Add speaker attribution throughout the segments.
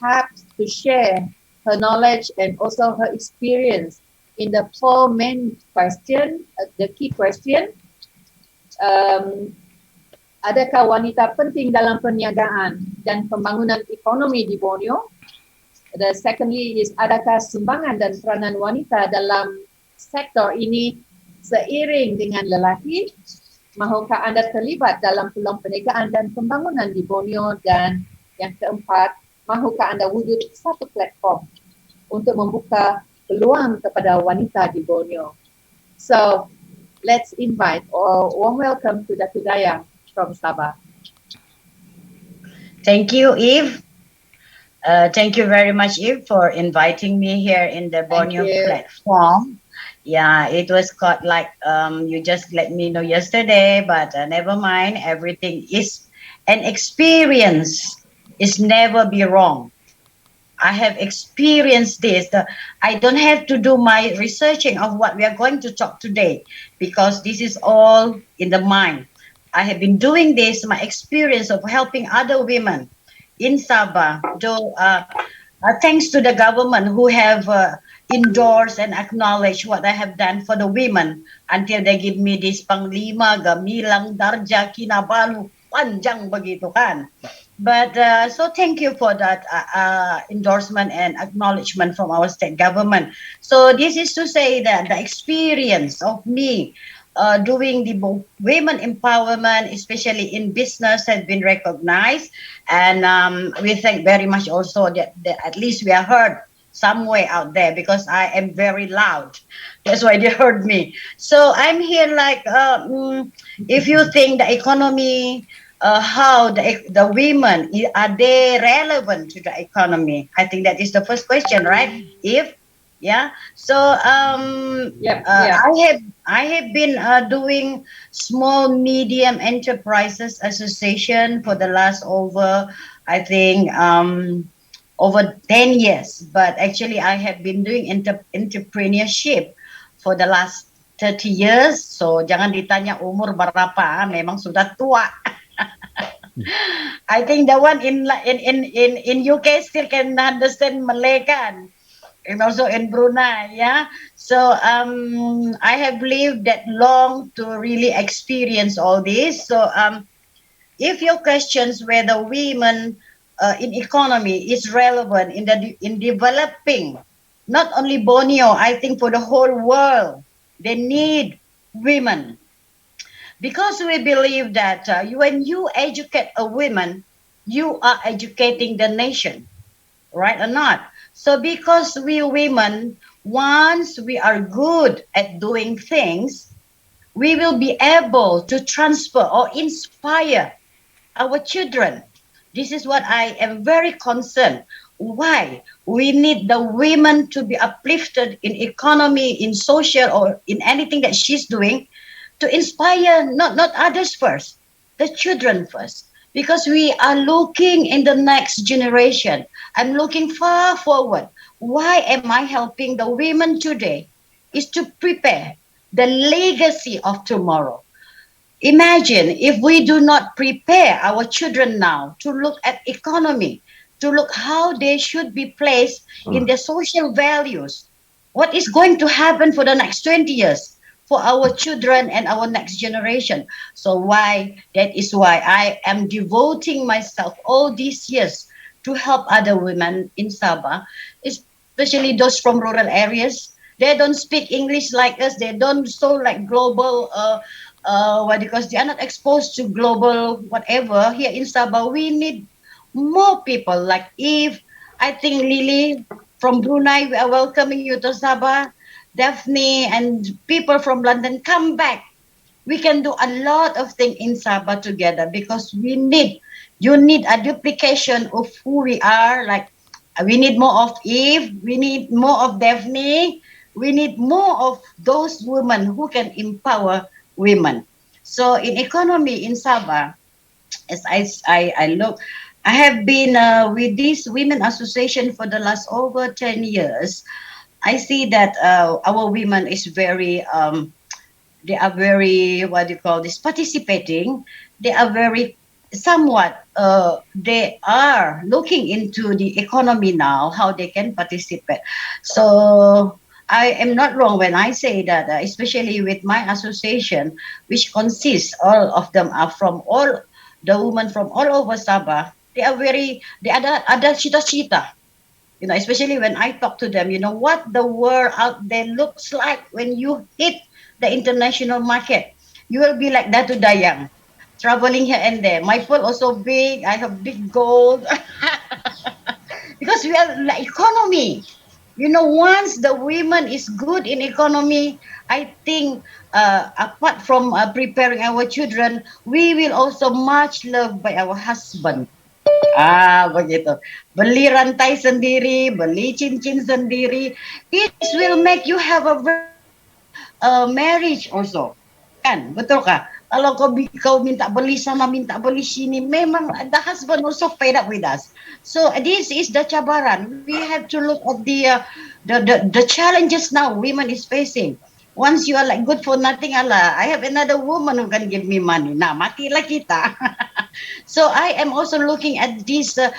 Speaker 1: perhaps to share her knowledge and also her experience in the four main question, the key question. Adakah wanita penting dalam perniagaan dan pembangunan ekonomi di Borneo? The secondly is, adakah sumbangan dan peranan wanita dalam sektor ini seiring dengan lelaki? Mahukah anda terlibat dalam peluang perniagaan dan pembangunan di Borneo? Dan yang keempat, mahukah anda wujud satu platform untuk membuka peluang kepada wanita di Borneo? So, let's invite or warm welcome to Datu Dayang from Sabah.
Speaker 2: Thank you, Eve. Thank you very much, Eve, for inviting me here in the Borneo platform. Yeah, it was quite like you just let me know yesterday, but never mind. Everything is an experience. It's never be wrong. I have experienced this. I don't have to do my researching of what we are going to talk today because this is all in the mind. I have been doing this, my experience of helping other women in Sabah, though thanks to the government who have endorsed and acknowledged what I have done for the women until they give me this panglima, gamilang, darja, kinabalu, panjang begitu kan. But so thank you for that endorsement and acknowledgement from our state government. So this is to say that the experience of me doing the women empowerment, especially in business, has been recognized. And we thank very much also that at least we are heard somewhere out there because I am very loud. That's why they heard me. So I'm here like, if you think the economy, how the women, are they relevant to the economy? I think that is the first question, right? If, yeah. So I have been doing small medium enterprises association for the last over, I think, over 10 years. But actually I have been doing entrepreneurship for the last 30 years. So jangan ditanya umur berapa, memang sudah tua. I think the one in UK still can understand Malay kan, and also in Brunei, yeah. So I have lived that long to really experience all this. So if your questions whether women in economy is relevant in developing not only Borneo, I think for the whole world, they need women. Because we believe that when you educate a woman, you are educating the nation, right or not? So because we women, once we are good at doing things, we will be able to transfer or inspire our children. This is what I am very concerned. Why? We need the women to be uplifted in economy, in social, or in anything that she's doing, to inspire not others first, the children first. Because we are looking in the next generation. I'm looking far forward. Why am I helping the women today? Is to prepare the legacy of tomorrow. Imagine if we do not prepare our children now to look at economy, to look how they should be placed in their social values. What is going to happen for the next 20 years? For our children and our next generation. So that is why I am devoting myself all these years to help other women in Sabah, especially those from rural areas. They don't speak English like us. They don't so like global, because they are not exposed to global whatever. Here in Sabah, we need more people like Eve. I think Lily from Brunei, we are welcoming you to Sabah. Daphne and people from London, come back. We can do a lot of things in Sabah together because you need a duplication of who we are. Like we need more of Eve, we need more of Daphne, we need more of those women who can empower women. So in economy in Sabah, as I look, I have been with this women association for the last over 10 years. I see that our women is very, they are very, what do you call this, participating. They are very somewhat they are looking into the economy now, how they can participate. So I am not wrong when I say that, especially with my association, which consists all of them are from all the women from all over Sabah. They ada cita-cita, especially when I talk to them, what the world out there looks like when you hit the international market. You will be like Datu Dayang, traveling here and there. My pool also big. I have big gold because we are like economy. Once the women is good in economy, I think apart from preparing our children, we will also much loved by our husband. Begitu. Beli rantai sendiri, beli cincin sendiri. This will make you have a very good marriage also. Kan? Betul kah? Kalau kau minta beli sana, minta beli sini, memang the husband also fed up with us. So this is the cabaran. We have to look at the challenges now women is facing. Once you are like good for nothing, Allah, I have another woman who can give me money. Nah, matilah kita. So I am also looking at this, the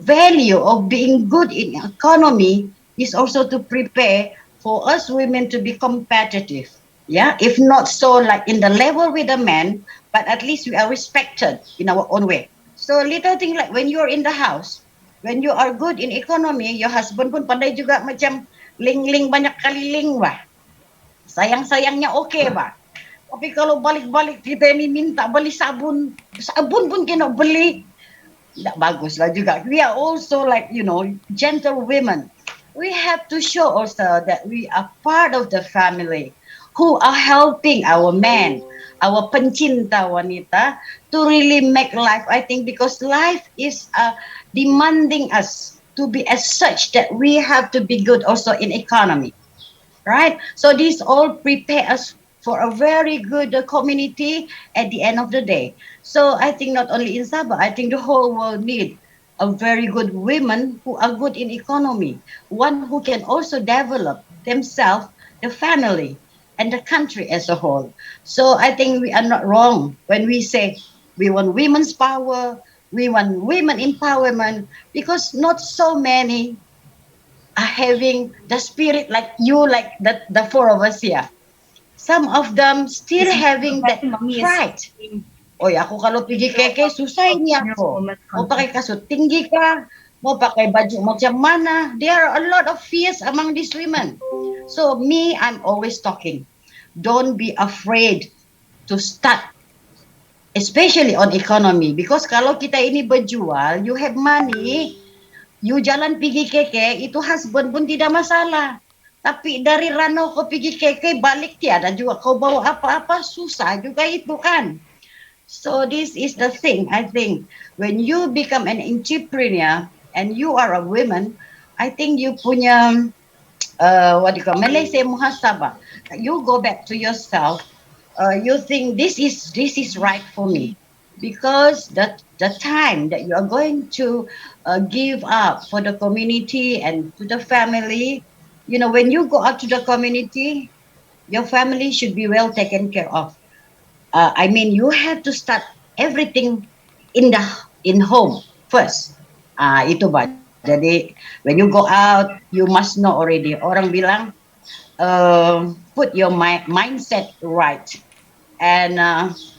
Speaker 2: value of being good in economy is also to prepare for us women to be competitive. Yeah, if not so like in the level with the men, but at least we are respected in our own way. So little thing like when you're in the house, when you are good in economy, your husband pun pandai juga macam ling-ling banyak kali ling bah. Sayang-sayangnya okay bah. Tapi kalau balik-balik kita ini minta beli sabun, sabun pun kena beli, tidak bagus lah juga. We are also like, gentle women. We have to show also that we are part of the family who are helping our men, our pencinta wanita to really make life, I think, because life is demanding us to be as such that we have to be good also in economy. Right? So these all prepare us for a very good community at the end of the day. So I think not only in Sabah, I think the whole world need a very good women who are good in economy, one who can also develop themselves, the family, and the country as a whole. So I think we are not wrong when we say we want women's power, we want women empowerment, because not so many are having the spirit like you, like the four of us here. Some of them still having that pride. Oy, ako kalau pergi keke, susah ini ako. Mau pakai kasut tinggi ka, mau pakai baju macam mana. There are a lot of fears among these women. So me, I'm always talking. Don't be afraid to start, especially on economy. Because kalau kita ini berjual, you have money, you jalan pergi keke, itu husband pun tidak masalah. Tapi dari Rano kau pergi keke, balik tiada juga kau bawa apa-apa, susah juga itu kan. So this is the thing, I think. When you become an entrepreneur and you are a woman, I think you punya, what do you call, Malay say muhasabah. You go back to yourself, you think this is right for me. Because the time that you are going to give up for the community and to the family, when you go out to the community, your family should be well taken care of. I mean, you have to start everything in home first. Itu ba. Jadi when you go out, you must know already. Orang bilang, put your mindset right. And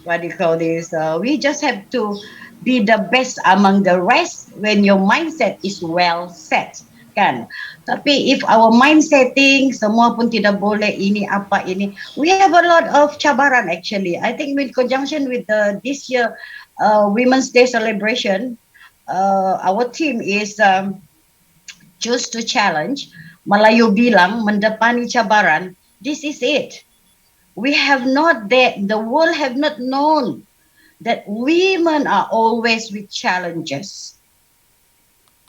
Speaker 2: what do you call this? We just have to be the best among the rest when your mindset is well set, kan? Tapi if our mind setting semua pun tidak boleh ini apa ini, we have a lot of cabaran actually. I think in conjunction with this year Women's Day celebration, our team is choose to challenge. Melayu bilang mendepani cabaran. This is it. We have not the world have not known that women are always with challenges.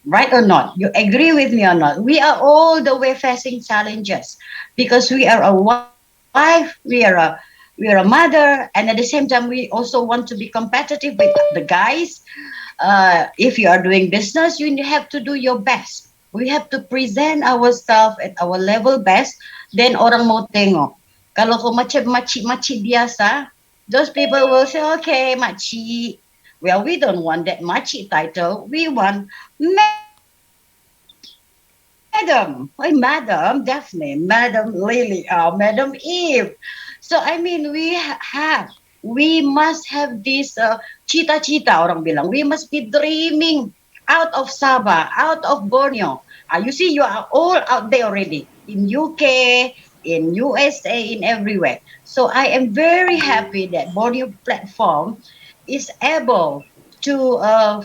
Speaker 2: Right or not? You agree with me or not? We are all the way facing challenges because we are a wife, we are a mother, and at the same time we also want to be competitive with the guys. If you are doing business, you have to do your best. We have to present ourselves at our level best. Then orang mau tengok. Kalau kau macam makcik-makcik biasa, those people will say, okay, makcik, Well, we don't want that machi title. We want Madam. Madam Daphne, Madam Lily, Madam Eve. So I mean, we must have this cita-cita orang bilang. We must be dreaming out of Sabah, out of Borneo. You see, you are all out there already in UK, in USA, in everywhere. So I am very happy that Borneo platform is able to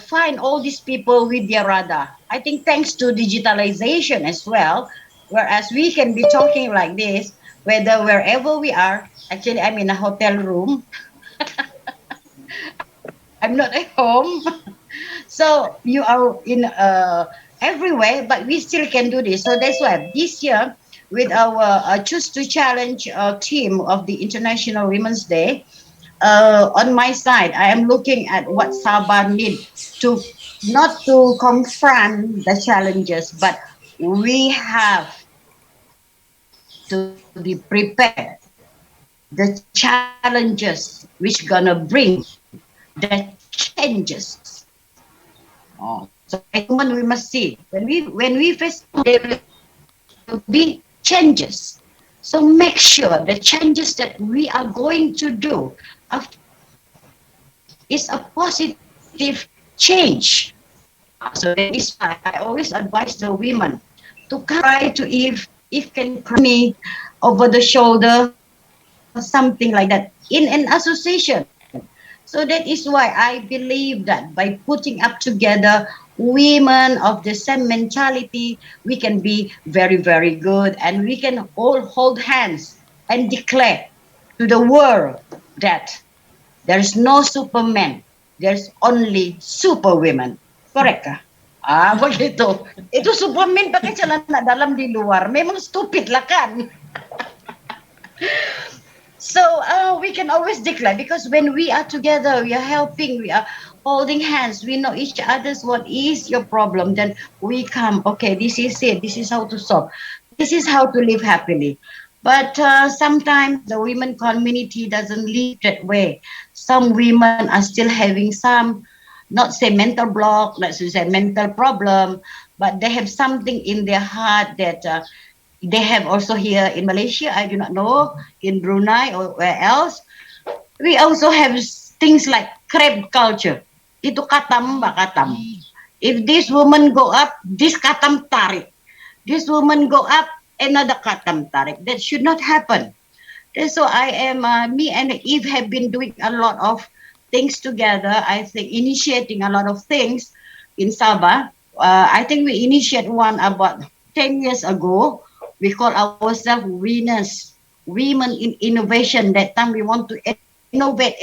Speaker 2: find all these people with their radar. I think thanks to digitalization as well, whereas we can be talking like this, whether wherever we are. Actually, I'm in a hotel room. I'm not at home. So you are in everywhere, but we still can do this. So that's why this year, with our Choose to Challenge team of the International Women's Day, on my side, I am looking at what Sabah need to not to confront the challenges, but we have to be prepared the challenges which gonna bring the changes. Oh, so as a woman, we must see when we face there will be changes. So make sure the changes that we are going to do is a positive change. So that is why I always advise the women to come to me, if can cry to Eve can cry to me over the shoulder, something like that, in an association. So that is why I believe that by putting up together women of the same mentality, we can be very, very good, and we can all hold hands and declare to the world that there's no Superman, there's only superwomen. Correct ka? Begitu. Itu Superman pakai celana dalam di luar. Memang stupid lah kan? So we can always declare, because when we are together, we are helping, we are holding hands, we know each other's what is your problem. Then we come, okay, this is it, this is how to solve, this is how to live happily. But sometimes the women community doesn't live that way. Some women are still having some, not say mental block, not say mental problem, but they have something in their heart that they have also here in Malaysia. I do not know in Brunei or where else. We also have things like crab culture. Itu katam ba katam. If this woman go up, this katam tarik. This woman go up, another katam tarik. That should not happen. So I am, me and Eve have been doing a lot of things together. I think initiating a lot of things in Sabah. I think we initiate one about 10 years ago. We call ourselves winners, women in innovation. That time we want to innovate.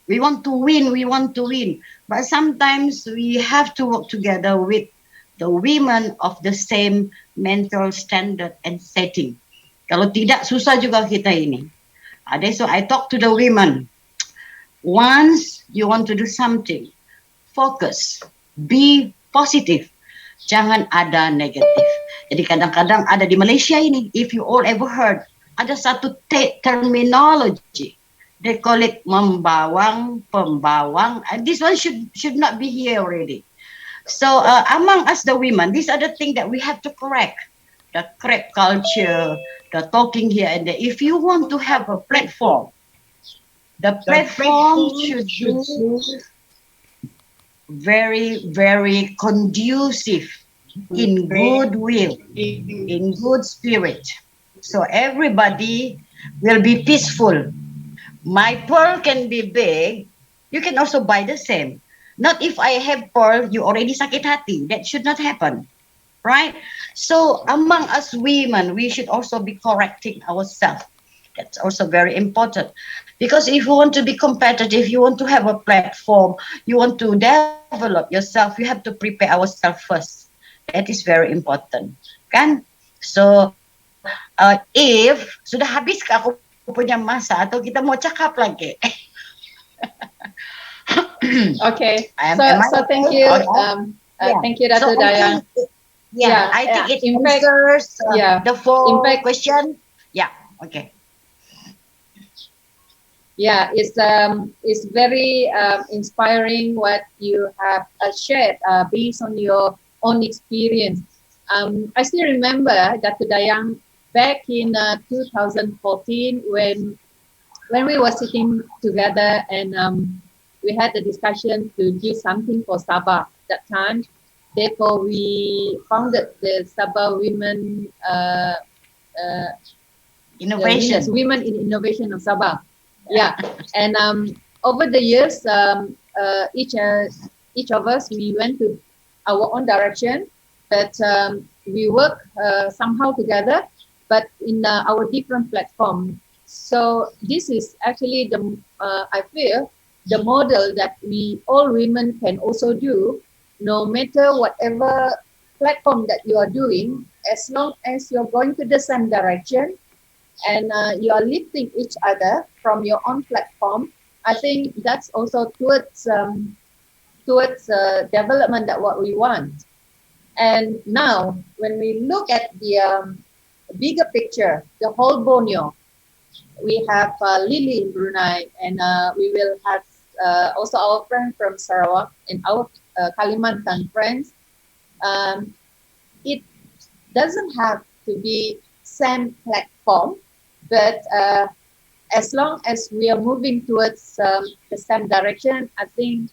Speaker 2: We want to win. But sometimes we have to work together with the women of the same mental standard and setting. Kalau tidak, susah juga kita ini. That's why I talk to the women. Once you want to do something, focus, be positive. Jangan ada negatif. Jadi kadang-kadang ada di Malaysia ini, if you all ever heard, ada satu terminology. They call it membawang, pembawang. This one should not be here already. So among us, the women, these are the things that we have to correct. The crap culture, the talking here and there. If you want to have a platform, the platform should be very, very conducive, in goodwill, in good spirit. So everybody will be peaceful. My pearl can be big. You can also buy the same. Not if I have pearl, you already sakit hati. That should not happen. Right? So among us women, we should also be correcting ourselves. That's also very important. Because if you want to be competitive, you want to have a platform, you want to develop yourself, you have to prepare ourselves first. That is very important. Kan? So, if sudah habis ke aku punya masa atau kita mau cakap lagi?
Speaker 1: Okay. So thank you. Thank you, Dr. Dayang.
Speaker 2: I think it answers the four question. Yeah, okay.
Speaker 1: Yeah, it's very inspiring what you have shared based on your own experience. I still remember Dr. Dayang back in 2014 when we were sitting together and we had the discussion to do something for Sabah that time. Therefore, we founded the Sabah Women,
Speaker 2: Innovation.
Speaker 1: Women in Innovation of Sabah. Yeah, and over the years, each of us we went to our own direction, but we work somehow together, but in our different platform. So this is actually the I feel the model that we all women can also do, no matter whatever platform that you are doing, as long as you're going to the same direction and you are lifting each other from your own platform. I think that's also towards development that what we want. And now, when we look at the bigger picture, the whole Borneo, we have Lily in Brunei, and we will have also our friend from Sarawak and our Kalimantan friends. It doesn't have to be same platform, but as long as we are moving towards the same direction, I think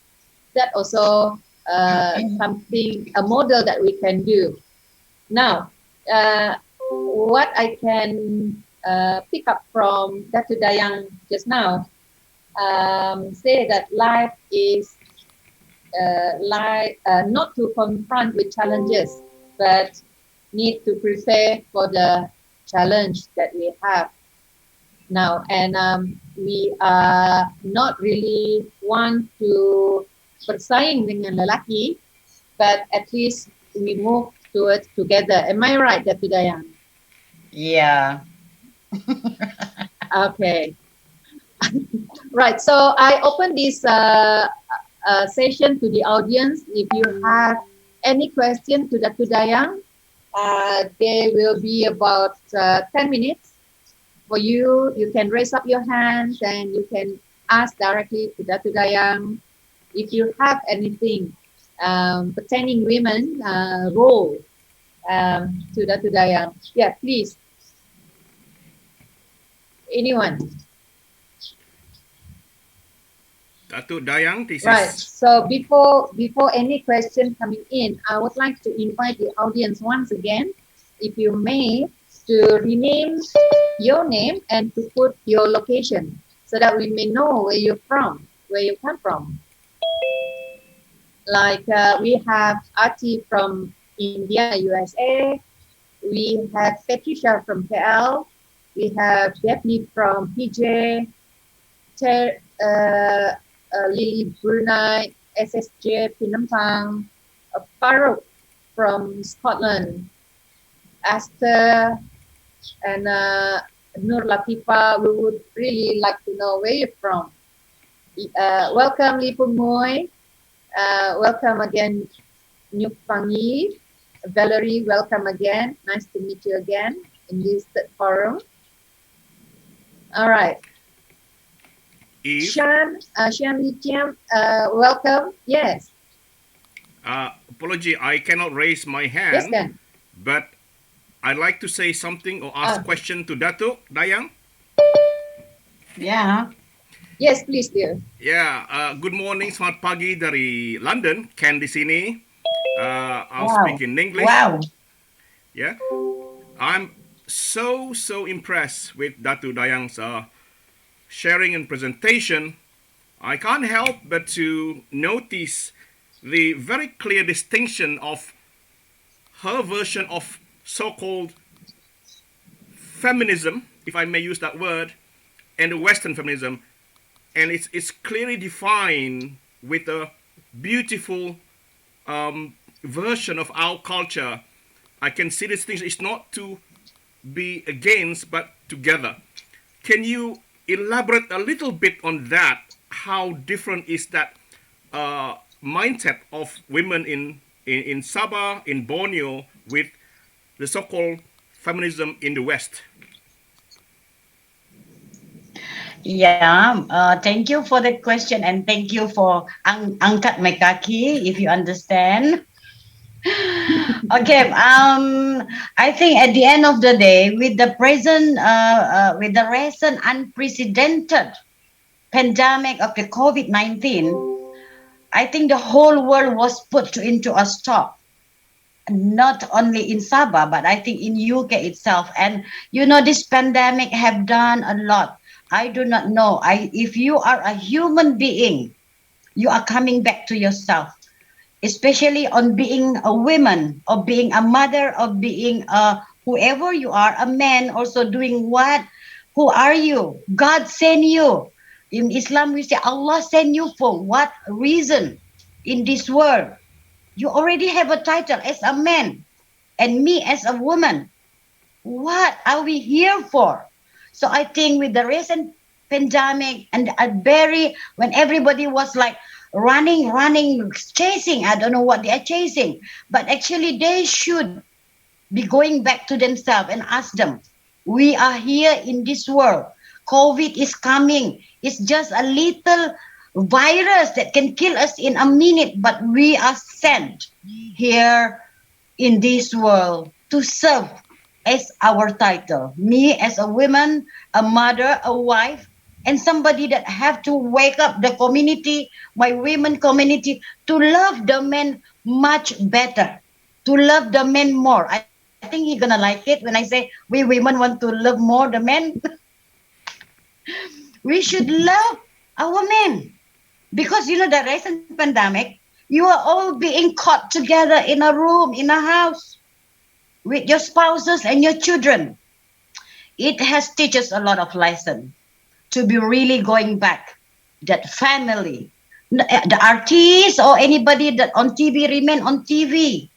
Speaker 1: that also something, a model that we can do. Now, what I can pick up from Dr. Dayang just now, say that life is not to confront with challenges, but need to prepare for the challenge that we have now. And we are not really want to bersaing dengan lelaki, but at least we move towards together. Am I right, Dr. Dayang?
Speaker 2: Yeah.
Speaker 1: Okay. Right. So I open this session to the audience. If you have any question to Dr. Dayang, there will be about 10 minutes for you. You can raise up your hands and you can ask directly to Dr. Dayang. If you have anything pertaining women role to Dr. Dayang, yeah, please. Anyone?
Speaker 3: Datuk Dayang, this
Speaker 1: Right.
Speaker 3: is...
Speaker 1: So before any question coming in, I would like to invite the audience once again, if you may, to rename your name and to put your location so that we may know where you're from, where you come from. Like we have Ati from India, USA. We have Patricia from KL. We have Daphne from PJ. Lily Brunei, SSJ Penampang, Farouk from Scotland, Esther, and Nur Latifa. We would really like to know where you're from. Welcome, Lipu Moy. Welcome again, Nyuk Pangi. Valerie, welcome again. Nice to meet you again in this forum. All right. Shan Lijian, welcome. Yes.
Speaker 3: Apology, I cannot raise my hand.
Speaker 1: Yes, can.
Speaker 3: But I'd like to say something or ask a question to Datuk Dayang.
Speaker 2: Yeah.
Speaker 1: Yes, please, dear.
Speaker 3: Yeah, good morning, selamat pagi dari London. Ken di sini. I'll speak in English.
Speaker 2: Wow.
Speaker 3: Yeah. I'm so impressed with Datuk Dayang's sharing and presentation. I can't help but to notice the very clear distinction of her version of so-called feminism, if I may use that word, and the Western feminism. And it's clearly defined with a beautiful version of our culture. I can see this thing is not to be against, but together. Can you elaborate a little bit on that? How different is that mindset of women in Sabah, in Borneo, with the so-called feminism in the West?
Speaker 2: Yeah, thank you for the question and thank you for angkat my kaki if you understand. Okay, I think at the end of the day, with the recent unprecedented pandemic of the COVID-19, I think the whole world was put into a stop. Not only in Sabah, but I think in UK itself. And you know, this pandemic have done a lot. I do not know. If you are a human being, you are coming back to yourself, especially on being a woman or being a mother or being a whoever you are, a man also doing what? Who are you? God sent you. In Islam, we say Allah sent you for what reason in this world? You already have a title as a man and me as a woman. What are we here for? So I think with the recent pandemic and when everybody was like running, chasing, I don't know what they are chasing, but actually they should be going back to themselves and ask them, we are here in this world. COVID is coming. It's just a little virus that can kill us in a minute, but we are sent here in this world to serve as our title. Me as a woman, a mother, a wife, and somebody that have to wake up the community, my women community, to love the men much better, to love the men more. I think you're gonna like it when I say we women want to love more the men. We should love our men because you know the recent pandemic, you are all being caught together in a room, in a house with your spouses and your children. It has teaches a lot of lesson to be really going back that family. The artists or anybody that on TV remain on TV.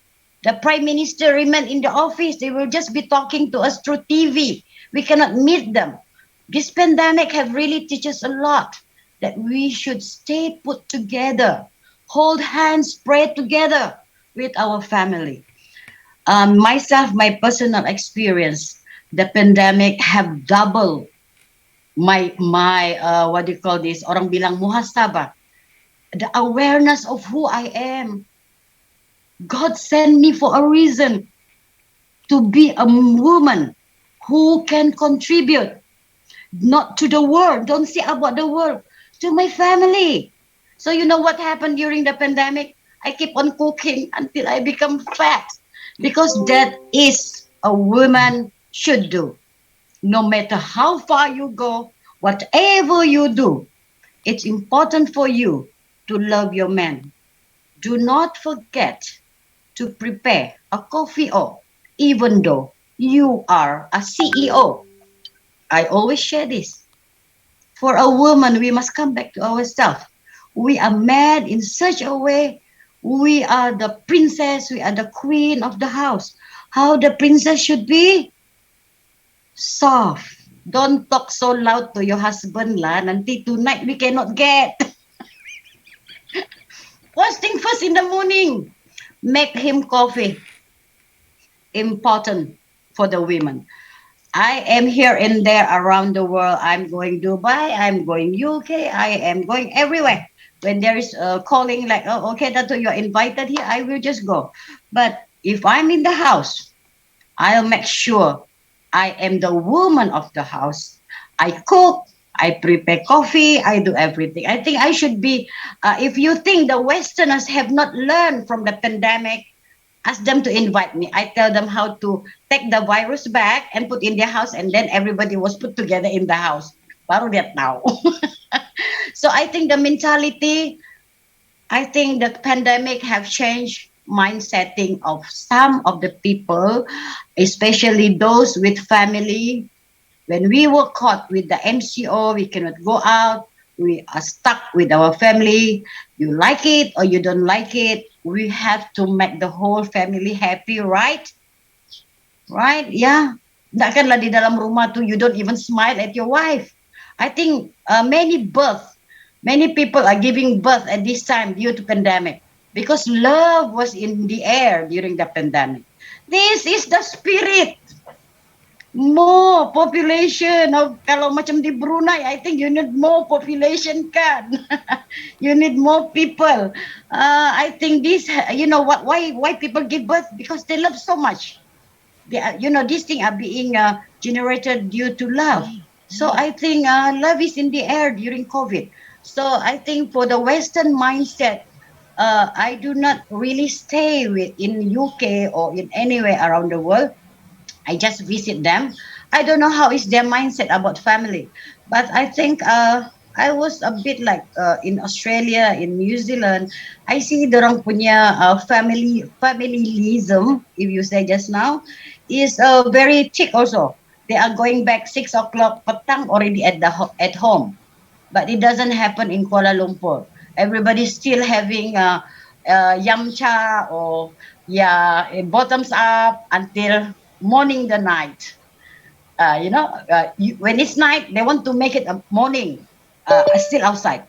Speaker 2: The prime minister remain in the office. They will just be talking to us through TV. We cannot meet them. This pandemic have really teaches a lot that we should stay put together, hold hands, pray together with our family. Myself, my personal experience, the pandemic have doubled my what do you call this? Orang bilang muhasabah, the awareness of who I am. God sent me for a reason to be a woman who can contribute not to the world. Don't say about the world, to my family. So you know what happened during the pandemic? I keep on cooking until I become fat because that is a woman should do. No matter how far you go, whatever you do, it's important for you to love your man. Do not forget to prepare a coffee or even though you are a CEO. I always share this. For a woman, we must come back to ourselves. We are made in such a way. We are the princess. We are the queen of the house. How the princess should be? Soft. Don't talk so loud to your husband lah. Nanti tonight we cannot get. First thing first in the morning, make him coffee. Important for the women. I am here and there around the world. I'm going Dubai. I'm going UK. I am going everywhere. When there is a calling like, oh, okay, Dato, you're invited here, I will just go. But if I'm in the house, I'll make sure I am the woman of the house. I cook, I prepare coffee, I do everything. I think I should be, if you think the Westerners have not learned from the pandemic, ask them to invite me. I tell them how to take the virus back and put in their house, and then everybody was put together in the house. Baru lihat now. So I think the mentality, I think the pandemic have changed mindsetting of some of the people, especially those with family. When we were caught with the MCO, we cannot go out. We are stuck with our family. You like it or you don't like it. We have to make the whole family happy, right? Right? Yeah. Takkanlah di dalam rumah tu you don't even smile at your wife. I think many people are giving birth at this time due to pandemic because love was in the air during the pandemic. This is the spirit. more population of kalau macam di Brunei, I think you need more population kan. You need more people. I think this, you know what, why people give birth? Because they love so much. They are, you know, these things are being generated due to love. So I think love is in the air during COVID. So I think for the Western mindset, I do not really stay in UK or in anywhere around the world. I just visit them. I don't know how is their mindset about family, but I think I was a bit like in Australia, in New Zealand. I see orang punya familyism, if you say just now, is very thick also. They are going back 6 o'clock petang already at home, but it doesn't happen in Kuala Lumpur. Everybody's still having yamcha or yeah, bottoms up until morning the night. When it's night, they want to make it a morning, still outside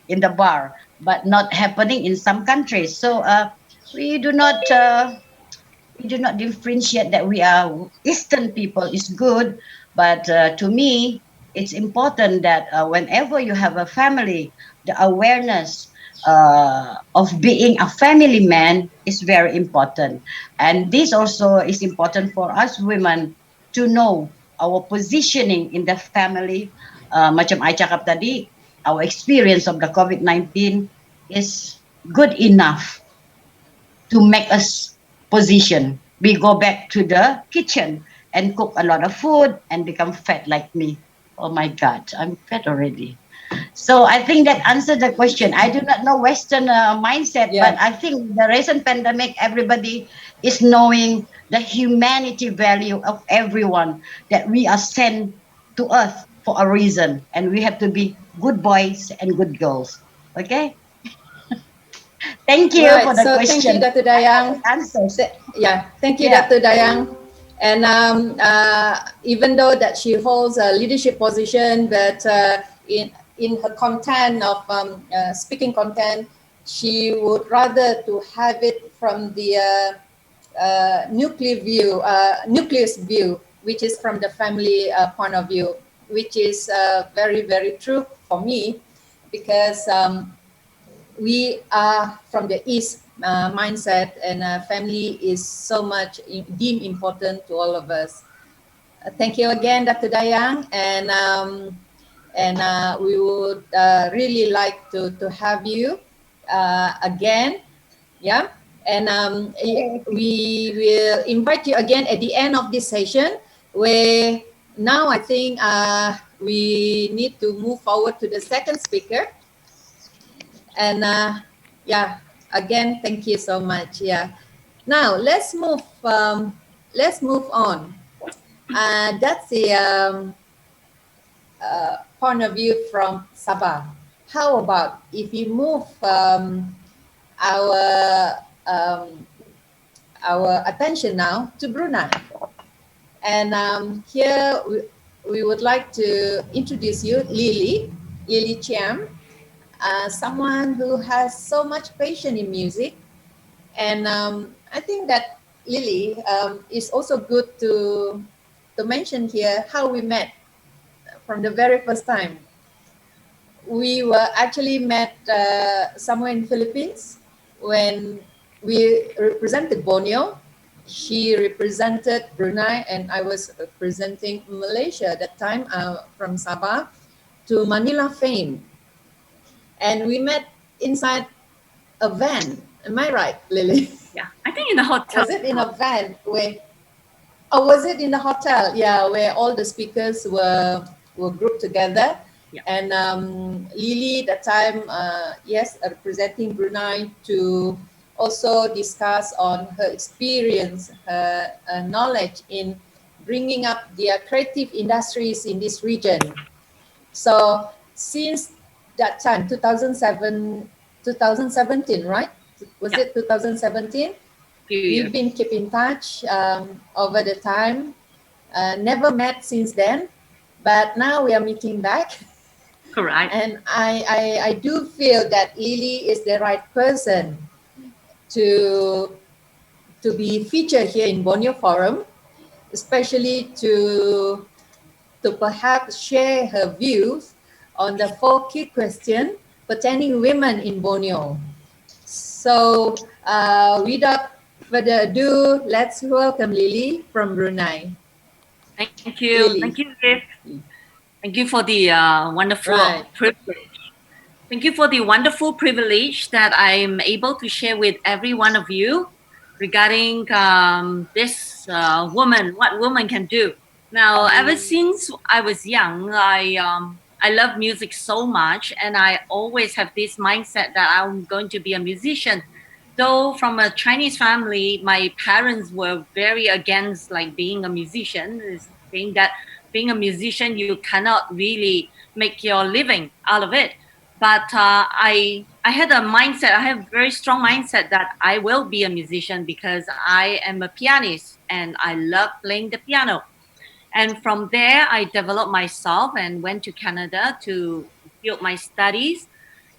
Speaker 2: in the bar, but not happening in some countries. So we do not we do not differentiate that we are Eastern people is good, but to me, it's important that whenever you have a family, the awareness of being a family man is very important. And this also is important for us women to know our positioning in the family. Macam I cakap tadi, our experience of the COVID-19 is good enough to make us position. We go back to the kitchen and cook a lot of food and become fat like me. Oh my God, I'm fat already. So I think that answered the question. I do not know Western mindset,
Speaker 1: Yeah.
Speaker 2: but I think the recent pandemic, everybody is knowing the humanity value of everyone, that we are sent to earth for a reason, and we have to be good boys and good girls. Okay? Thank you
Speaker 1: Right.
Speaker 2: for the
Speaker 1: So thank you,
Speaker 2: question.
Speaker 1: Dr.
Speaker 2: I hope
Speaker 1: Dayang.
Speaker 2: it answers.
Speaker 1: Yeah, thank you,
Speaker 2: Yeah.
Speaker 1: Dr. Dayang. And even though that she holds a leadership position, but in her content of speaking content, she would rather to have it from the nucleus view, which is from the family point of view, which is very, very true for me, because we are from the East mindset, and family is so much deemed important to all of us. Thank you again, Dr. Dayang, and we would really like to have you again. Yeah, and we will invite you again at the end of this session, where now I think we need to move forward to the second speaker. And yeah, again, thank you so much. Yeah. Now let's move on. That's the point of view from Sabah. How about if you move our um, our attention now to Brunei? And here we would like to introduce you Lily Chiam, someone who has so much passion in music. And I think that Lily is also good to mention here how we met from the very first time. We were actually met somewhere in Philippines when we represented Borneo. She represented Brunei, and I was representing Malaysia at that time, from Sabah to Manila fame. And we met inside a van. Am I right, Lily?
Speaker 4: Yeah, I think in the hotel.
Speaker 1: Was it in a van where? Oh, was it in the hotel? Yeah, where all the speakers were grouped together.
Speaker 4: Yeah.
Speaker 1: And Lily, that time, yes, representing Brunei, to also discuss on her experience, her knowledge in bringing up their creative industries in this region. So since that time, 2017, right? Was
Speaker 4: Yeah.
Speaker 1: it 2017?
Speaker 4: Few years.
Speaker 1: We've been keep in touch over the time. Never met since then, but now we are meeting back.
Speaker 4: Correct.
Speaker 1: And I do feel that Lily is the right person to be featured here in Borneo Forum, especially to perhaps share her views on the 4 key questions pertaining women in Borneo. So, without further ado, let's welcome Lily from Brunei.
Speaker 4: Thank you.
Speaker 1: Lily.
Speaker 4: Thank you, Viv. Thank you for the wonderful
Speaker 1: Right.
Speaker 4: privilege. Thank you for the wonderful privilege that I'm able to share with every one of you regarding this woman, what woman can do. Now, ever since I was young, I love music so much, and I always have this mindset that I'm going to be a musician. Though from a Chinese family, my parents were very against like being a musician, saying that being a musician you cannot really make your living out of it. But I had a mindset. I have a very strong mindset that I will be a musician because I am a pianist and I love playing the piano. And from there, I developed myself and went to Canada to build my studies.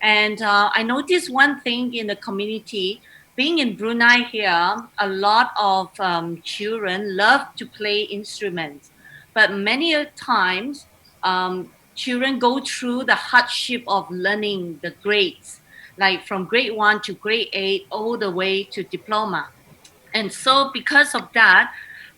Speaker 4: And I noticed one thing in the community. Being in Brunei here, a lot of children love to play instruments, but many a times children go through the hardship of learning the grades, like from grade 1 to grade 8, all the way to diploma. And so, because of that,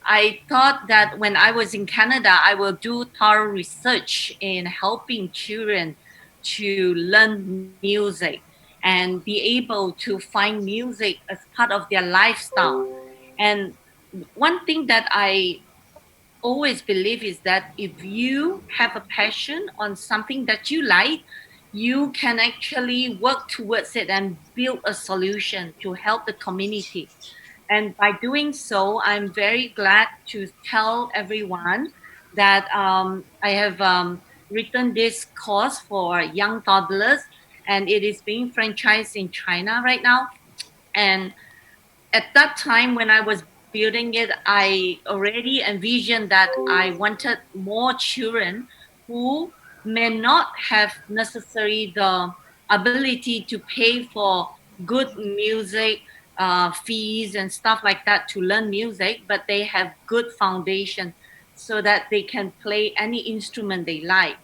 Speaker 4: I thought that when I was in Canada, I will do thorough research in helping children to learn music and be able to find music as part of their lifestyle. And one thing that I always believe is that if you have a passion on something that you like, you can actually work towards it and build a solution to help the community. And by doing so, I'm very glad to tell everyone that I have written this course for young toddlers, and it is being franchised in China right now. And at that time when I was building it, I already envisioned that I wanted more children who may not have necessarily the ability to pay for good music fees and stuff like that to learn music, but they have good foundation so that they can play any instrument they like.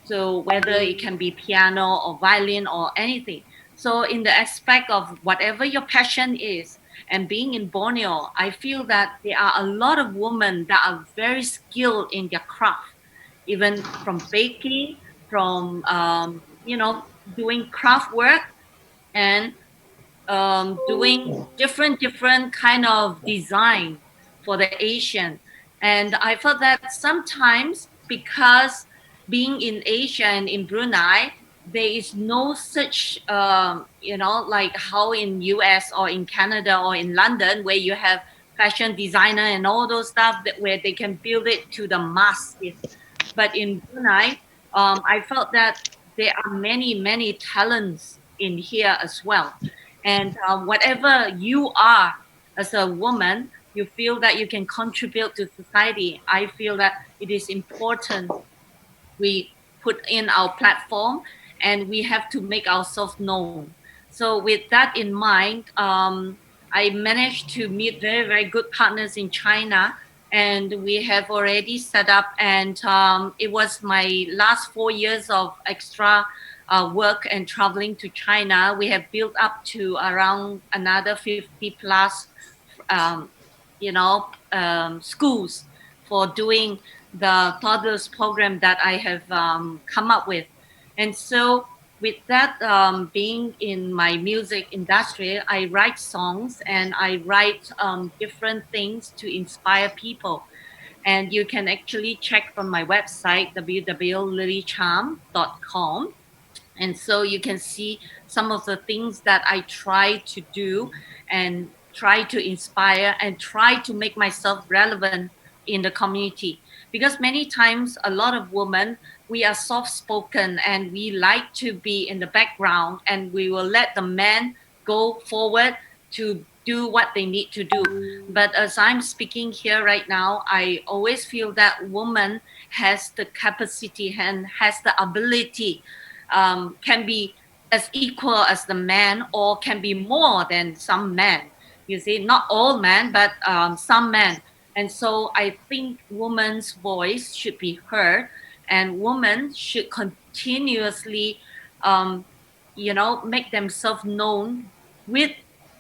Speaker 4: So whether it can be piano or violin or anything. So in the aspect of whatever your passion is, and being in Borneo, I feel that there are a lot of women that are very skilled in their craft, even from baking, from doing craft work, and doing different kind of design for the Asian. And I felt that sometimes because being in Asia and in Brunei, there is no such like how in US or in Canada or in London where you have fashion designer and all those stuff that where they can build it to the masses. But in Brunei, I felt that there are many talents in here as well. And whatever you are as a woman, you feel that you can contribute to society. I feel that it is important we put in our platform and we have to make ourselves known. So with that in mind, I managed to meet very good partners in China, and we have already set up, and it was my last 4 years of extra work and traveling to China. We have built up to around another 50 plus um, schools for doing the toddlers program that I have come up with. And so with that being in my music industry, I write songs and I write different things to inspire people. And you can actually check from my website, www.lilycharm.com, and so you can see some of the things that I try to do and try to inspire and try to make myself relevant in the community. Because many times a lot of women, we are soft spoken and we like to be in the background, and we will let the men go forward to do what they need to do. But as I'm speaking here right now, I always feel that woman has the capacity and has the ability, can be as equal as the man or can be more than some men. You see, not all men, but some men. And so I think women's voice should be heard, and women should continuously, um, make themselves known with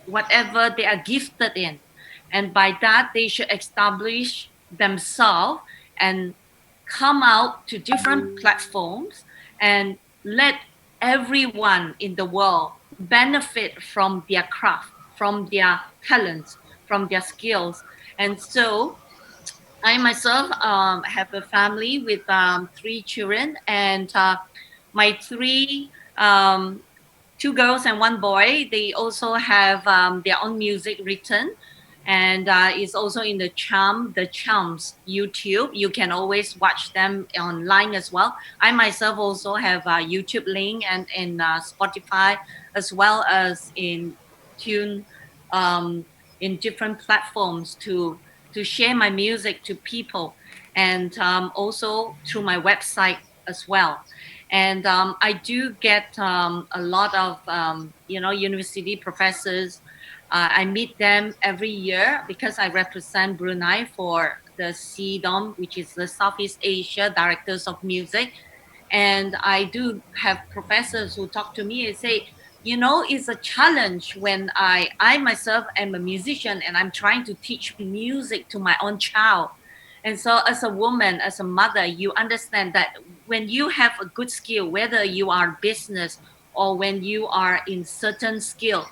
Speaker 4: whatever they are gifted in. And by that, they should establish themselves and come out to different platforms and let everyone in the world benefit from their craft, from their talents, from their skills. And so I myself have a family with 3 children, and my three, two girls and one boy, they also have their own music written, and it's also in the Charms YouTube. You can always watch them online as well. I myself also have a YouTube link and in Spotify, as well as in Tune, um, in different platforms to share my music to people, and also through my website as well. And I do get a lot of university professors. I meet them every year because I represent Brunei for the CDOM, which is the Southeast Asia Directors of Music. And I do have professors who talk to me and say, it's a challenge when I myself am a musician and I'm trying to teach music to my own child. And so as a woman, as a mother, you understand that when you have a good skill, whether you are business or when you are in certain skill,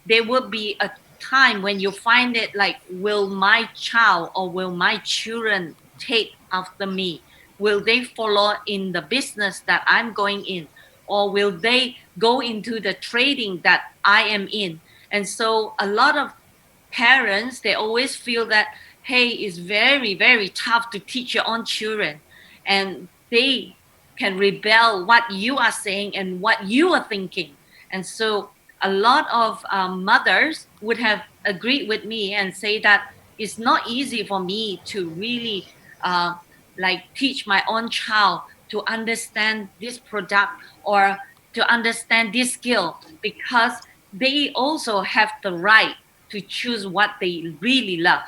Speaker 4: there will be a time when you find it like, will my child or will my children take after me? Will they follow in the business that I'm going in? Or will they go into the trading that I am in? And so a lot of parents, they always feel that, hey, it's very, very tough to teach your own children. And they can rebel what you are saying and what you are thinking. And so a lot of mothers would have agreed with me and say that it's not easy for me to really uh, like teach my own child to understand this product or to understand this skill, because they also have the right to choose what they really love.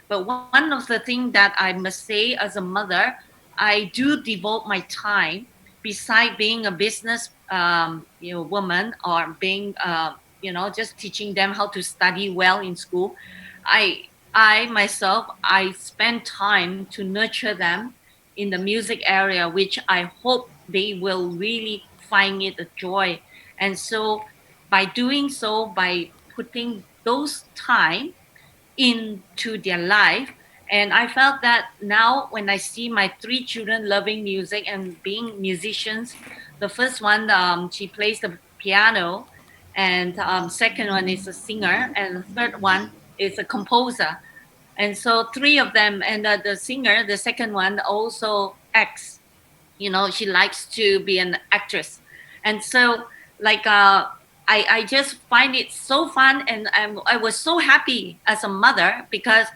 Speaker 4: But one of the things that I must say as a mother, I do devote my time beside being a business woman, or being just teaching them how to study well in school. I myself, I spend time to nurture them in the music area, which I hope they will really find it a joy. And so by doing so, by putting those time into their life, and I felt that now when I see my 3 children loving music and being musicians, the first one, she plays the piano, and second one is a singer, and the third one is a composer. And so 3 of them, and the singer, the second one, also acts. She likes to be an actress. And so like I just find it so fun, and I was so happy as a mother, because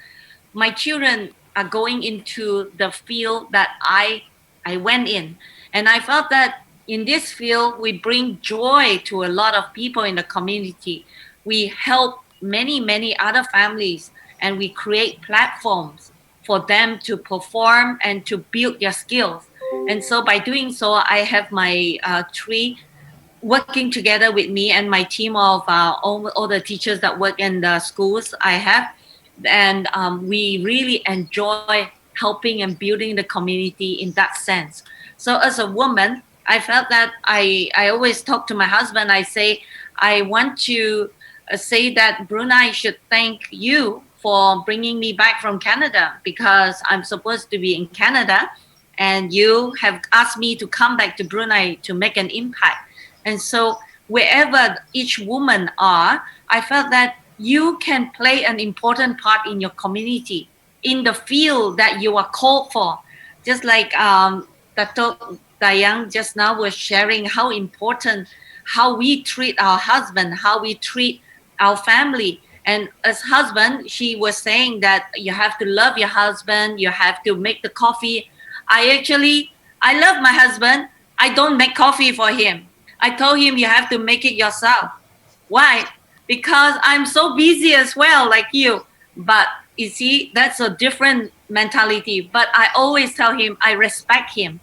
Speaker 4: my children are going into the field that I went in. And I felt that in this field we bring joy to a lot of people in the community. We help many, many other families, and we create platforms for them to perform and to build their skills. And so by doing so, I have my 3 working together with me and my team of all the teachers that work in the schools I have. And we really enjoy helping and building the community in that sense. So as a woman, I felt that I always talk to my husband. I say, I want to say that Brunei should thank you for bringing me back from Canada, because I'm supposed to be in Canada and you have asked me to come back to Brunei to make an impact. And so wherever each woman are, I felt that you can play an important part in your community, in the field that you are called for. Just like Dato Dayang just now was sharing how important, how we treat our husband, how we treat our family. And as husband, she was saying that you have to love your husband, you have to make the coffee. I love my husband. I don't make coffee for him. I told him you have to make it yourself. Why? Because I'm so busy as well, like you. But You see, that's a different mentality. But I always tell him I respect him.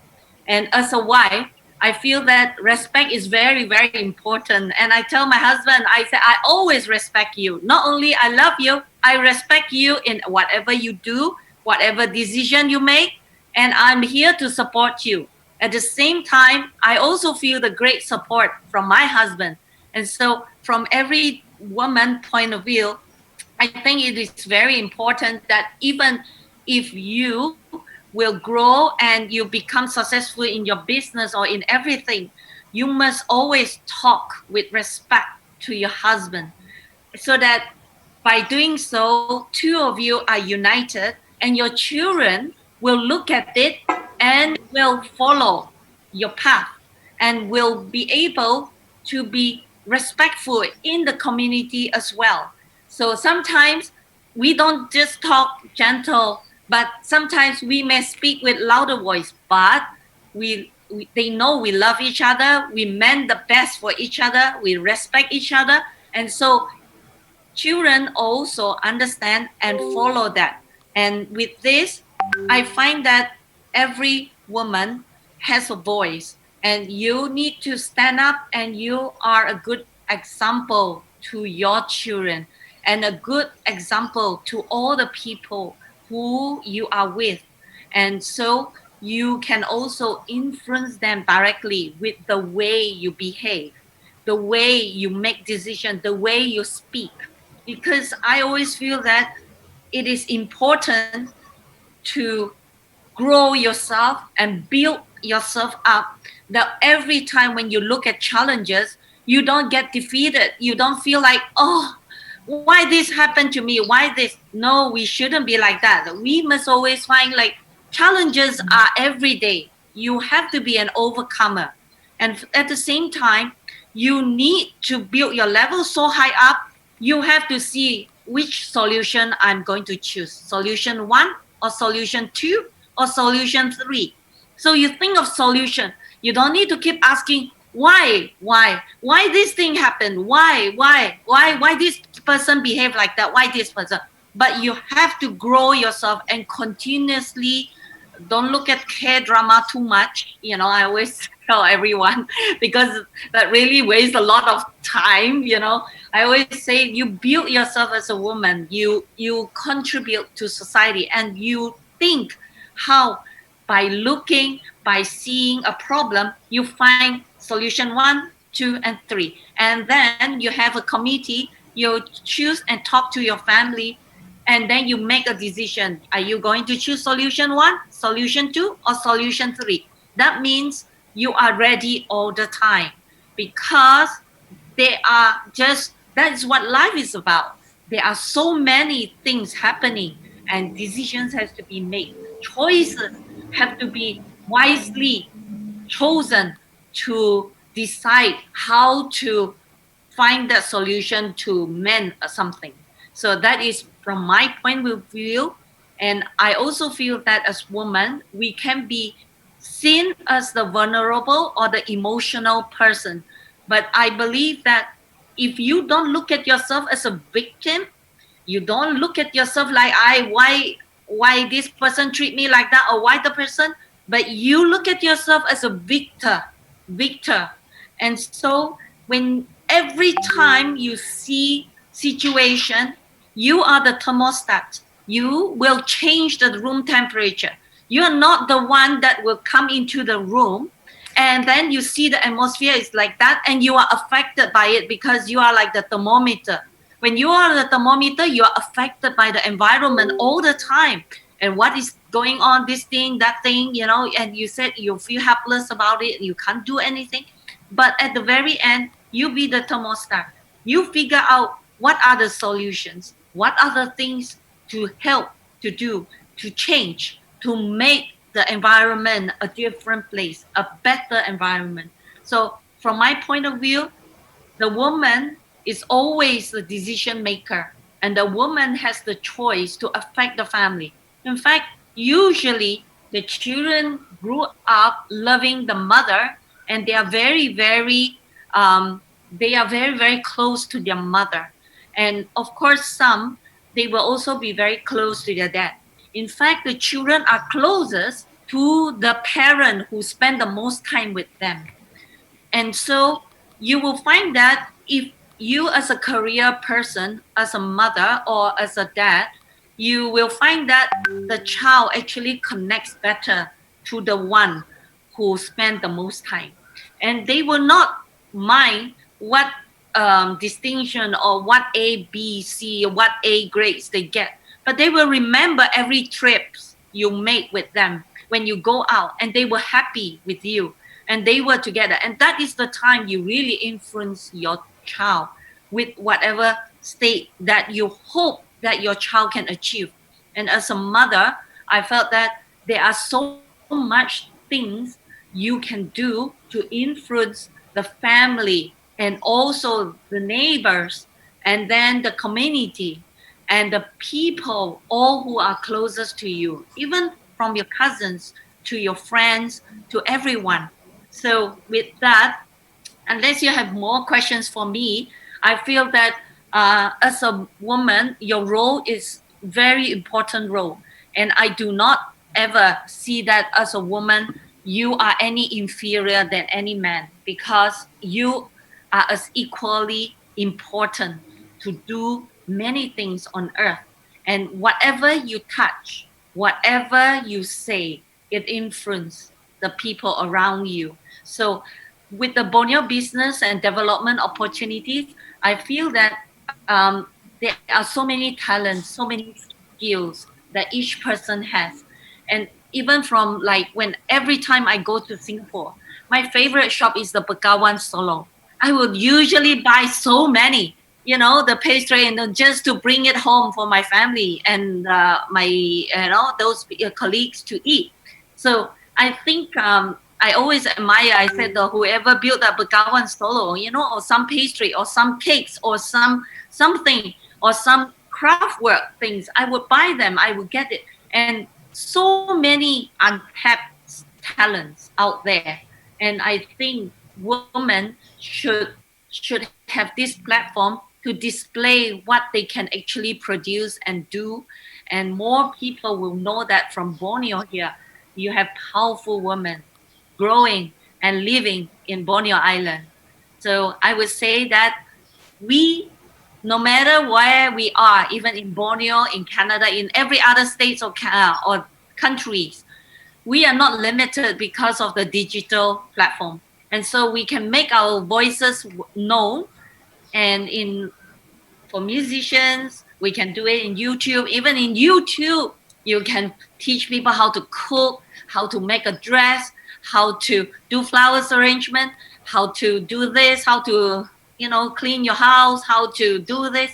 Speaker 4: And as a wife, I feel that respect is very, very important. And I tell my husband, I say, I always respect you. Not only I love you, I respect you in whatever you do, whatever decision you make. And I'm here to support you. At the same time, I also feel the great support from my husband. And so, from every woman point of view, I think it is very important that even if you will grow and you become successful in your business or in everything, you must always talk with respect to your husband so that by doing so, two of you are united and your children will look at it and will follow your path and will be able to be respectful in the community as well. So sometimes we don't just talk gentle, but sometimes we may speak with louder voice, but they know we love each other, we meant the best for each other, we respect each other. And so children also understand and follow that. And with this, I find that every woman has a voice, and you need to stand up, and you are a good example to your children and a good example to all the people who you are with. And so you can also influence them directly with the way you behave, the way you make decisions, the way you speak. Because I always feel that it is important to grow yourself and build yourself up, that every time when you look at challenges, you don't get defeated. You don't feel like, oh, why this happened to me? Why this? No, we shouldn't be like that. We must always find like challenges are every day. You have to be an overcomer. And at the same time, you need to build your level so high up. You have to see which solution I'm going to choose. Solution 1 or solution 2 or solution 3. So you think of solution. You don't need to keep asking why this thing happened, why this person behave like that, why this person. But you have to grow yourself and continuously don't look at K-drama too much. I always tell everyone because that really wastes a lot of time. I always say you build yourself as a woman, you contribute to society, and you think how by seeing a problem, you find solution 1, 2, and 3. And then you have a committee, you choose and talk to your family, and then you make a decision. Are you going to choose solution 1, solution 2, or solution 3? That means you are ready all the time, because that is what life is about. There are so many things happening, and decisions has to be made. Choices have to be wisely chosen to decide how to find that solution to mend something. So that is from my point of view. And I also feel that as women, we can be seen as the vulnerable or the emotional person. But I believe that if you don't look at yourself as a victim, you don't look at yourself like why this person treat me like that, or why the person, but you look at yourself as a victor. And so when every time you see situation, you are the thermostat. You will change the room temperature. You are not the one that will come into the room and then you see the atmosphere is like that and you are affected by it because you are like the thermometer. When you are the thermometer, you are affected by the environment all the time. And what is going on, this thing, that thing, and you said you feel helpless about it, you can't do anything. But at the very end, you be the thermostat. You figure out what are the solutions, what are the things to help, to do, to change, to make the environment a different place, a better environment. So from my point of view, the woman is always the decision maker, and the woman has the choice to affect the family. In fact, usually the children grew up loving the mother, and they are very, very, very close to their mother. And of course, some they will also be very close to their dad. In fact, the children are closest to the parent who spend the most time with them. And so you will find that if you, as a career person, as a mother or as a dad, you will find that the child actually connects better to the one who spent the most time. And they will not mind what distinction or what A, B, C, or what A grades they get, but they will remember every trip you make with them when you go out, and they were happy with you and they were together. And that is the time you really influence your child with whatever state that you hope that your child can achieve. And as a mother, I felt that there are so much things you can do to influence the family and also the neighbors and then the community and the people, all who are closest to you, even from your cousins to your friends to everyone. So with that, unless you have more questions for me, I feel that as a woman, your role is very important role, and I do not ever see that as a woman you are any inferior than any man, because you are as equally important to do many things on earth. And whatever you touch, whatever you say, it influences the people around you. So with the Borneo business and development opportunities, I feel that there are so many talents, so many skills that each person has. And even from like when every time I go to Singapore, my favorite shop is the Begawan Solo. I would usually buy so many, you know, the pastry, and then just to bring it home for my family and my, you know, those colleagues to eat. So I think I always admire, I said, whoever built that Begawan Solo, you know, or some pastry or some cakes or something or some craft work things, I would buy them, I would get it. And so many untapped talents out there. And I think women should have this platform to display what they can actually produce and do. And more people will know that from Borneo here, you have powerful women growing and living in Borneo Island. So I would say that we, no matter where we are, even in Borneo, in Canada, in every other states or countries, we are not limited because of the digital platform. And so we can make our voices known. And for musicians, we can do it in YouTube. Even in YouTube, you can teach people how to cook, how to make a dress, how to do flowers arrangement, how to do this, how to, you know, clean your house, how to do this,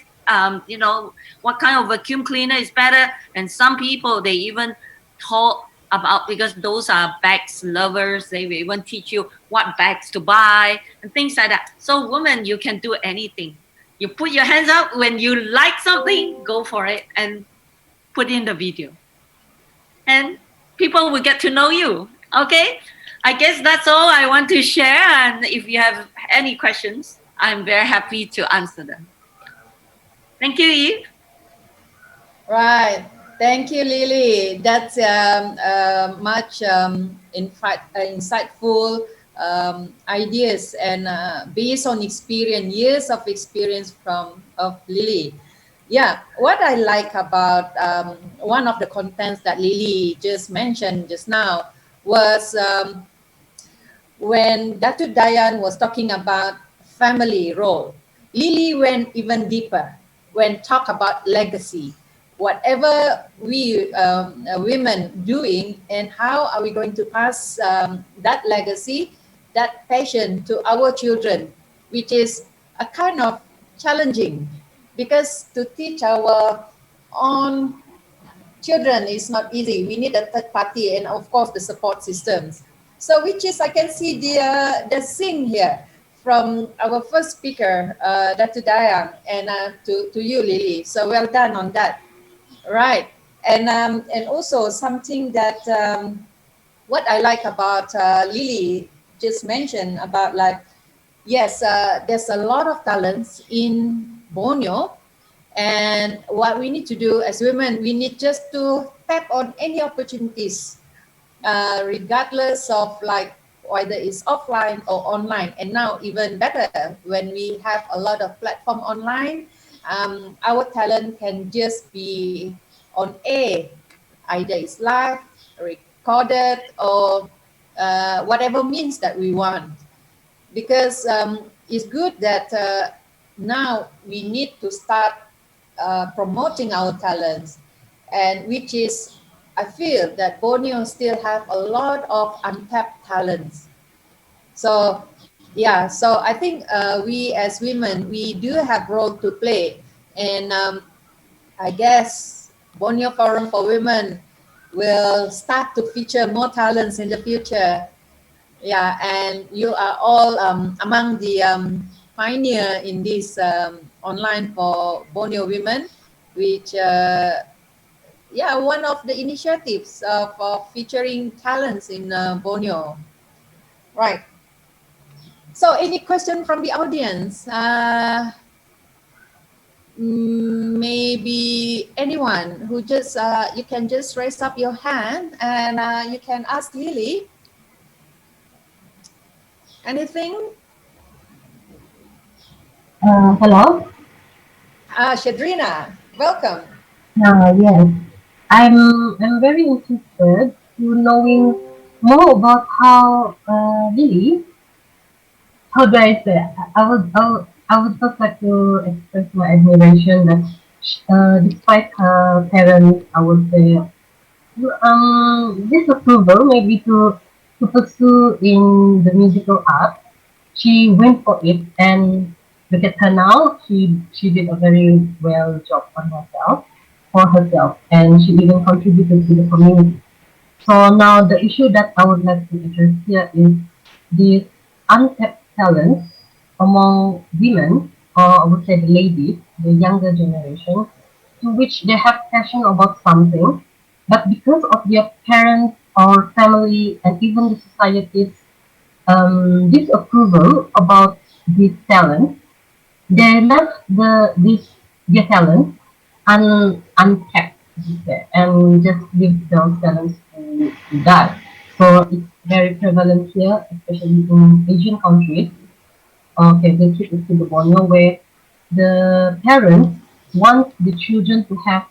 Speaker 4: you know, what kind of vacuum cleaner is better. And some people, they even talk about, because those are bags lovers, they will even teach you what bags to buy and things like that. So women, you can do anything. You put your hands up when you like something, go for it and put in the video. And people will get to know you. Okay? I guess that's all I want to share. And if you have any questions, I'm very happy to answer them. Thank you, Eve.
Speaker 1: Right. Thank you, Lily. That's much insightful ideas and based on experience, years of experience of Lily. Yeah, what I like about one of the contents that Lily just mentioned just now was when Dr. Dayan was talking about family role. Lily went even deeper when talk about legacy. Whatever we women doing, and how are we going to pass that legacy, that passion to our children, which is a kind of challenging, because to teach our own children is not easy. We need a third party and of course the support systems. So which is, I can see the scene here from our first speaker, Dr. Dayang, and to you, Lily. So well done on that. Right. And also something that what I like about Lily just mentioned about, like, yes, there's a lot of talents in Borneo, And what we need to do as women, we need just to tap on any opportunities, regardless of like whether it's offline or online. And now even better, when we have a lot of platform online, our talent can just be on air, either it's live, recorded, or whatever means that we want. Because it's good that now we need to start promoting our talents, and which is, I feel that Borneo still have a lot of untapped talents. So yeah, so I think we as women, we do have role to play. And I guess Borneo Forum for Women will start to feature more talents in the future. Yeah, and you are all among the pioneer in this online for Borneo women, which yeah, one of the initiatives of featuring talents in Borneo. Right. So, any question from the audience? Maybe anyone who just you can just raise up your hand and you can ask Lily anything.
Speaker 5: Hello.
Speaker 1: Shadrina, welcome.
Speaker 5: Yes, I'm very interested to knowing more about how Lily. How do I say? I would just like to express my admiration that despite her parents, I would say disapproval maybe to pursue in the musical art. She went for it, and look at her now. She did a very well job on herself for herself, and she even contributed to the community. So now the issue that I would like to address here is the untapped talent among women, or I would say the ladies, the younger generation, to which they have passion about something, but because of their parents or family and even the society's disapproval about this talent, they left this their talent unchecked, and just leave those talents to die. So it's very prevalent here, especially in Asian countries. Okay, they keep it to the Borneo where the parents want the children to have,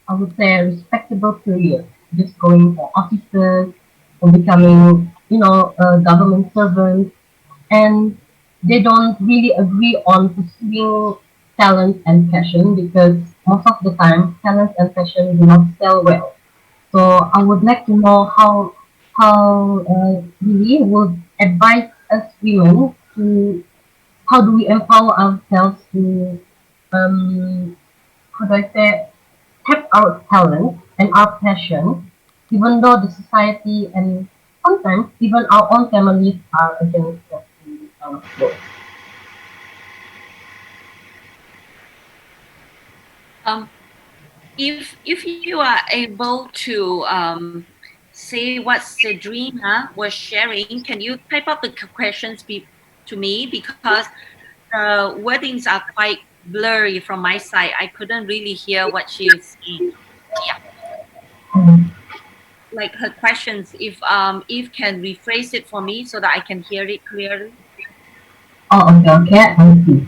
Speaker 5: I would say, a respectable career, just going for officers or becoming, government servants, and they don't really agree on pursuing talent and passion because most of the time talent and passion do not sell well. So I would like to know how we would advise us women to how do we empower ourselves to how do I say tap our talent and our passion, even though the society and sometimes even our own families are against us in this kind of work.
Speaker 4: Um, if you are able to say what Cedrina was sharing, can you type up the questions to me, because the wordings are quite blurry from my side. I couldn't really hear what she is saying. Yeah,
Speaker 5: Mm.
Speaker 4: like her questions. If can rephrase it for me so that I can hear it clearly.
Speaker 5: Oh, okay, okay, I see.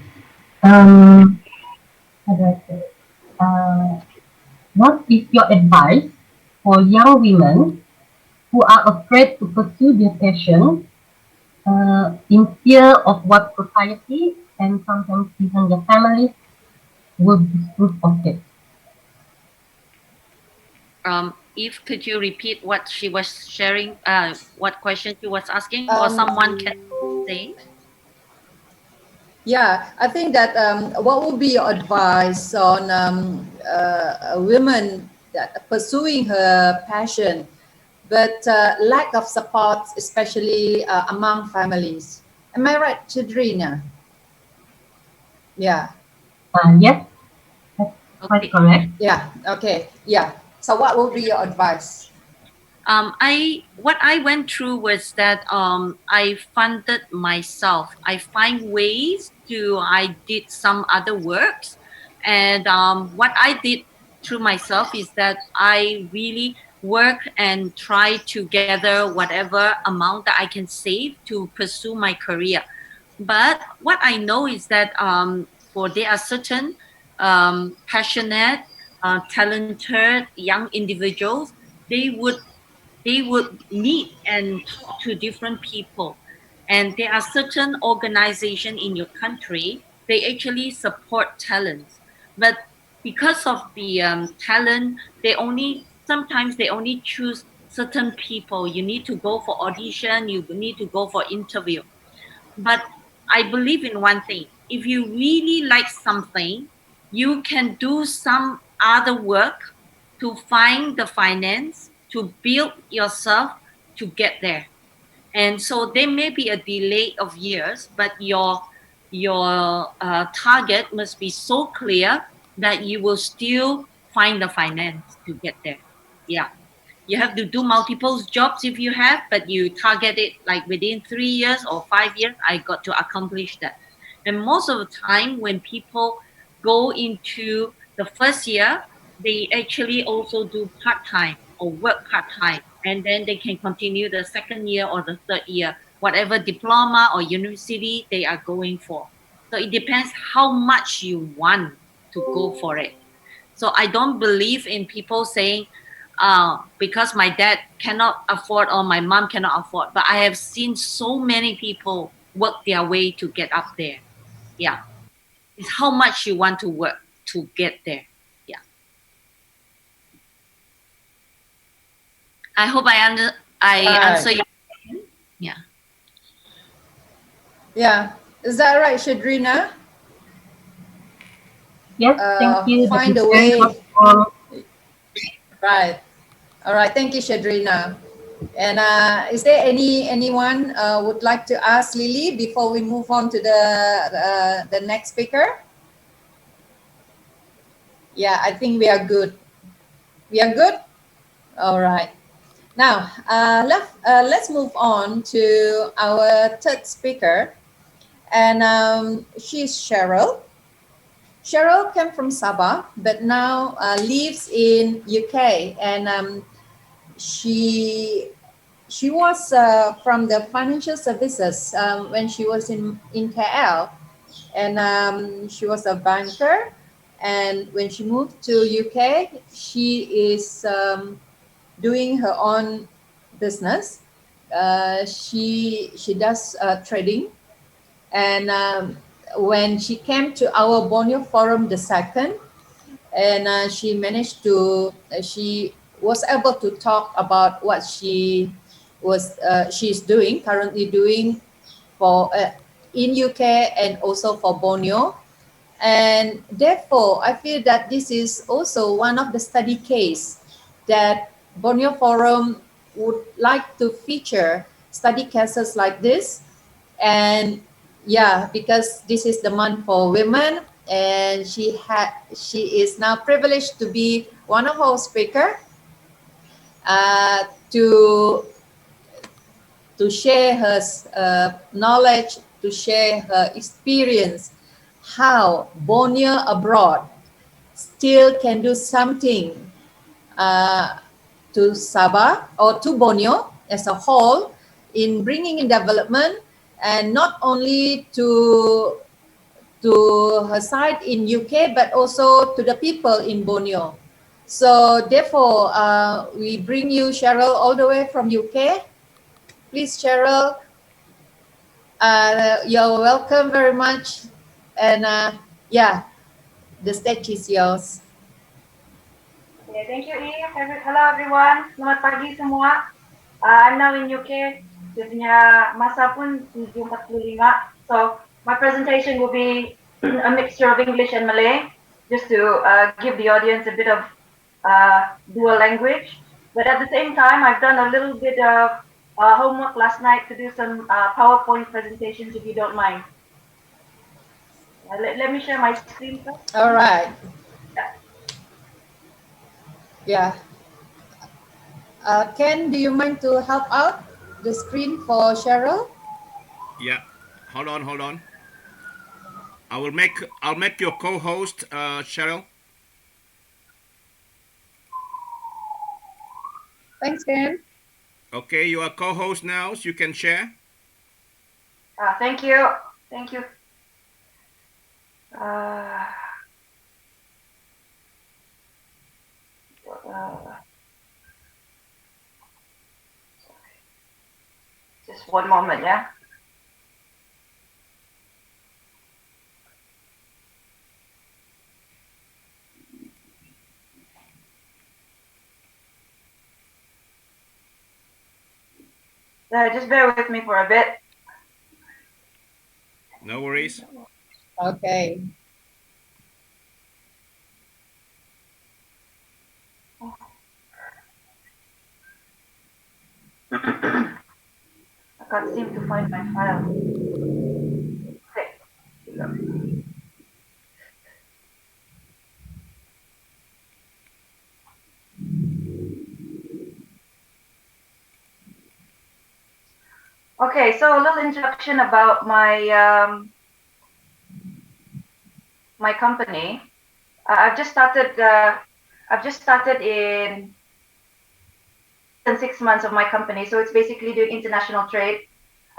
Speaker 5: Um, how do I say? Uh, what is your advice for young women who are afraid to pursue their passion in fear of what society and sometimes even their families would disapprove of it?
Speaker 4: If could you repeat what she was sharing? What question she was asking, or
Speaker 1: Um,
Speaker 4: someone can say?
Speaker 1: yeah, I think that what would be your advice on a woman that pursuing her passion, but lack of support, especially among families? Am I right, Chidrina? Yeah,
Speaker 5: Yes, that's quite
Speaker 4: Okay.
Speaker 5: correct.
Speaker 1: yeah, okay, yeah. So what would be your advice?
Speaker 4: What I went through was that I funded myself. I find ways to I did some other works And what I did through myself is that I really work and try to gather whatever amount that I can save to pursue my career. But what I know is that for there are certain passionate, talented young individuals, they would they would meet and talk to different people. And there are certain organizations in your country, they actually support talents. But because of the talent, sometimes they only choose certain people. You need to go for audition, you need to go for interview. But I believe in one thing. If you really like something, you can do some other work to find the finance to build yourself to get there. And so there may be a delay of years, but your target must be so clear that you will still find the finance to get there. Yeah, you have to do multiple jobs if you have, but you target it like within 3 years or 5 years. I got to accomplish that. And most of the time when people go into the first year, they actually also do part-time or work part-time, and then they can continue the second year or the third year, whatever diploma or university they are going for. So it depends how much you want to go for it. So I don't believe in people saying, because my dad cannot afford or my mom cannot afford. But I have seen so many people work their way to get up there. Yeah. It's how much you want to work to get there. Yeah. I hope I answer you. Yeah.
Speaker 1: Yeah. Is that right, Shadrina?
Speaker 5: Yes, thank you. That
Speaker 1: Find
Speaker 5: is
Speaker 1: a
Speaker 5: very
Speaker 1: way.
Speaker 5: helpful.
Speaker 1: Right. All right. Thank you, Shadrina. And is there anyone would like to ask Lily before we move on to the next speaker? Yeah, I think we are good. We are good. All right. Now let's move on to our third speaker, and she's Cheryl. Cheryl came from Sabah, but now lives in UK, and she was from the financial services when she was in KL, and she was a banker. And when she moved to UK, she is doing her own business. She does trading, and when she came to our Borneo Forum the second, and she managed to she was able to talk about what she's doing currently doing for in UK and also for Borneo. And therefore I feel that this is also one of the study case that Borneo Forum would like to feature study cases like this. And yeah, because this is the month for women, and she is now privileged to be one of our speaker uh, to share her knowledge, to share her experience, how Borneo abroad still can do something to Sabah or to Borneo as a whole in bringing in development, and not only to her side in UK, but also to the people in Borneo. So therefore, we bring you Cheryl all the way from UK. Please, Cheryl, you're welcome very much. And yeah, the stage is yours.
Speaker 6: Okay, thank you, Eve. Hello, everyone. Selamat pagi semua. I'm now in UK. Dia punya masa pun 7:45. So my presentation will be a mixture of English and Malay, just to give the audience a bit of dual language. But at the same time, I've done a little bit of homework last night to do some PowerPoint presentations, if you don't mind. Let me share my screen first.
Speaker 1: All right. Yeah. Ken, do you mind to help out the screen for Cheryl?
Speaker 3: Yeah. Hold on. I'll make your co-host, Cheryl.
Speaker 1: Thanks, Ken.
Speaker 3: Okay, you are co-host now, so you can share.
Speaker 6: Thank you. Thank you. Uh, just one moment, yeah. Just bear with me for a bit.
Speaker 3: No worries.
Speaker 1: Okay.
Speaker 6: I can't seem to find my file. Okay. Okay, so a little introduction about my company. I've just started. In 6 months of my company, so it's basically doing international trade.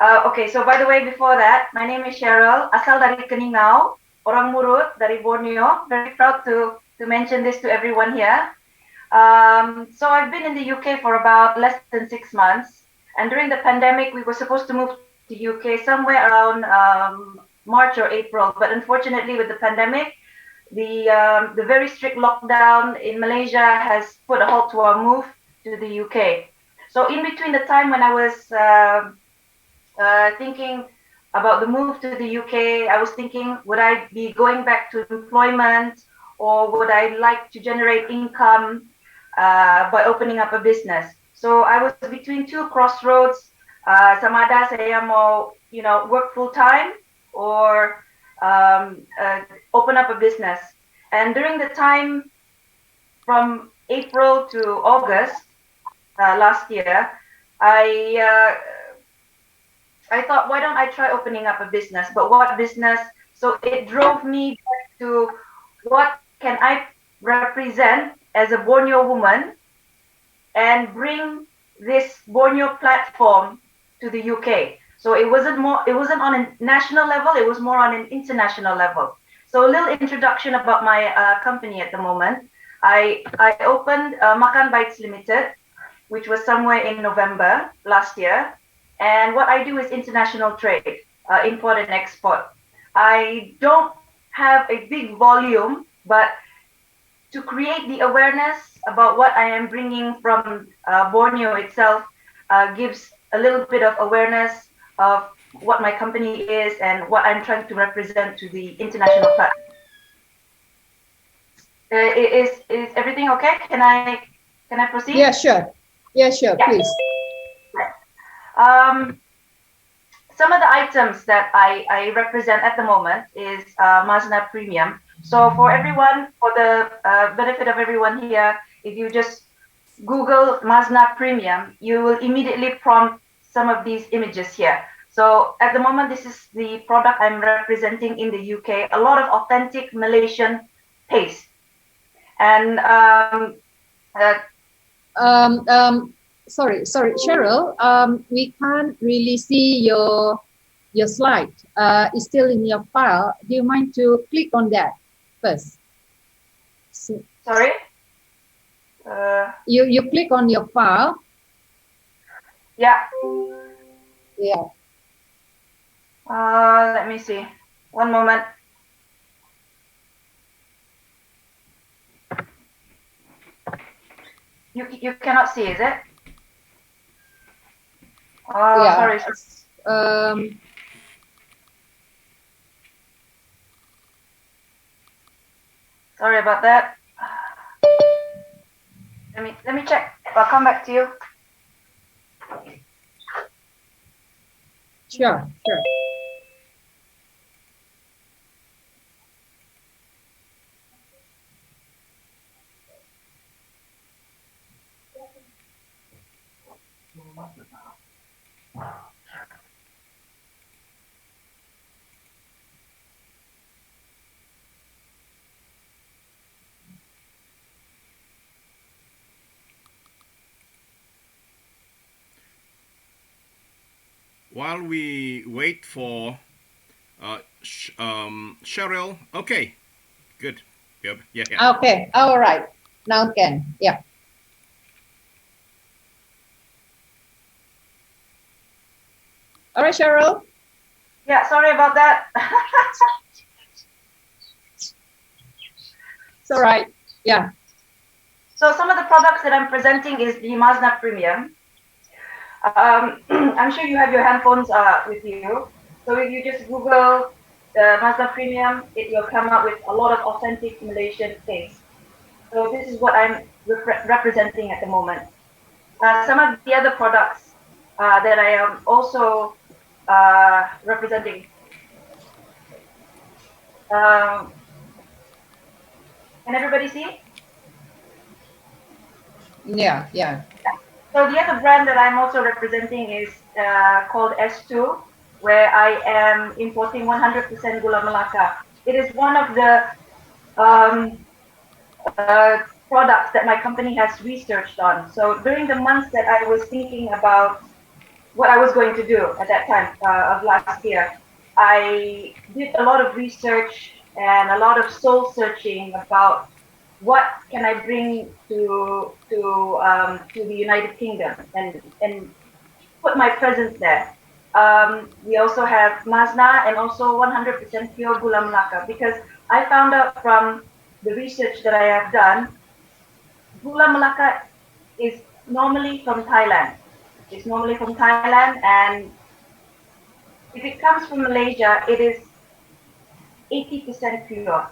Speaker 6: Okay, so by the way, before that, my name is Cheryl, asal dari Keningau, orang Murut dari Borneo. Very proud to mention this to everyone here. So I've been in the UK for about less than 6 months, and during the pandemic, we were supposed to move to UK somewhere around March or April, but unfortunately, with the pandemic, the very strict lockdown in Malaysia has put a halt to our move to the UK. So in between the time when I was thinking about the move to the UK, I was thinking, would I be going back to employment, or would I like to generate income by opening up a business? So I was between two crossroads. Sama ada saya mau, work full time, or open up a business. And during the time from April to August last year, I thought, why don't I try opening up a business? But what business? So it drove me back to what can I represent as a Borneo woman and bring this Borneo platform to the UK. So it wasn't on a national level, it was more on an international level. So a little introduction about my company at the moment. I opened Makan Bites Limited, which was somewhere in November last year. And what I do is international trade, import and export. I don't have a big volume, but to create the awareness about what I am bringing from Borneo itself gives a little bit of awareness of what my company is and what I'm trying to represent to the international platform. Is everything okay? Can I proceed?
Speaker 1: Yeah, sure. Yeah, sure.
Speaker 6: Yeah.
Speaker 1: Please.
Speaker 6: Some of the items that I represent at the moment is Mazna Premium. So for the benefit of everyone here, if you just Google Mazna Premium, you will immediately prompt some of these images here. So at the moment, this is the product I'm representing in the UK, a lot of authentic Malaysian taste. And
Speaker 1: sorry, Cheryl. We can't really see your slide. It's still in your file. Do you mind to click on that first?
Speaker 6: Sorry.
Speaker 1: You click on your file.
Speaker 6: Yeah.
Speaker 1: Yeah.
Speaker 6: Let me see. One moment. You cannot see, is it? Oh,
Speaker 1: Yeah.
Speaker 6: sorry. Sorry about that. Let me check. I'll come back to you.
Speaker 1: Sure.
Speaker 3: while we wait for Cheryl. Okay, good. Yep. Yeah, yeah.
Speaker 1: Okay, all right. Now can, yeah. All right, Cheryl.
Speaker 6: Yeah, sorry about that.
Speaker 1: It's all right. Yeah.
Speaker 6: So some of the products that I'm presenting is the Mazda Premium. I'm sure you have your handphones with you. So if you just Google the Mazda Premium, it will come up with a lot of authentic Malaysian taste. So this is what I'm representing at the moment. Some of the other products that I am also representing. Can everybody see?
Speaker 1: Yeah, yeah.
Speaker 6: So the other brand that I'm also representing is called S2, where I am importing 100% Gula Melaka. It is one of the um, products that my company has researched on. So during the months that I was thinking about what I was going to do at that time of last year, I did a lot of research and a lot of soul searching about what can I bring to the United Kingdom and put my presence there. We also have Mazna and also 100% pure Gula Melaka because I found out from the research that I have done, Gula Melaka is normally from Thailand. It's normally from Thailand, and if it comes from Malaysia, it is 80% pure.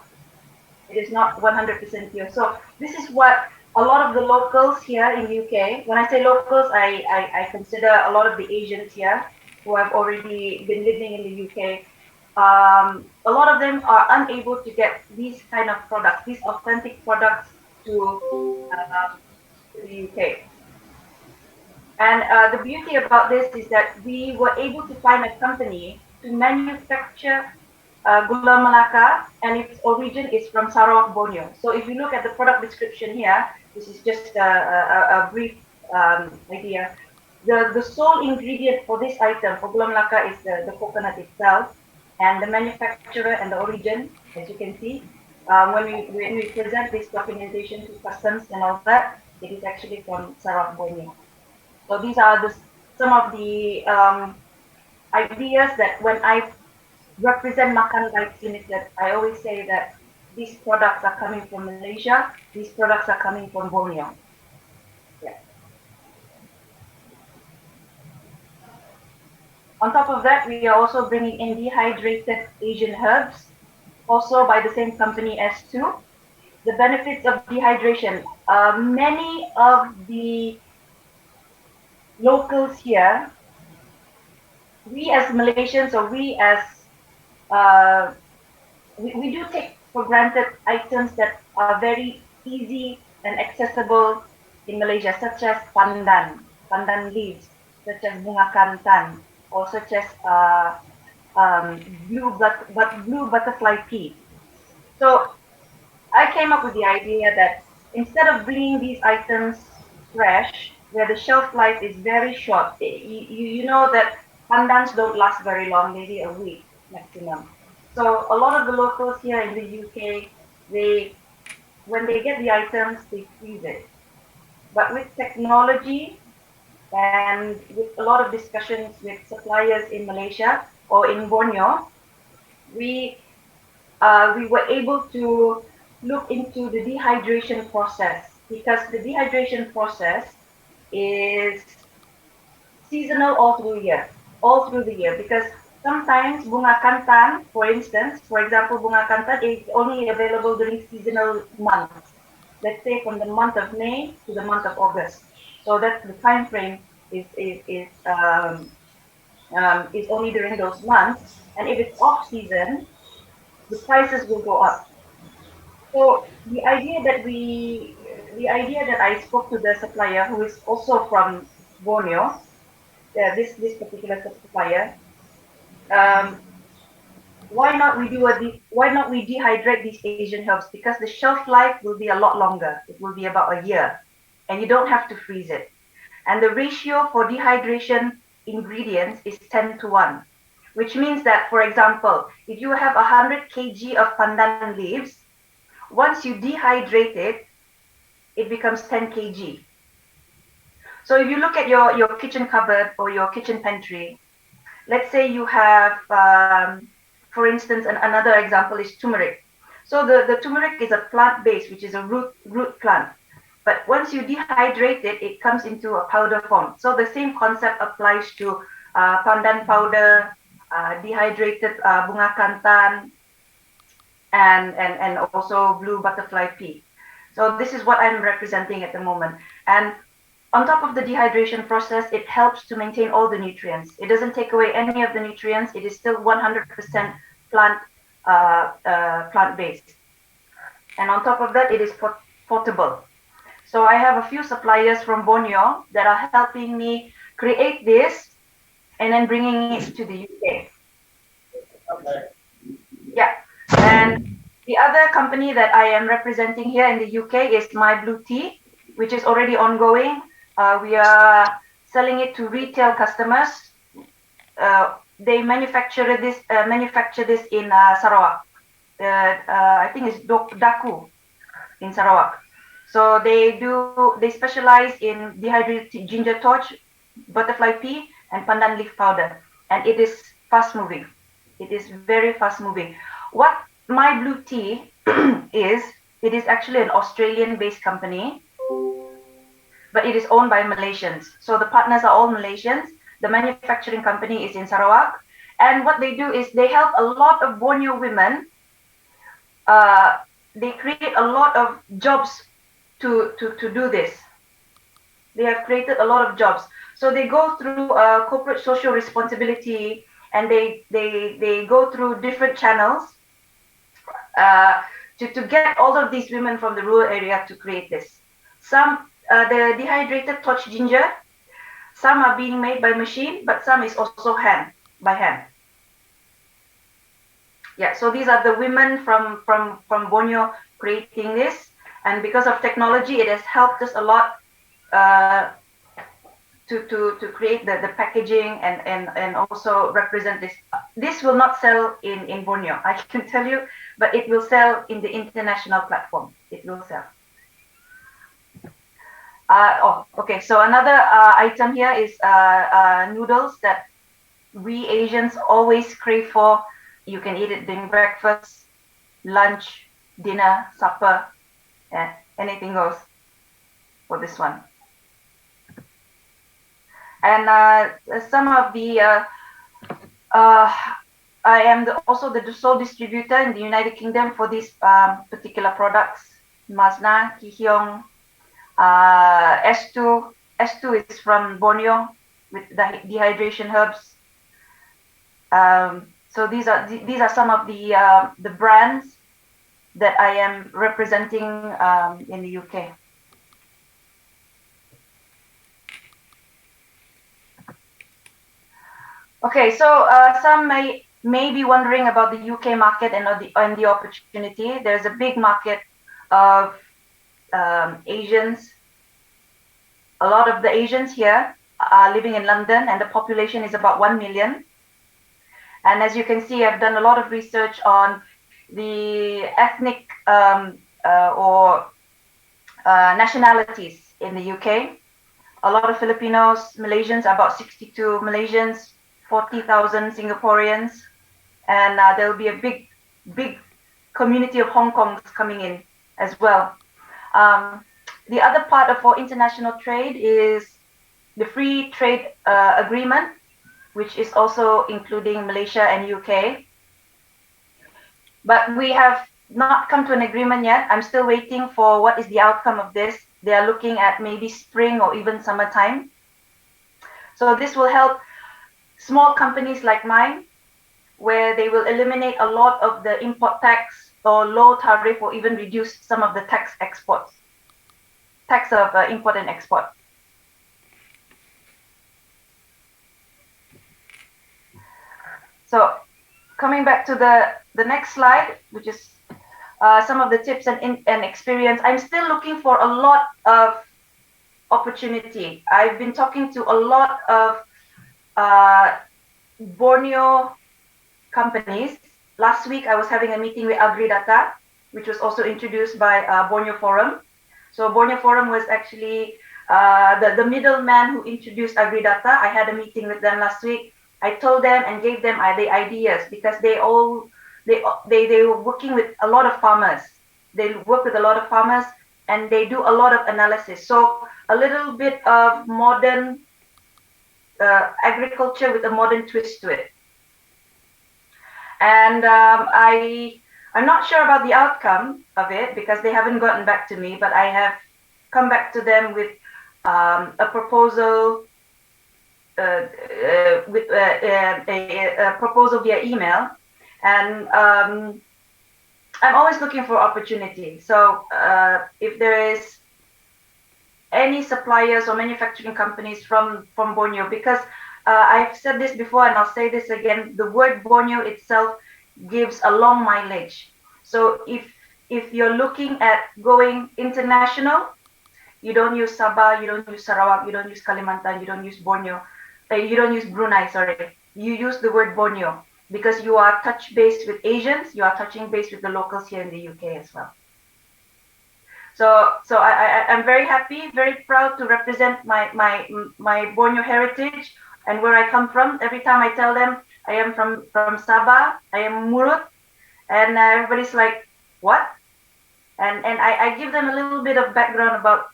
Speaker 6: It is not 100% pure. So this is what a lot of the locals here in UK, when I say locals, I consider a lot of the Asians here who have already been living in the UK. A lot of them are unable to get these kind of products, these authentic products to the UK. And the beauty about this is that we were able to find a company to manufacture Gula Melaka, and its origin is from Sarawak, Borneo. So if you look at the product description here, this is just a brief idea. The sole ingredient for this item, for Gula Melaka, is the coconut itself, and the manufacturer and the origin, as you can see. When we present this documentation to customs and all that, it is actually from Sarawak, Borneo. So these are some of the ideas that when I represent Makan Bites Limited, I always say that these products are coming from Malaysia, these products are coming from Borneo. Yeah. On top of that, we are also bringing in dehydrated Asian herbs, also by the same company S2. The benefits of dehydration. Many of the locals here, we as Malaysians or we as uh, we do take for granted items that are very easy and accessible in Malaysia, such as pandan leaves, such as bunga kantan, or such as blue butterfly pea. So I came up with the idea that instead of bringing these items fresh, where the shelf life is very short, you know that pandans don't last very long, maybe a week maximum. So a lot of the locals here in the UK, they when they get the items, they freeze it. But with technology and with a lot of discussions with suppliers in Malaysia or in Borneo, we we were able to look into the dehydration process because the dehydration process is seasonal all through the year. Because sometimes bunga kantan, for instance, for example, bunga kantan is only available during seasonal months. Let's say from the month of May to the month of August. So that's the time frame is only during those months. And if it's off season, the prices will go up. So the idea that I spoke to the supplier, who is also from Borneo, this particular supplier, um, why not we dehydrate these Asian herbs, because the shelf life will be a lot longer. It will be about a year, and you don't have to freeze it. And the ratio for dehydration ingredients is 10:1, which means that, for example, if you have 100 kg of pandan leaves, once you dehydrate it, it becomes 10 kg. So if you look at your kitchen cupboard or your kitchen pantry, let's say you have, for instance, another example is turmeric. So the turmeric is a plant base, which is a root plant. But once you dehydrate it, it comes into a powder form. So the same concept applies to pandan powder, dehydrated bunga kantan, and also blue butterfly pea. So this is what I'm representing at the moment. And on top of the dehydration process, it helps to maintain all the nutrients. It doesn't take away any of the nutrients. It is still 100% plant-based. And on top of that, it is portable. So I have a few suppliers from Borneo that are helping me create this and then bringing it to the UK. Yeah. And the other company that I am representing here in the UK is My Blue Tea, which is already ongoing. We are selling it to retail customers. They manufacture this in Sarawak. I think it's Daku in Sarawak. So they specialize in dehydrated ginger torch, butterfly pea, and pandan leaf powder. And it is fast moving. It is very fast moving. What My Blue Tea is, it is actually an Australian-based company, but it is owned by Malaysians. So the partners are all Malaysians. The manufacturing company is in Sarawak. And what they do is they help a lot of Borneo women. They create a lot of jobs to do this. They have created a lot of jobs. So they go through corporate social responsibility, and they go through different channels to get all of these women from the rural area to create this. Some the dehydrated torch ginger, some are being made by machine, but some is also by hand. Yeah, so these are the women from Borneo creating this, and because of technology, it has helped us a lot to create the packaging and also represent this. This will not sell in Borneo, I can tell you, but it will sell in the international platform. It will sell. Okay. So another item here is noodles that we Asians always crave for. You can eat it during breakfast, lunch, dinner, supper, anything goes for this one. And some of the I am also the sole distributor in the United Kingdom for these particular products. Masna, Kihyong, S2. S2 is from Borneo with the dehydration herbs. So these are some of the brands that I am representing in the UK. Okay, so some may be wondering about the UK market and the opportunity. There's a big market of Asians. A lot of the Asians here are living in London, and the population is about 1 million. And as you can see, I've done a lot of research on the ethnic or nationalities in the UK. A lot of Filipinos, Malaysians, about 62 Malaysians, 40,000 Singaporeans, and there will be a big community of Hong Kongs coming in as well. The other part for international trade is the free trade agreement, which is also including Malaysia and UK. But we have not come to an agreement yet. I'm still waiting for what is the outcome of this. They are looking at maybe spring or even summertime. So this will help small companies like mine, where they will eliminate a lot of the import tax or low tariff, or even reduce some of the tax of import and export. So coming back to the next slide, which is some of the tips and experience. I'm still looking for a lot of opportunity. I've been talking to a lot of Borneo companies. Last week, I was having a meeting with AgriData, which was also introduced by Borneo Forum. So Borneo Forum was actually the middleman who introduced AgriData. I had a meeting with them last week. I told them and gave them the ideas because they were working with a lot of farmers. They work with a lot of farmers and they do a lot of analysis. So a little bit of modern agriculture with a modern twist to it. And I'm not sure about the outcome of it because they haven't gotten back to me, but I have come back to them with a proposal a proposal via email, and I'm always looking for opportunity. So if there is any suppliers or manufacturing companies from Borneo, because I've said this before and I'll say this again, the word Borneo itself gives a long mileage. So if you're looking at going international, you don't use Sabah, you don't use Sarawak, you don't use Kalimantan, you don't use Borneo, you don't use Brunei, sorry. You use the word Borneo because you are touch base with Asians, you are touching base with the locals here in the UK as well. So I'm very happy, very proud to represent my Borneo heritage and where I come from. Every time I tell them I am from Sabah, I am Murut, and everybody's like, what? And I give them a little bit of background about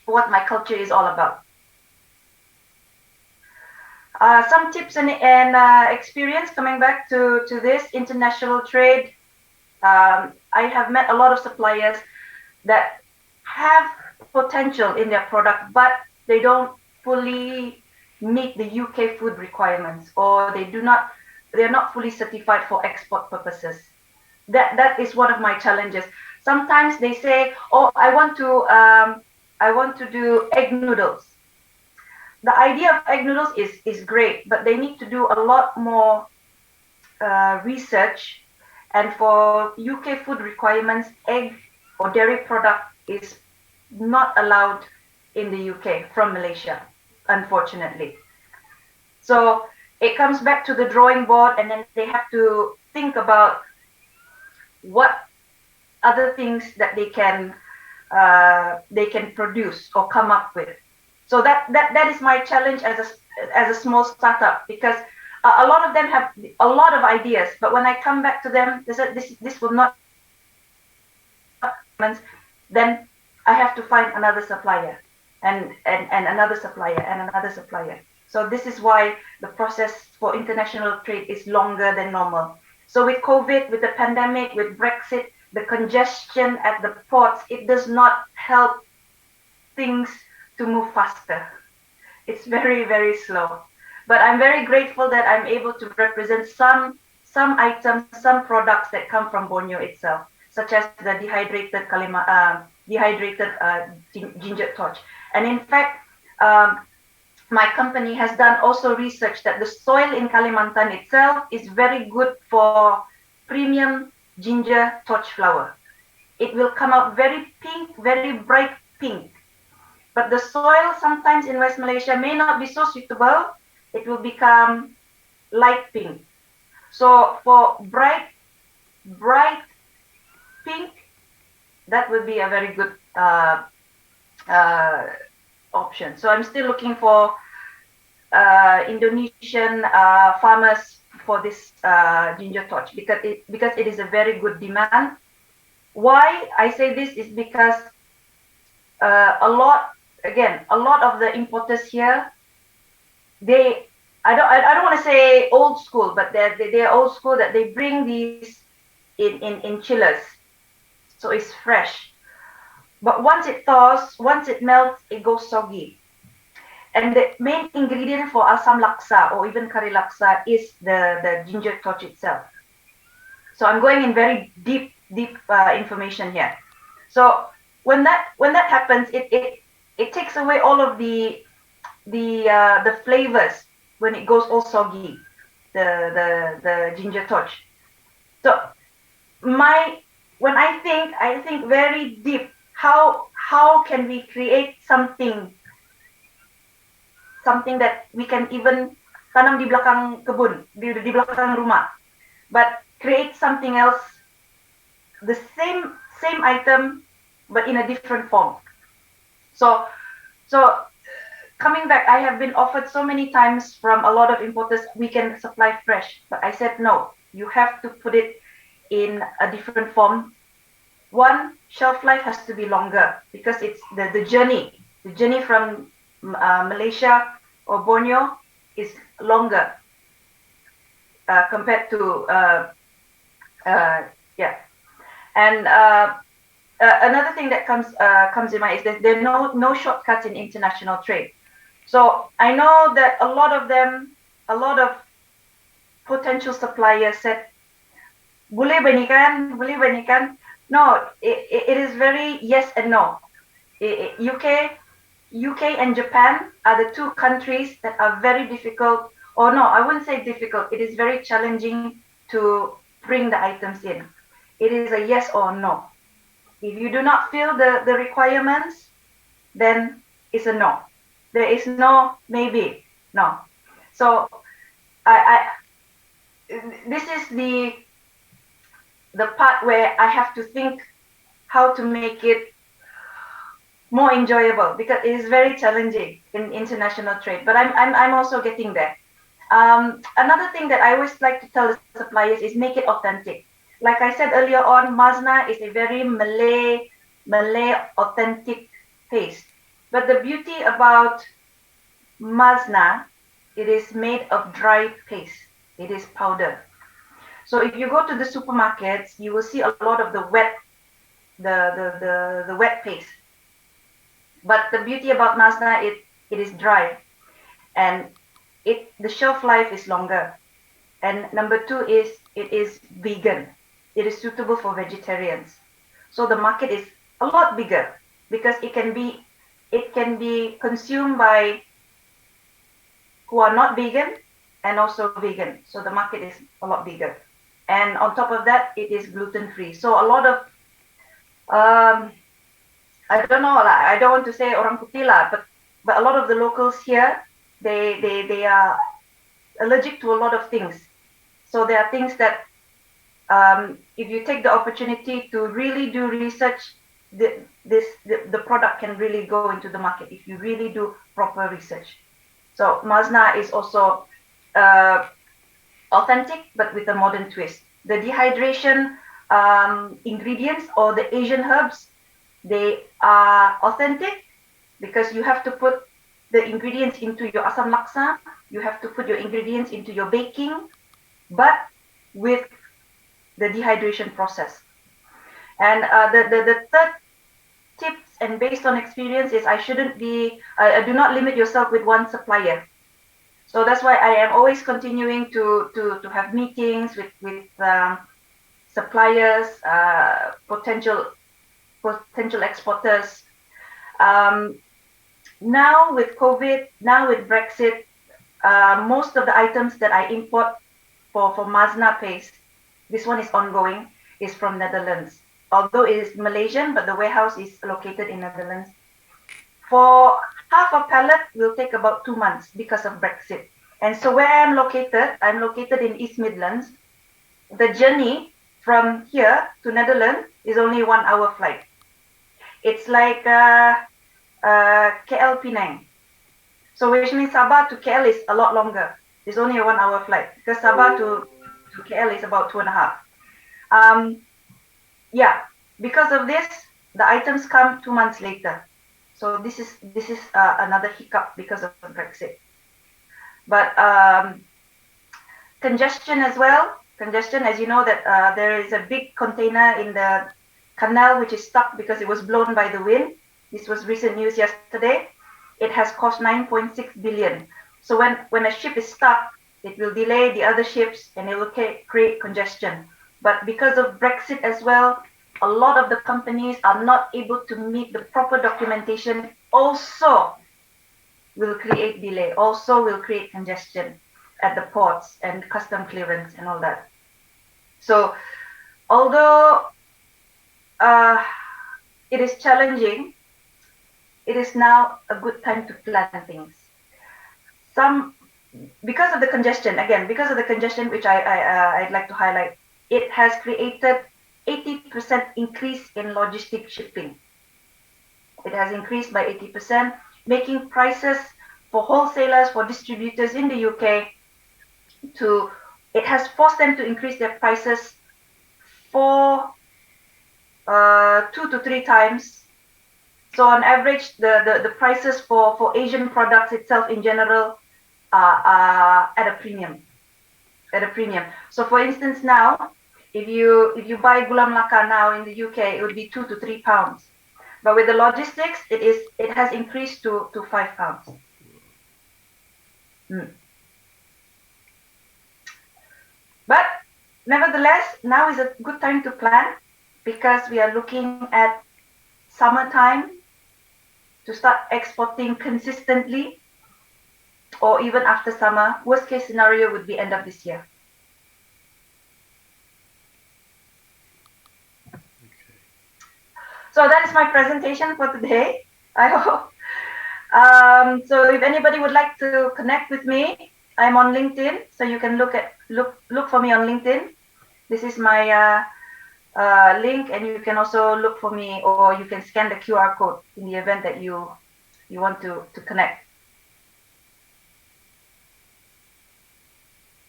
Speaker 6: what my culture is all about. Some tips and experience coming back to this international trade. I have met a lot of suppliers that have potential in their product, but they don't fully meet the UK food requirements, or they're not fully certified for export purposes. That is one of my challenges. Sometimes they say, oh, I want to do egg noodles. The idea of egg noodles is great, but they need to do a lot more research. And for UK food requirements, egg or dairy product is not allowed in the UK from Malaysia, unfortunately. So it comes back to the drawing board, and then they have to think about what other things that they can produce or come up with. So that is my challenge as a small startup, because a lot of them have a lot of ideas, but when I come back to them, they said this will not. Then I have to find another supplier and another supplier and another supplier. So this is why the process for international trade is longer than normal. So with COVID, with the pandemic, with Brexit, the congestion at the ports, it does not help things to move faster. It's very, very slow. But I'm very grateful that I'm able to represent some items, some products that come from Borneo itself, such as the dehydrated ginger torch. And in fact, my company has done also research that the soil in Kalimantan itself is very good for premium ginger torch flower. It will come out very pink, very bright pink. But the soil sometimes in West Malaysia may not be so suitable. It will become light pink. So for bright pink, that would be a very good option. So I'm still looking for Indonesian farmers for this ginger torch because it is a very good demand. Why I say this is because a lot of the importers here, I don't want to say old school, but they're old school, that they bring these in chillers, so it's fresh. But once it thaws, once it melts, it goes soggy. And the main ingredient for asam laksa or even kari laksa is the ginger torch itself. So I'm going in very deep information here. So when that happens, it takes away all of the flavors when it goes all soggy, the ginger torch. So when I think very deep, how can we create something that we can even tanam di belakang kebun, di belakang rumah, but create something else, the same item, but in a different form. So coming back, I have been offered so many times from a lot of importers, we can supply fresh, but I said no. You have to put it in a different form. One, shelf life has to be longer because it's the journey from Malaysia or Borneo is longer compared to yeah. And another thing that comes in mind is that there are no shortcuts in international trade. So I know that a lot of potential suppliers said, boleh banikan. No, it is very yes and no. UK and Japan are the two countries that are very difficult, or no, I wouldn't say difficult. It is very challenging to bring the items in. It is a yes or no. If you do not fill the requirements, then it's a no. There is no maybe, no. So this is the part where I have to think how to make it more enjoyable, because it is very challenging in international trade. But I'm also getting there. Another thing that I always like to tell the suppliers is make it authentic. Like I said earlier on, Mazna is a very Malay authentic taste. But the beauty about Mazna, it is made of dry paste. It is powder. So if you go to the supermarkets, you will see a lot of the wet paste. But the beauty about Mazna, it is dry, and the shelf life is longer. And number two is it is vegan. It is suitable for vegetarians. So the market is a lot bigger because it can be consumed by who are not vegan and also vegan. So the market is a lot bigger. And on top of that, it is gluten free. So a lot of I don't know, I don't want to say orang putih lah, but a lot of the locals here, they are allergic to a lot of things. So there are things that if you take the opportunity to really do research, the product can really go into the market if you really do proper research. So Mazna is also authentic, but with a modern twist. The dehydration ingredients or the Asian herbs, they are authentic because you have to put the ingredients into your asam laksa, you have to put your ingredients into your baking, but with the dehydration process. And the third tips, and based on experience, is do not limit yourself with one supplier. So that's why I am always continuing to have meetings with suppliers, potential exporters. Now with COVID, now with Brexit, most of the items that I import for Mazna paste, this one is ongoing, is from Netherlands. Although it is Malaysian, but the warehouse is located in Netherlands. For half a pallet will take about 2 months because of Brexit. And so where I'm located in East Midlands. The journey from here to Netherlands is only 1 hour flight. It's like KL Penang. So which means Sabah to KL is a lot longer. It's only a 1 hour flight because Sabah to KL is about 2.5. Yeah, because of this, the items come 2 months later. So this is another hiccup because of Brexit. But congestion as well. Congestion, as you know, that there is a big container in the canal which is stuck because it was blown by the wind. This was recent news yesterday. It has cost 9.6 billion. So when a ship is stuck, it will delay the other ships and it will create congestion. But because of Brexit as well, a lot of the companies are not able to meet the proper documentation, also will create delay, also will create congestion at the ports and custom clearance and all that. So although it is challenging, it is now a good time to plan things. because of the congestion, again, because of the congestion, which I'd like to highlight, it has created 80% increase in logistic shipping. It has increased by 80%, making prices for wholesalers, for distributors in the UK it has forced them to increase their prices for 2 to 3 times. So on average, the prices for Asian products itself in general are at a premium. So for instance, now, if you buy gula melaka now in the UK, it would be £2 to £3. But with the logistics, it has increased to £5. But nevertheless, now is a good time to plan because we are looking at summertime to start exporting consistently, or even after summer. Worst case scenario would be end of this year. So that is my presentation for today. I hope. So if anybody would like to connect with me, I'm on LinkedIn, so you can look for me on LinkedIn. This is my link, and you can also look for me, or you can scan the QR code in the event that you want to connect.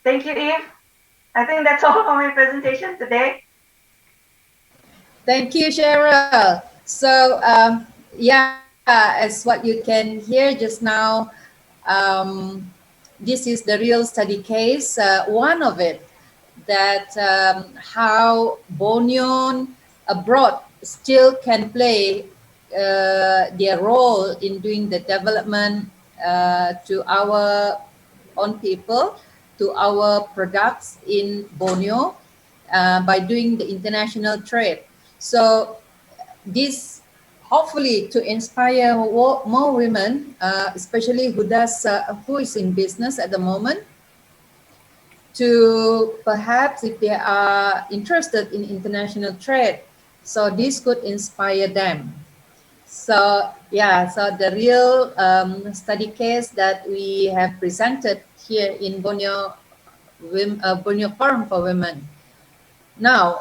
Speaker 6: Thank you, Eve. I think that's all for my presentation today.
Speaker 1: Thank you, Cheryl. So, yeah, as what you can hear just now, this is the real study case, one of it, that how Borneo abroad still can play their role in doing the development to our own people, to our products in Borneo by doing the international trade. So this hopefully to inspire more women, especially who is in business at the moment, to perhaps if they are interested in international trade, so this could inspire them. So yeah, so the real study case that we have presented here in Borneo Forum for Women. Now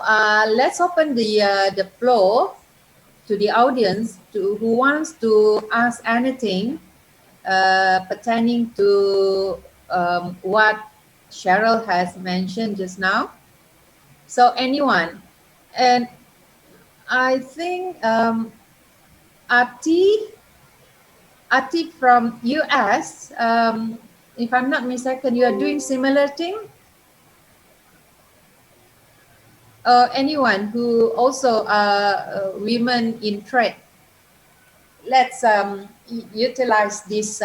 Speaker 1: let's open the floor to the audience who wants to ask anything pertaining to what Cheryl has mentioned just now. So anyone, and I think Ati from US, if I'm not mistaken, you are doing similar thing. Anyone who also women in trade, let's utilize this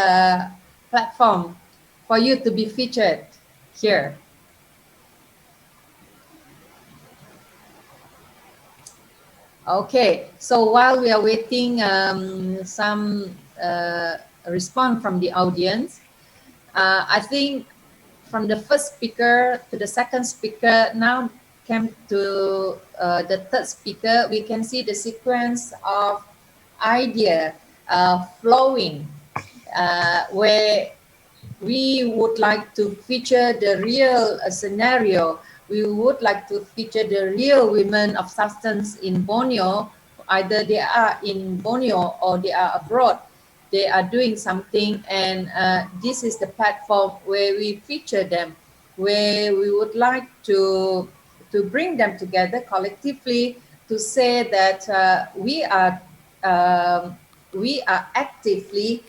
Speaker 1: platform for you to be featured here. Okay, so while we are waiting some response from the audience, I think from the first speaker to the second speaker, now came to the third speaker, we can see the sequence of idea flowing where we would like to feature the real scenario. We would like to feature the real women of substance in Borneo. Either they are in Borneo or they are abroad. They are doing something, and this is the platform where we feature them, where we would like to bring them together collectively to say that we are actively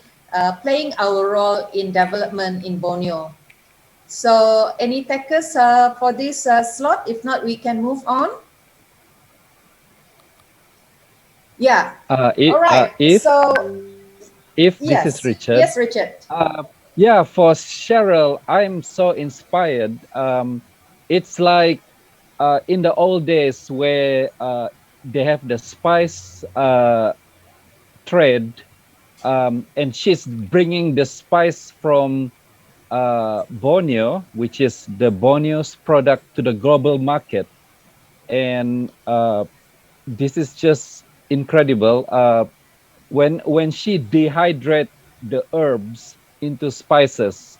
Speaker 1: playing our role in development in Borneo. So any takers for this slot? If not, we can move on. Yeah. All right.
Speaker 7: If
Speaker 1: yes.
Speaker 7: This is Richard.
Speaker 1: Yes, Richard.
Speaker 7: Yeah, for Cheryl, I'm so inspired. It's like in the old days where they have the spice trade, and she's bringing the spice from Borneo, which is the Borneo's product, to the global market. And this is just incredible. When she dehydrates the herbs into spices,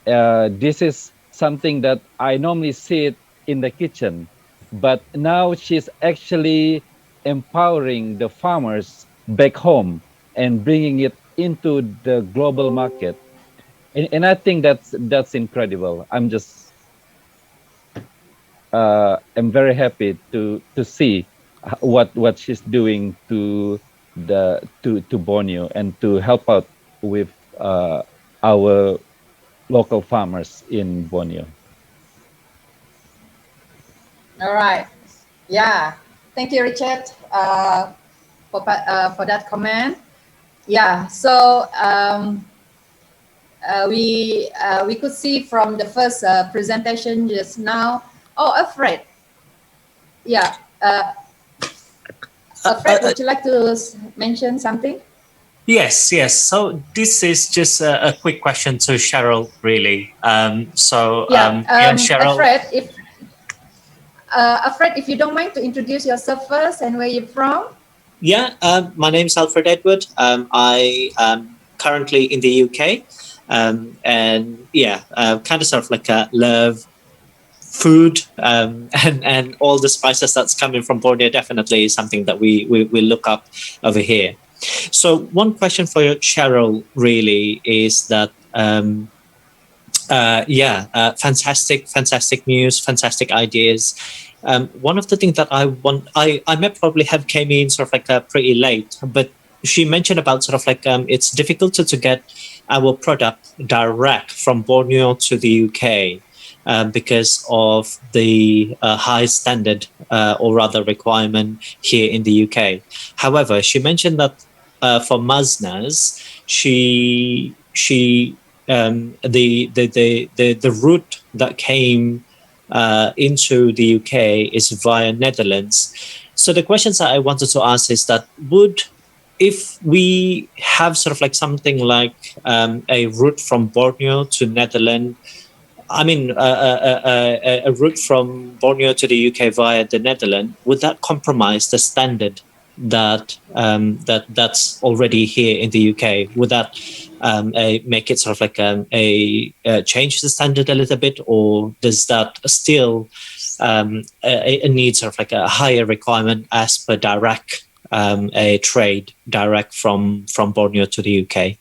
Speaker 7: this is something that I normally see it in the kitchen, but now she's actually empowering the farmers back home and bringing it into the global market. And I think that's incredible. I'm very happy to see what she's doing to Borneo and to help out with our local farmers in Borneo.
Speaker 1: All right. Yeah. Thank you, Richard, for that comment. Yeah. So we could see from the first presentation just now. Oh, Alfred. Yeah. Alfred, would you like to mention something?
Speaker 8: Yes, yes. So this is just a quick question to Cheryl, really. Cheryl.
Speaker 1: Alfred, if you don't mind to introduce yourself first and where you're from.
Speaker 9: Yeah, my name's Alfred Edward. I am currently in the UK, and yeah, kind of sort of like love food, and all the spices that's coming from Borneo definitely is something that we look up over here. So one question for you, Cheryl, really is that fantastic news, fantastic ideas. One of the things that I may probably have came in sort of like pretty late, but she mentioned about sort of like it's difficult to get our product direct from Borneo to the UK. Because of the high standard or rather requirement here in the UK. However, she mentioned that for Maznas, the route that came into the UK is via Netherlands. So the questions that I wanted to ask is that if we have sort of like something like a route from Borneo to Netherlands, I mean, a route from Borneo to the UK via the Netherlands, would that compromise the standard that's already here in the UK? Would that make it sort of like a change the standard a little bit, or does that still need sort of like a higher requirement as per direct a trade direct from Borneo to the UK?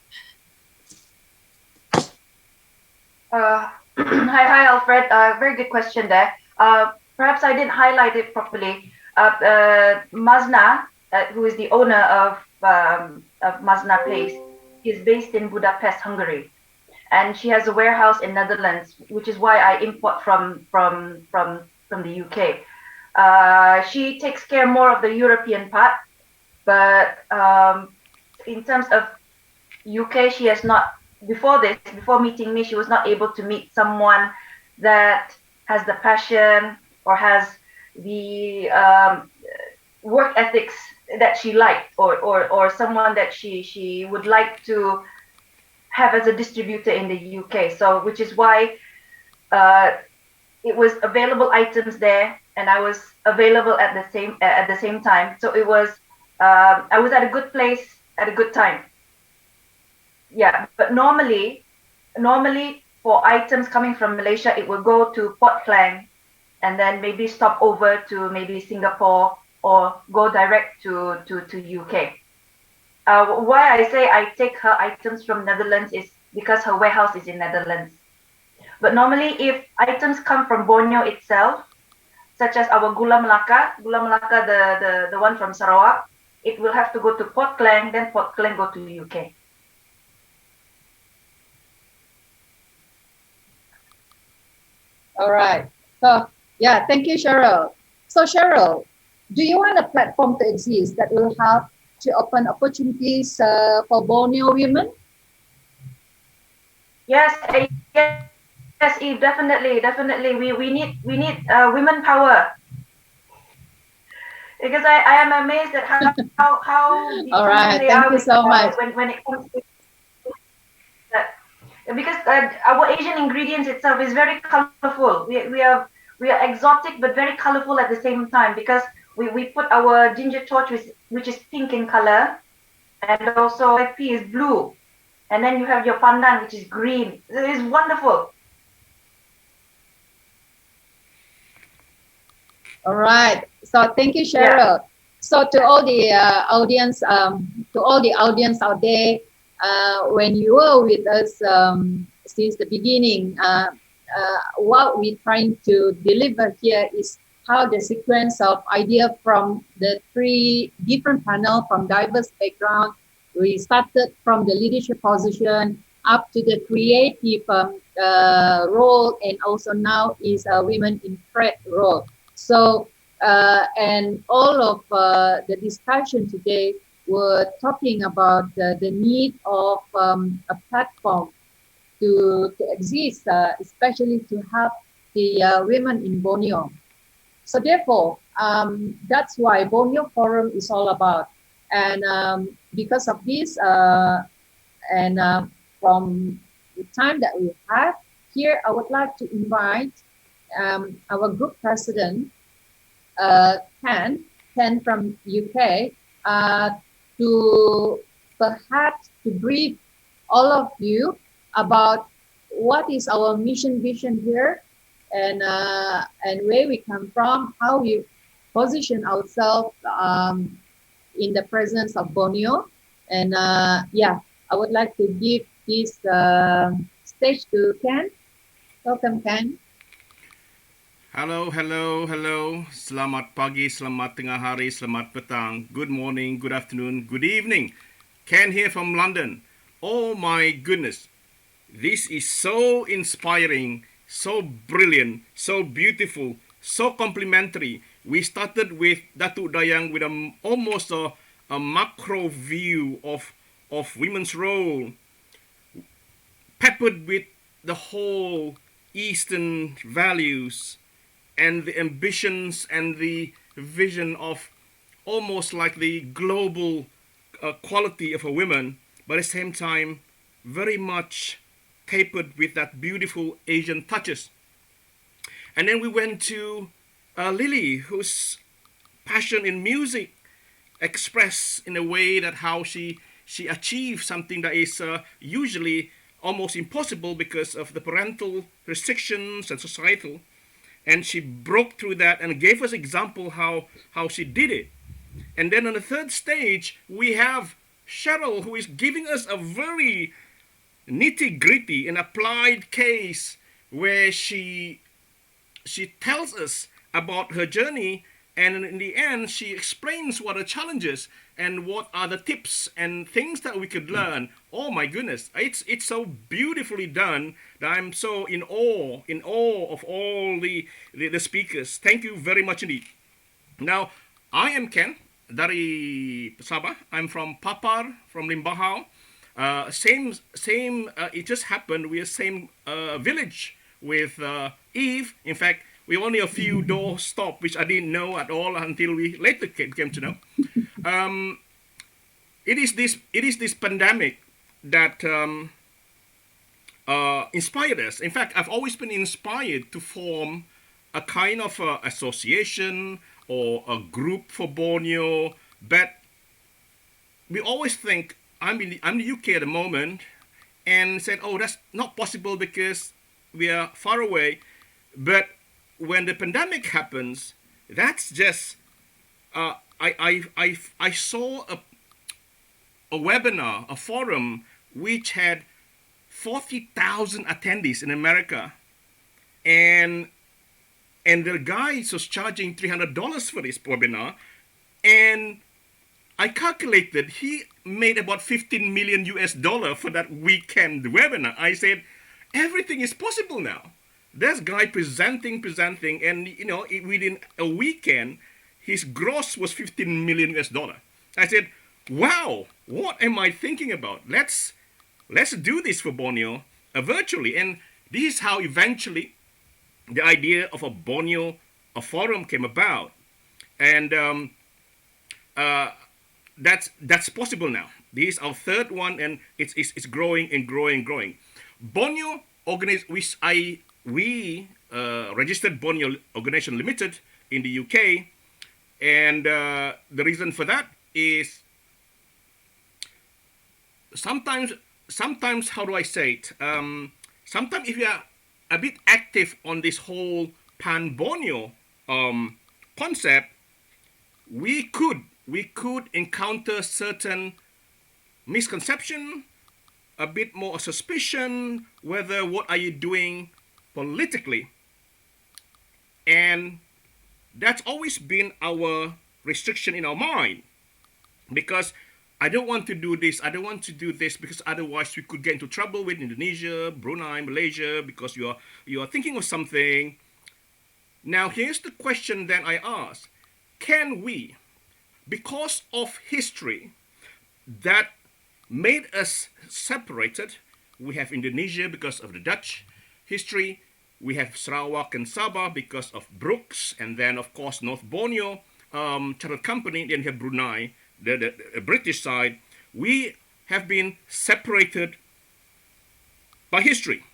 Speaker 6: Hi, Alfred. Very good question there. Perhaps I didn't highlight it properly. Mazna, who is the owner of Mazna Place, is based in Budapest, Hungary, and she has a warehouse in Netherlands, which is why I import from the UK. She takes care more of the European part, but in terms of UK, she has not. Before meeting me, she was not able to meet someone that has the passion or has the work ethics that she liked, or someone that she would like to have as a distributor in the UK. So, which is why it was available items there, and I was available at the same time. So it was I was at a good place at a good time. Yeah, but normally for items coming from Malaysia, it will go to Port Klang and then maybe stop over to maybe Singapore or go direct to UK. Why I say I take her items from Netherlands is because her warehouse is in Netherlands. But normally if items come from Borneo itself, such as our Gula Melaka, the one from Sarawak, it will have to go to Port Klang, then Port Klang go to UK.
Speaker 1: All right. So, yeah, thank you, Cheryl. So, Cheryl, do you want a platform to exist that will help to open opportunities for Borneo women?
Speaker 6: Yes, Eve, definitely. We need women power. Because I am amazed at how
Speaker 1: all right, thank you so much.
Speaker 6: When it comes to that. Because our Asian ingredients itself is very colorful. We are exotic but very colorful at the same time, because we put our ginger torch, which is pink in color, and also pea is blue, and then you have your pandan, which is green. It is wonderful.
Speaker 1: All right. So thank you, Cheryl. So to all the audience, out there, when you were with us since the beginning, what we're trying to deliver here is how the sequence of idea from the three different panel from diverse background. We started from the leadership position up to the creative role, and also now is a women in trade role. So, and all of the discussion today were talking about the need of a platform to exist, especially to help the women in Borneo. So therefore, that's why Borneo Forum is all about. And because of this, and from the time that we have here, I would like to invite our group president, Ken from UK, to perhaps to brief all of you about what is our mission vision here, and where we come from, how we position ourselves in the presence of Borneo. And yeah, I would like to give this stage to Ken. Welcome, Ken.
Speaker 3: Hello, hello, hello. Selamat pagi, selamat tengah hari, selamat petang. Good morning, good afternoon, good evening. Ken here from London. Oh my goodness. This is so inspiring, so brilliant, so beautiful, so complimentary. We started with Datuk Dayang with almost a macro view of women's role, peppered with the whole Eastern values and the ambitions and the vision of almost like the global quality of a woman, but at the same time, very much tapered with that beautiful Asian touches. And then we went to Lily, whose passion in music expressed in a way that how she achieved something that is usually almost impossible because of the parental restrictions and societal. And she broke through that and gave us example how she did it. And then on the third stage, we have Cheryl, who is giving us a very nitty-gritty and applied case where she tells us about her journey, and in the end, she explains what are challenges and what are the tips and things that we could learn. Oh my goodness, it's so beautifully done that I'm so in awe of all the speakers. Thank you very much indeed. Now, I am Ken dari Sabah. I'm from Papar, from Limbahau. Same. It just happened we are same village with Eve. In fact, we only a few door stop, which I didn't know at all until we later came to know. It is this pandemic that inspired us. In fact, I've always been inspired to form a kind of association or a group for Borneo, but we always think I'm in the UK at the moment, and said, oh, that's not possible because we are far away. But when the pandemic happens, that's just I saw a webinar, a forum which had 40,000 attendees in America, and the guy was charging $300 for this webinar, and I calculated he made about 15 million US dollar for that weekend webinar. I said, everything is possible now. This guy presenting, and within a weekend, his gross was 15 million US dollar. I said, wow, what am I thinking about? Let's do this for Borneo virtually. And this is how eventually the idea of a Borneo forum came about. And that's possible now. This is our third one, and it's growing and growing. Borneo we registered Borneo Organization Limited in the UK, and the reason for that is sometimes how do I say it? Sometimes if you are a bit active on this whole Pan Borneo concept, we could encounter certain misconception, a bit more suspicion whether what are you doing politically. And that's always been our restriction in our mind, because I don't want to do this, I don't want to do this, because otherwise we could get into trouble with Indonesia, Brunei, Malaysia, because you are thinking of something. Now here's the question that I ask: can we, because of history that made us separated, we have Indonesia because of the Dutch history, we have Sarawak and Sabah because of Brooks, and then of course North Borneo Chartered Company, then you have Brunei, the British side. We have been separated by history.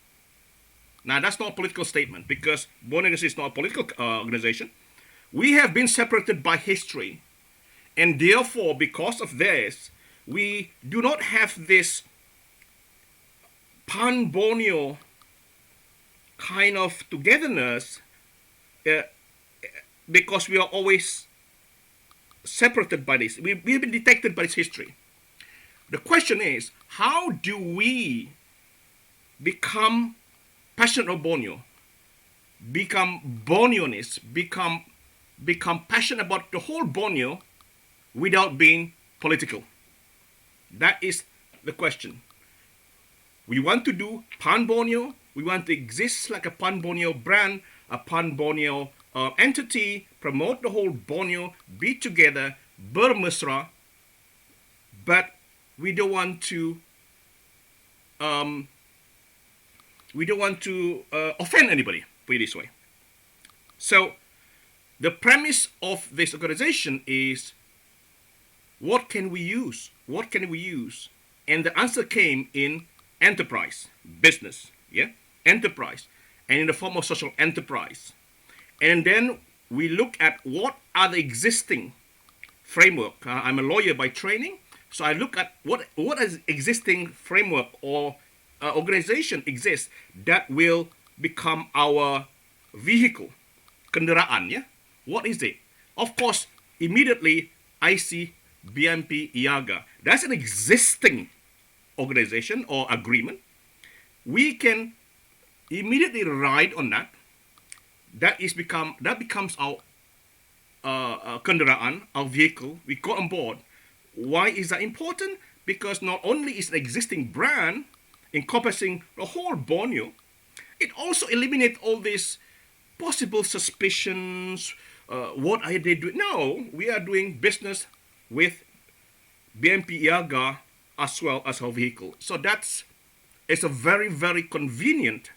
Speaker 3: Now that's not a political statement, because Borneo is not a political organization. We have been separated by history, and therefore because of this, we do not have this pan-Borneo kind of togetherness, because we are always separated by this. We've been detected by this history. The question is, how do we become passionate of Borneo, become Borneonists, become passionate about the whole Borneo without being political? That is the question. We want to do pan-Borneo. We want to exist like a pan-Borneo brand, a pan-Borneo entity, promote the whole Borneo, be together, bermesra, but we don't want to offend anybody, put it this way. So the premise of this organization is, what can we use? What can we use? And the answer came in enterprise, business, yeah, enterprise, and in the form of social enterprise. And then we look at what are the existing framework. I'm a lawyer by training, so I look at what is existing framework or organization exists that will become our vehicle, kendaraan, yeah? What is it? Of course, immediately I see BMP IAGA. That's an existing organization or agreement. We can immediately ride on that. That becomes our kendaraan, our vehicle. We go on board. Why is that important? Because not only is an existing brand encompassing the whole Borneo, it also eliminates all these possible suspicions. What are they doing? No, we are doing business with BMP IAGA as well as our vehicle. So it's a very, very convenient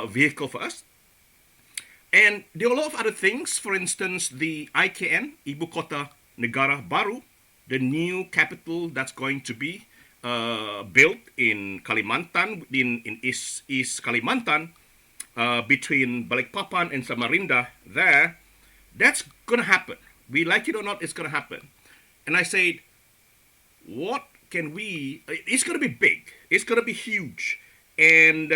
Speaker 3: vehicle for us. And there are a lot of other things. For instance, the IKN, Ibu Kota Negara Baru, the new capital that's going to be built in Kalimantan, in East Kalimantan, between Balikpapan and Samarinda there. That's going to happen. We like it or not, it's going to happen. And I said, what can we... It's going to be big. It's going to be huge. And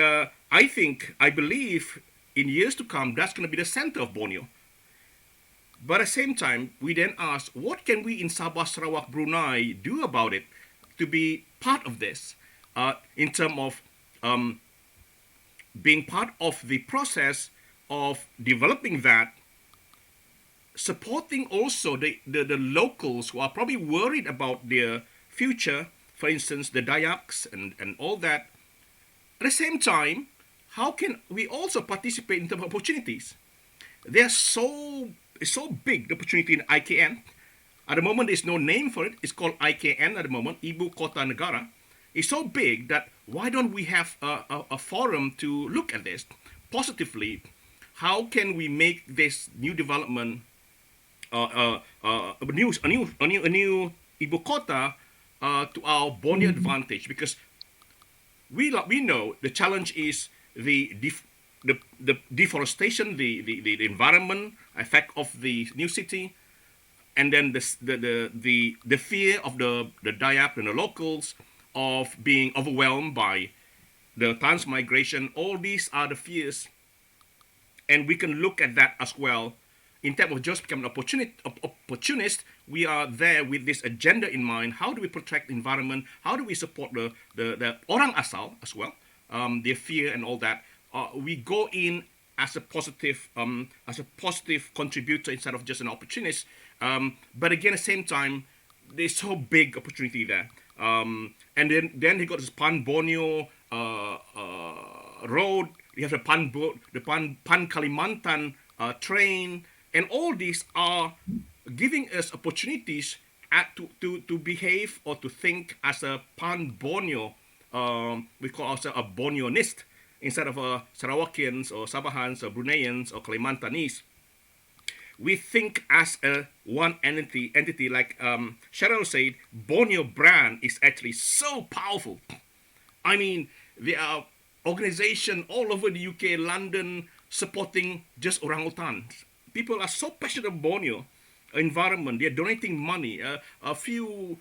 Speaker 3: I believe in years to come, that's going to be the center of Borneo. But at the same time, we then ask, what can we in Sabah, Sarawak, Brunei do about it to be part of this, in terms of being part of the process of developing that, supporting also the locals who are probably worried about their future, for instance, the Dayaks and all that. At the same time, how can we also participate in terms of opportunities? It's so big, the opportunity in IKN. At the moment, there's no name for it. It's called IKN at the moment, Ibu Kota Negara. It's so big that why don't we have a forum to look at this positively? How can we make this new development a new Ibu Kota to our Borneo advantage? Because we know the challenge is the deforestation, the environment effect of the new city, and then the fear of the Dayak and the locals of being overwhelmed by the transmigration. All these are the fears, and we can look at that as well. in terms of just becoming opportunist, we are there with this agenda in mind. How do we protect the environment? How do we support the orang asal as well, their fear and all that? We go in as a positive contributor instead of just an opportunist. But again, at the same time, there's so big opportunity there. And then he got this Pan Borneo road. You have the Pan Kalimantan train, and all these are giving us opportunities to behave or to think as a Pan Borneo. We call ourselves a Borneoist instead of Sarawakians or Sabahans or Bruneians or Kalimantanese. We think as a one entity like Cheryl said. Borneo brand is actually so powerful. I mean, there are organizations all over the UK, London, supporting just orangutans. People are so passionate about Borneo environment. They're donating money. A few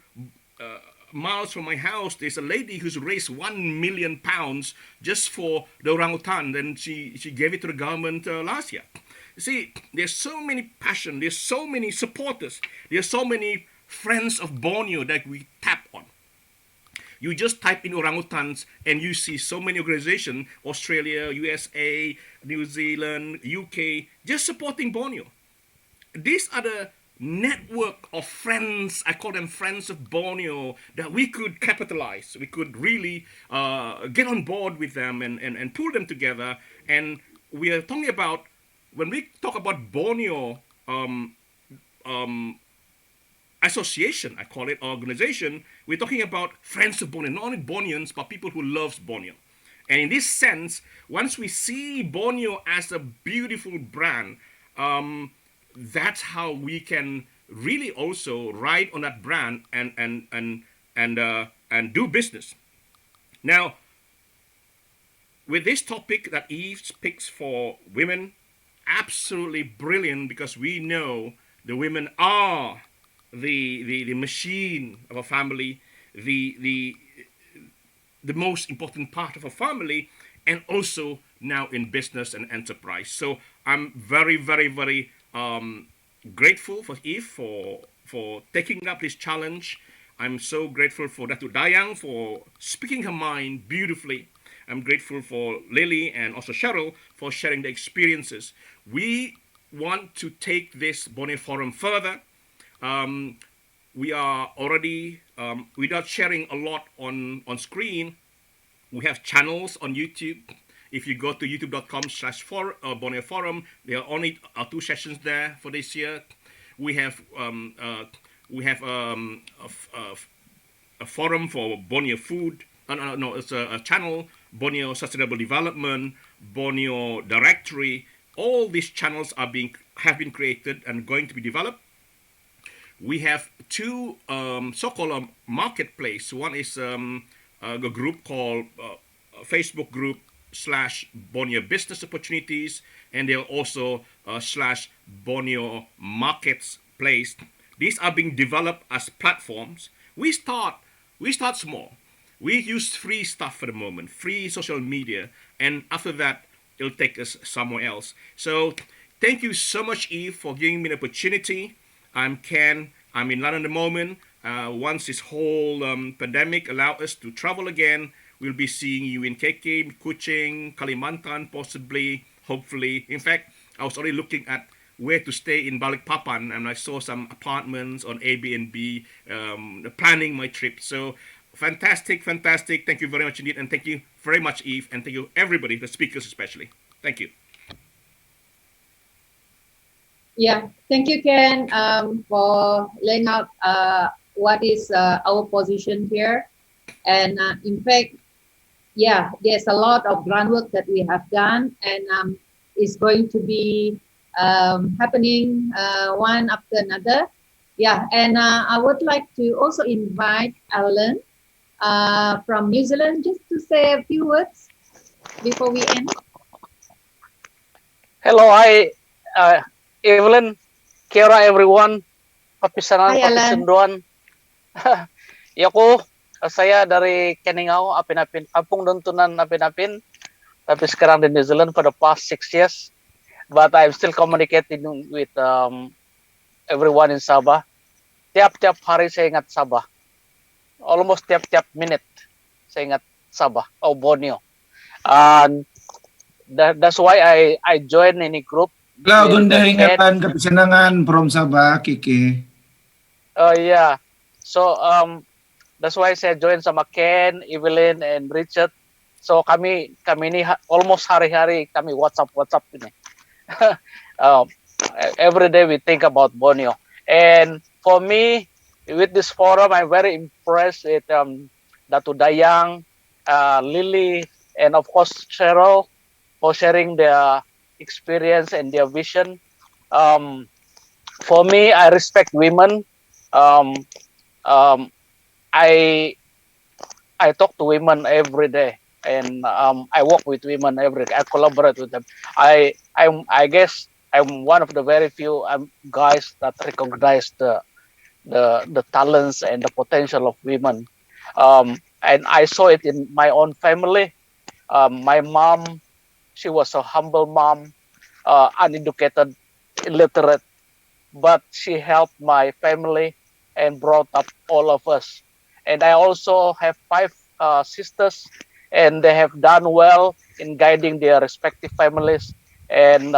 Speaker 3: miles from my house, there's a lady who's raised £1 million just for the orangutan, and she gave it to the government last year. See, there's so many passion, there's so many supporters, there's so many friends of Borneo that we tap on. You just type in orangutans and you see so many organizations, Australia, USA, New Zealand, UK, just supporting Borneo. These are the network of friends, I call them friends of Borneo, that we could capitalize. We could really get on board with them and pull them together. And we are talking about, when we talk about Borneo association, I call it, organization, we're talking about friends of Borneo, not only Borneans, but people who loves Borneo. And in this sense, once we see Borneo as a beautiful brand, that's how we can really also ride on that brand and do business. Now, with this topic that Eve picks for women, absolutely brilliant, because we know the women are the machine of a family, the most important part of a family, and also now in business and enterprise. So I'm very, very, very grateful for Eve for taking up this challenge. I'm so grateful for Datuk Dayang for speaking her mind beautifully. I'm grateful for Lily and also Cheryl for sharing their experiences. We want to take this Borneo Forum further. We are already, without sharing a lot on screen, we have channels on YouTube. If you go to youtube.com/Borneo Forum, there are only 2 sessions there for this year. We have a forum for Borneo food. No, it's a channel, Borneo Sustainable Development, Borneo Directory. All these channels have been created and going to be developed. We have 2 so-called marketplace. One is a group called Facebook group /Borneo Business Opportunities, and they're also /Borneo Markets Place. These are being developed as platforms. We start small. We use free stuff for the moment, free social media, and after that, it'll take us somewhere else. So thank you so much, Eve, for giving me the opportunity. I'm Ken. I'm in London at the moment. Once this whole pandemic allows us to travel again, we'll be seeing you in KK, Kuching, Kalimantan, possibly, hopefully. In fact, I was already looking at where to stay in Balikpapan, and I saw some apartments on Airbnb, planning my trip. So fantastic. Thank you very much indeed. And thank you very much, Eve. And thank you, everybody, the speakers especially. Thank you.
Speaker 1: Yeah, thank you, Ken, for laying out what is our position here. And in fact, yeah, there's a lot of groundwork that we have done, and it's going to be happening one after another. Yeah, and I would like to also invite Alan from New Zealand just to say a few words before we end.
Speaker 10: Hello, hi, Evelyn, Kira, everyone. Papisanan, papisunduan. Ya ko, saya dari Keningau, Apin-Apin, Kampung Dontunan, Apin-Apin. Tapi sekarang di New Zealand for the past 6 years. but I'm still communicating with everyone in Sabah. Tiap-tiap hari saya ingat Sabah. Almost tiap-tiap minute saya ingat Sabah or Borneo. And that's why I joined any group.
Speaker 11: Lah,
Speaker 10: with
Speaker 11: ganda
Speaker 10: the Ken.
Speaker 11: ingatan kapisanangan from Sabah, Kiki.
Speaker 10: Oh yeah. So that's why saya join sama Ken, Evelyn, and Richard. So kami ini almost hari-hari kami WhatsApp ini. um, every day we think about Borneo. And for me, with this forum, I'm very impressed with Datu Dayang, Lily, and of course Cheryl for sharing their experience and their vision. For me, I respect women. Um, um, I talk to women every day, and I work with women every day. I collaborate with them. I guess I'm one of the very few guys that recognize the talents and the potential of women. And I saw it in my own family. My mom, she was a humble mom, uneducated, illiterate, but she helped my family and brought up all of us. And I also have 5 sisters, and they have done well in guiding their respective families. And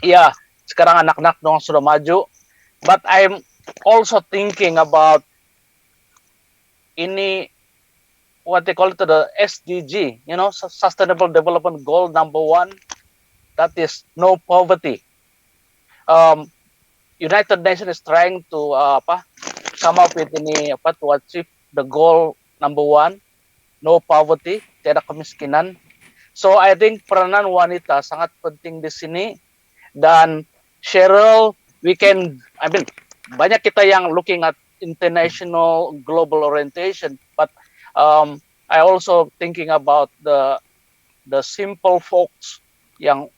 Speaker 10: yeah, sekarang anak-anak dong sudah maju. But I'm also thinking about ini, what they call it, the SDG, Sustainable Development Goal #1, that is no poverty. United Nations is trying to come up with ini to achieve the goal #1, no poverty, tidak kemiskinan. So I think peranan wanita sangat penting di sini. Dan Cheryl, banyak kita yang looking at international global orientation, but I also thinking about the simple folks yang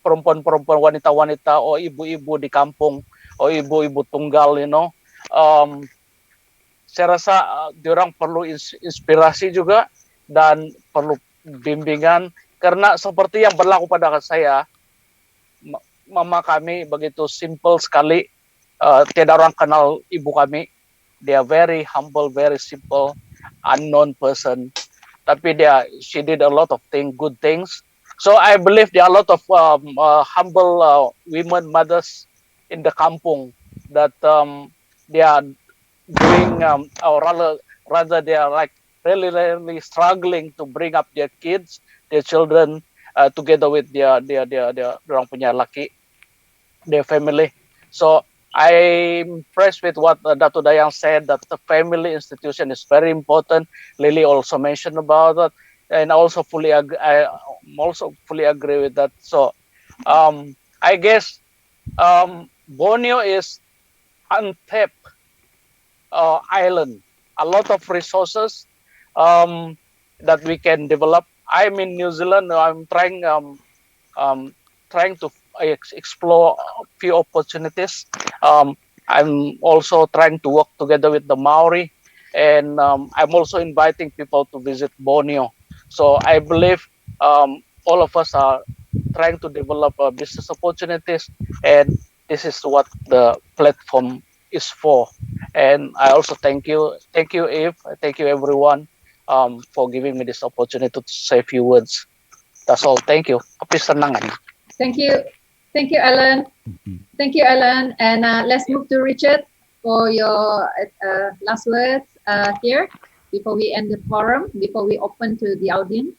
Speaker 10: perempuan-perempuan, wanita-wanita, o ibu-ibu di kampung, o ibu-ibu tunggal, saya rasa diorang perlu inspirasi juga dan perlu bimbingan, karena seperti yang berlaku pada saya, mama kami begitu simple sekali, tiada orang kenal ibu kami. They are very humble, very simple, unknown person, tapi she did a lot of good things. So I believe there are a lot of humble women, mothers in the kampung that they are doing, or rather they are like really, really struggling to bring up their kids, their children, together with their orang punya laki, their family. So I'm impressed with what Datu Dayang said, that the family institution is very important. Lily also mentioned about that, and I also fully agree with that. So I guess Borneo is untapped island, a lot of resources that we can develop. I'm in New Zealand. I'm trying to explore a few opportunities. I'm also trying to work together with the Maori, and I'm also inviting people to visit Borneo. So I believe all of us are trying to develop business opportunities, and this is what the platform is for. And I also thank you, Eve, thank you everyone for giving me this opportunity to say a few words. That's all. Thank you. Kapisanangan.
Speaker 1: Thank you. Thank you, Alan. Thank you, Alan. And let's move to Richard for your last words here before we end the forum, before we open to the audience.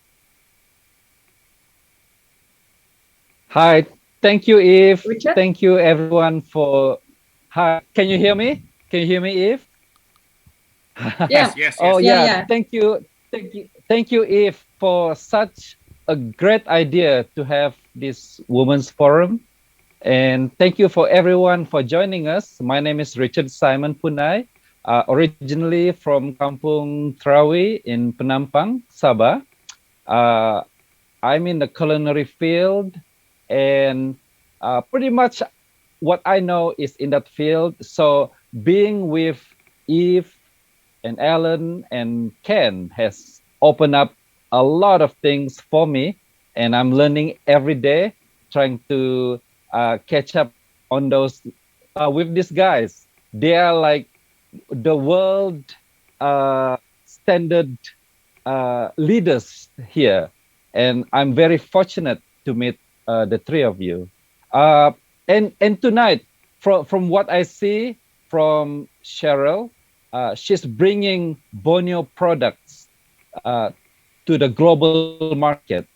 Speaker 7: Hi, thank you, Eve.
Speaker 1: Richard?
Speaker 7: Thank you, everyone, for... Hi, can you hear me? Can you hear me, Eve?
Speaker 1: Yeah.
Speaker 3: Yes.
Speaker 7: Oh,
Speaker 1: Yeah,
Speaker 7: yeah.
Speaker 1: yeah.
Speaker 7: Thank you, Eve, for such a great idea to have this Women's Forum. And thank you for everyone for joining us. My name is Richard Simon Punai, originally from Kampung Trawi in Penampang, Sabah. I'm in the culinary field, and pretty much what I know is in that field. So being with Eve and Alan and Ken has opened up a lot of things for me, and I'm learning every day. trying to catch up on those with these guys. They are like the world standard leaders here, and I'm very fortunate to meet the three of you. And tonight, from what I see from Cheryl, she's bringing Borneo products to the global market,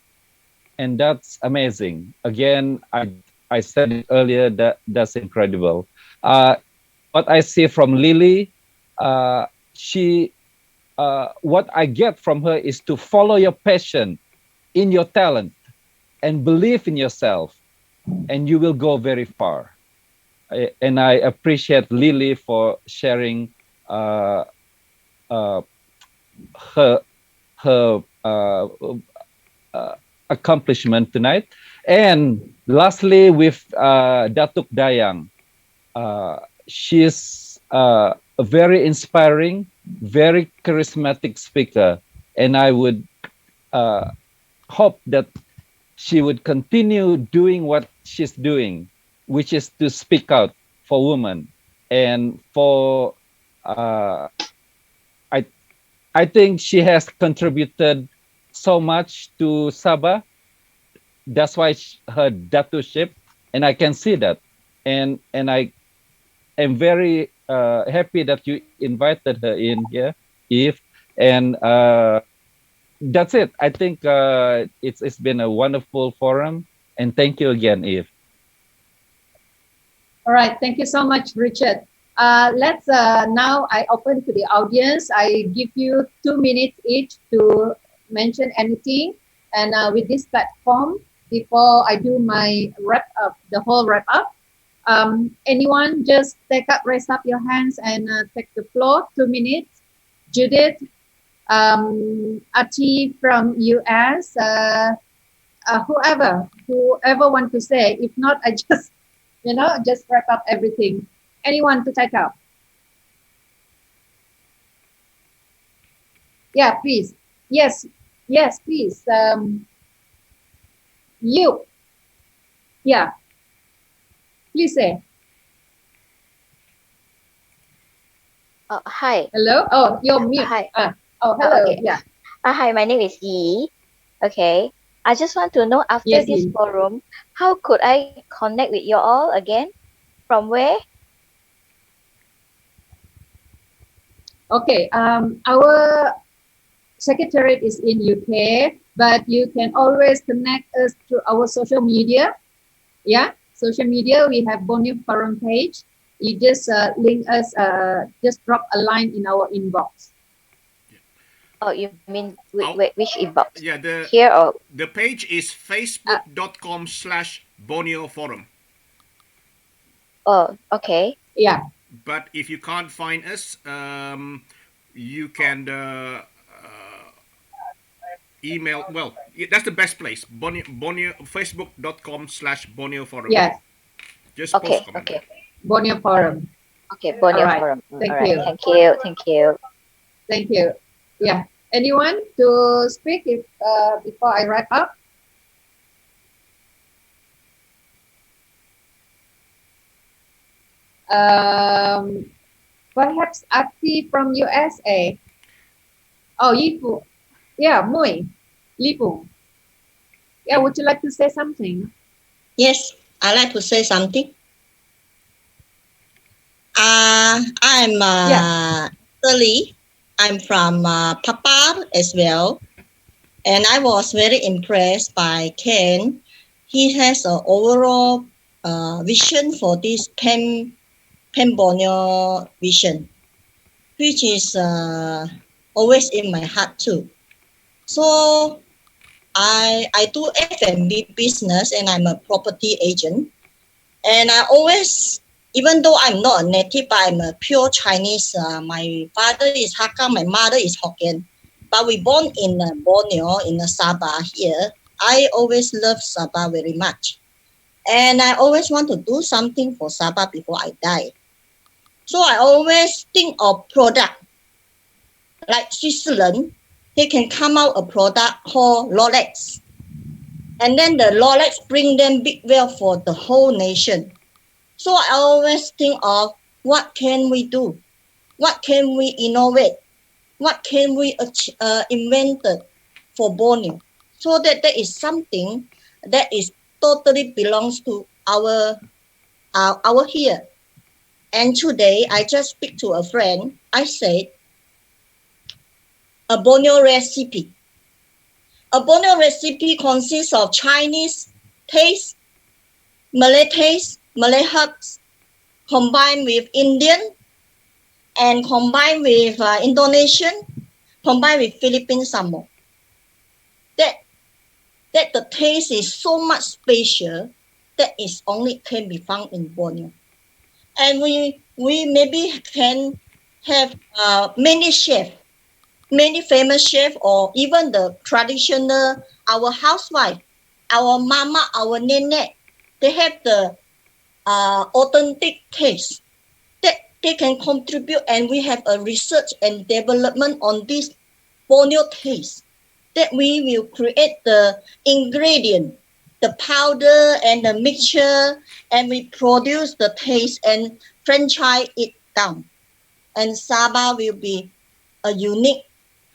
Speaker 7: and that's amazing. Again, I said it earlier, that's incredible. What I see from Lily, she what I get from her is to follow your passion in your talent and believe in yourself, and you will go very far. And I appreciate Lily for sharing her accomplishment tonight. And lastly, with Datuk Dayang, she's a very inspiring, very charismatic speaker, and I would hope that she would continue doing what she's doing, which is to speak out for women. And for I think she has contributed so much to Sabah. That's why her datuship, and I can see that, and I am very happy that you invited her in here, Eve, and that's it. I think it's been a wonderful forum, and thank you again, Eve.
Speaker 1: All right, thank you so much, Richard. Let's now I open to the audience. I give you 2 minutes each to mention anything, and with this platform, before I do my wrap up, the whole wrap up, anyone just raise up your hands and take the floor. 2 minutes. Judith, Ati from US, whoever want to say. If not, I just just wrap up everything. Anyone to take up? Yeah, please. Yes, please. You. Yeah. Please say.
Speaker 12: Hi.
Speaker 1: Hello. Oh, you're mute.
Speaker 12: Hi.
Speaker 1: Hello.
Speaker 12: Okay.
Speaker 1: Yeah.
Speaker 12: Hi, my name is Yi. Okay. I just want to know after
Speaker 1: Yes,
Speaker 12: this
Speaker 1: Yi.
Speaker 12: forum, how could I connect with you all again? From where?
Speaker 1: Okay. Our secretariat is in UK, but you can always connect us through our social media. Yeah, social media. We have Borneo Forum page. You just link us. Just drop a line in our inbox.
Speaker 12: Oh, you mean which inbox?
Speaker 3: Yeah,
Speaker 12: Here or
Speaker 3: the page is facebook.com/Borneo Forum.
Speaker 12: oh, okay.
Speaker 1: Yeah.
Speaker 3: But if you can't find us, you can email. Well, that's the best place. Borneo facebook.com/Borneo Forum.
Speaker 1: Yes.
Speaker 3: Just
Speaker 12: Okay.
Speaker 3: post comment.
Speaker 12: Okay.
Speaker 1: Borneo Forum.
Speaker 12: Okay. Borneo
Speaker 1: All right.
Speaker 12: Forum.
Speaker 1: Thank
Speaker 12: All right.
Speaker 1: you.
Speaker 12: Thank you. Thank you.
Speaker 1: Thank you. Yeah. Anyone to speak if before I wrap up? Perhaps Ati from USA. Oh, Yifu. Yeah, Mui. Lipu. Yeah, would you like to say something?
Speaker 13: Yes, I like to say something. I'm Lee. I'm from Papar as well. And I was very impressed by Ken. He has an overall vision for this Pen Borneo vision, which is always in my heart too. So I do F&B business and I'm a property agent. And I always, even though I'm not a native, but I'm a pure Chinese. My father is Hakka, my mother is Hokkien. But we born in Borneo, in Sabah here. I always love Sabah very much. And I always want to do something for Sabah before I die. So I always think of product. Like Switzerland, they can come out a product called Rolex. And then the Rolex bring them big wealth for the whole nation. So I always think of what can we do? What can we innovate? What can we invent for Borneo? So that is something that is totally belongs to our here. And today I just speak to a friend. I said a Borneo recipe. A Borneo recipe consists of Chinese taste, Malay herbs, combined with Indian and combined with Indonesian, combined with Philippine some more. That the taste is so much special that is only can be found in Borneo. And we maybe can have many chefs, many famous chefs, or even the traditional, our housewife, our mama, our nene, they have the authentic taste that they can contribute, and we have a research and development on this Borneo taste, that we will create the ingredient, the powder and the mixture, and we produce the taste and franchise it down. And Sabah will be a unique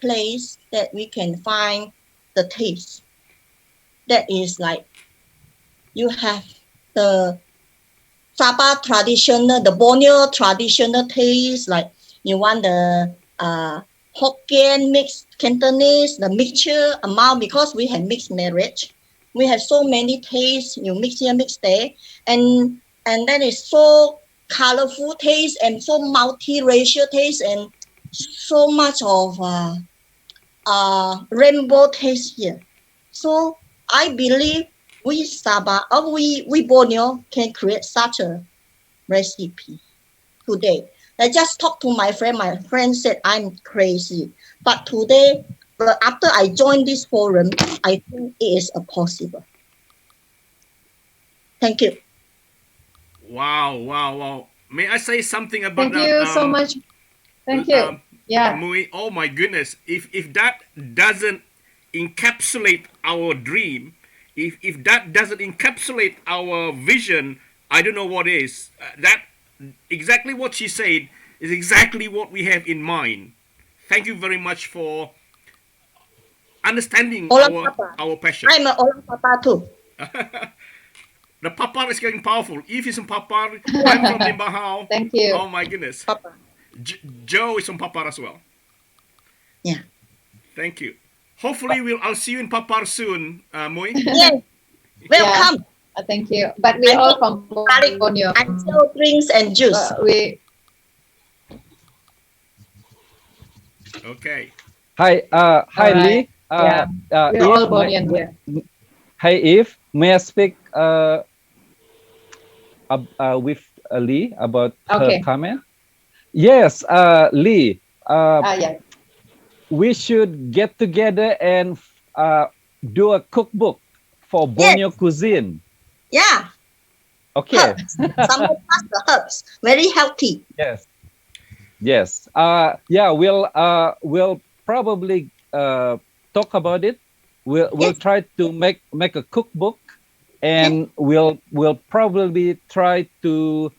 Speaker 13: place that we can find the taste. That is like you have the Sabah traditional, the Borneo traditional taste, like you want the Hokkien mixed Cantonese, the mixture amount, because we have mixed marriage. We have so many tastes, you mix here, mix there, and that is so colorful taste and so multiracial taste and so much of rainbow taste here. So I believe we Sabah or we Borneo can create such a recipe today. I just talked to my friend. My friend said I'm crazy, but today, after I joined this forum, I think it is possible. Thank you.
Speaker 3: Wow. May I say something about
Speaker 1: Thank
Speaker 3: that?
Speaker 1: you so much. Thank you. Yeah.
Speaker 3: Mui, oh my goodness. If that doesn't encapsulate our dream, if that doesn't encapsulate our vision, I don't know what is. That exactly what she said is exactly what we have in mind. Thank you very much for understanding our passion.
Speaker 13: I'm an Orang Papa too.
Speaker 3: The Papar is getting powerful. Eve is from Papar. I'm from Limbahau.
Speaker 1: Thank you.
Speaker 3: Oh my goodness.
Speaker 13: Papa.
Speaker 3: Joe is from Papar as well.
Speaker 13: Yeah.
Speaker 3: Thank you. Hopefully, I'll see you in Papar soon, Mui.
Speaker 13: Yes. Welcome.
Speaker 1: Yeah. Thank you. But we all from Borneo.
Speaker 13: And sell drinks and juice.
Speaker 3: Okay.
Speaker 7: Hi, hi Lee.
Speaker 1: We're all Bornean here.
Speaker 7: Hi Eve, may I speak with Lee about her comment? Yes, Lee.
Speaker 1: Yeah.
Speaker 7: We should get together and do a cookbook for Borneo cuisine.
Speaker 13: Yeah.
Speaker 7: Okay.
Speaker 13: Some of us the herbs, very healthy.
Speaker 7: Yes. Yes. Yeah. We'll probably talk about it. We'll try to make a cookbook, and we'll probably try to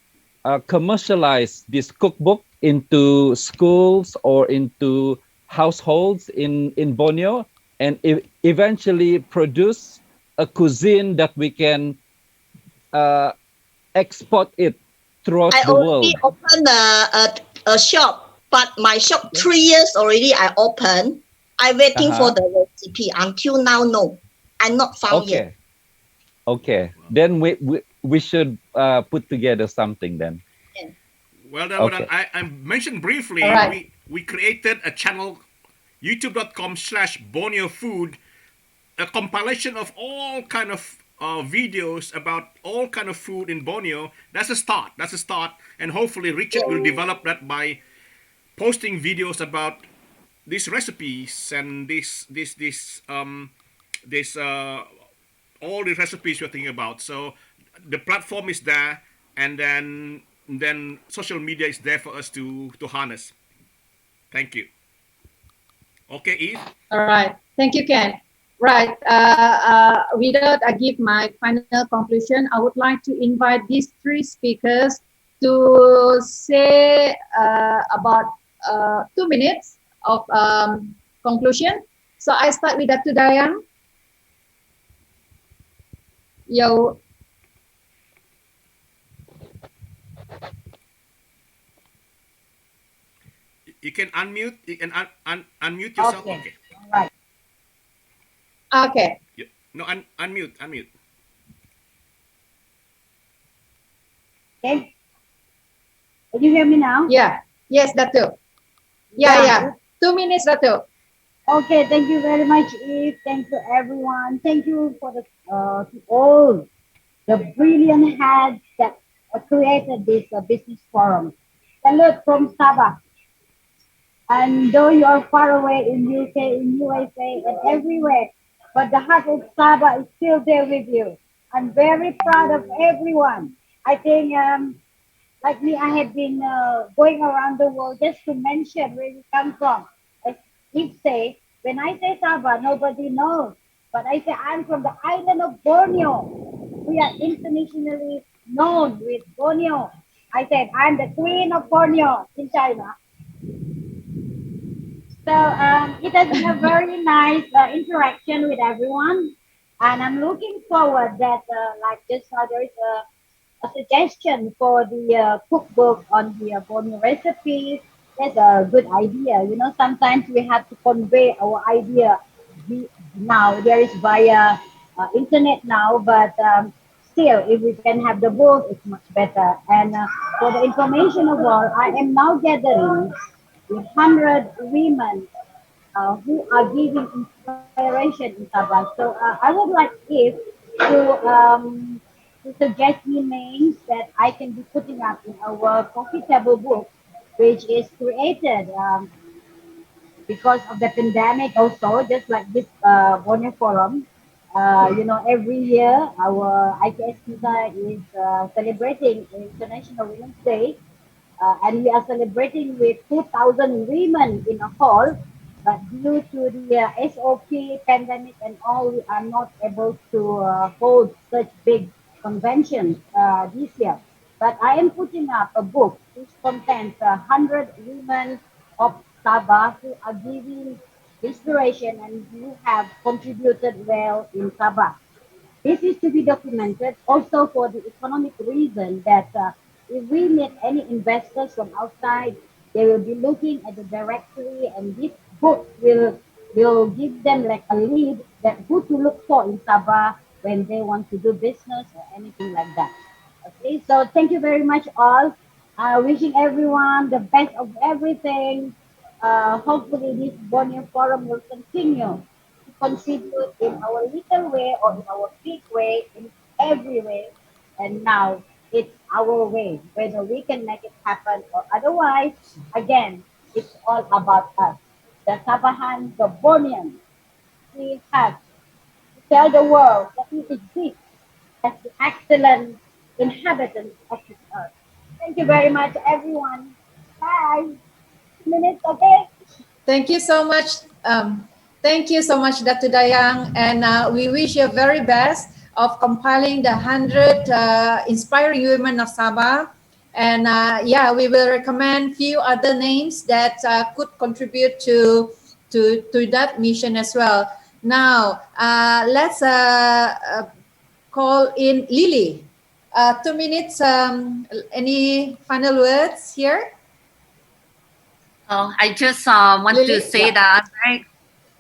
Speaker 7: commercialize this cookbook into schools or into households in Borneo, and eventually produce a cuisine that we can export it throughout the world.
Speaker 13: I already opened a shop, but my shop 3 years already I opened. I'm waiting for the recipe. Until now, no. I'm not found yet.
Speaker 7: Okay. Then we should put together something then.
Speaker 13: Yeah.
Speaker 3: Well, then, I mentioned briefly, we created a channel, youtube.com/Borneo Food, a compilation of all kind of videos about all kind of food in Borneo. That's a start. And hopefully Richard will develop that by posting videos about these recipes and all the recipes you're thinking about. So the platform is there, and then social media is there for us to harness. Thank you. Okay, Eve.
Speaker 1: All right. Thank you, Ken. Right. Without I give my final conclusion, I would like to invite these three speakers to say about 2 minutes of conclusion. So I start with Datu Dayang. Yo,
Speaker 3: You can unmute. You can unmute yourself.
Speaker 2: Okay.
Speaker 3: Okay.
Speaker 2: All right.
Speaker 1: okay.
Speaker 3: No, unmute. Unmute.
Speaker 14: Okay. Can you hear me now?
Speaker 1: Yeah. Yes, Datu. Yeah. 2 minutes, Datu.
Speaker 14: Okay, thank you very much, Eve. Thank you, everyone. Thank you for the to all the brilliant heads that created this business forum. Salute from Sabah. And though you are far away in UK, in USA, and everywhere, but the heart of Sabah is still there with you. I'm very proud of everyone. I think, like me, I have been going around the world just to mention where we come from. As Eve say, when I say Sabah, nobody knows. But I say I'm from the island of Borneo. We are internationally known with Borneo. I said I'm the queen of Borneo in China. So it has been a very nice interaction with everyone, and I'm looking forward that like just now there is a suggestion for the cookbook on the Borneo recipes. That's a good idea. You know, sometimes we have to convey our idea. Now there is via internet now, but still, if we can have the book, it's much better. And for the information of all, I am now gathering 100 women who are giving inspiration in Sabah. So I would like if to suggest me names that I can be putting up in our coffee table book, which is created because of the pandemic also, just like this Borneo Forum. You know, every year our ITS Pizza is celebrating International Women's Day, and we are celebrating with 2,000 women in a hall. But due to the SOP pandemic and all, we are not able to hold such big conventions this year. But I am putting up a book which contains 100 women of Sabah who are giving inspiration and who have contributed well in Sabah. This is to be documented also for the economic reason that if we meet any investors from outside, they will be looking at the directory, and this book will give them like a lead that who to look for in Sabah when they want to do business or anything like that. Okay, so thank you very much all. Wishing everyone the best of everything. Hopefully this Borneo Forum will continue to contribute in our little way or in our big way, in every way. And now it's our way, whether we can make it happen or otherwise. Again, it's all about us. The Sabahan, the Borneans, we have to tell the world that we exist as the excellent inhabitants of this earth. Thank you very much, everyone. Bye. 2 minutes, okay?
Speaker 1: Thank you so much. Thank you so much, Dr. Dayang. And we wish you very best of compiling the 100 inspiring women of Sabah. And yeah, we will recommend few other names that could contribute to that mission as well. Now, let's call in Lily. 2 minutes. Any final words here?
Speaker 4: Oh, I just want to say that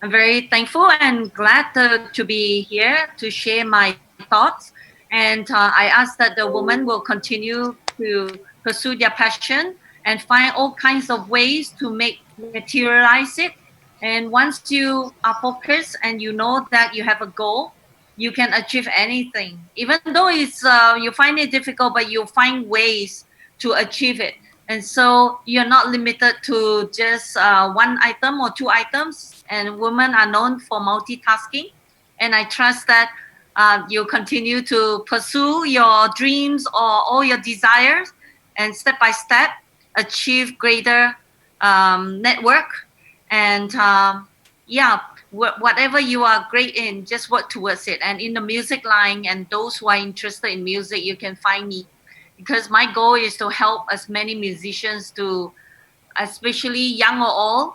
Speaker 4: I'm very thankful and glad to be here to share my thoughts. And I ask that the woman will continue to pursue their passion and find all kinds of ways to materialize it. And once you are focused and you know that you have a goal, you can achieve anything. Even though it's you find it difficult, but you find ways to achieve it. And so you're not limited to just one item or two items, and women are known for multitasking. And I trust that you continue to pursue your dreams or all your desires, and step by step achieve greater network. And yeah, whatever you are great in, just work towards it. And in the music line, and those who are interested in music, you can find me, because my goal is to help as many musicians to, especially young or old,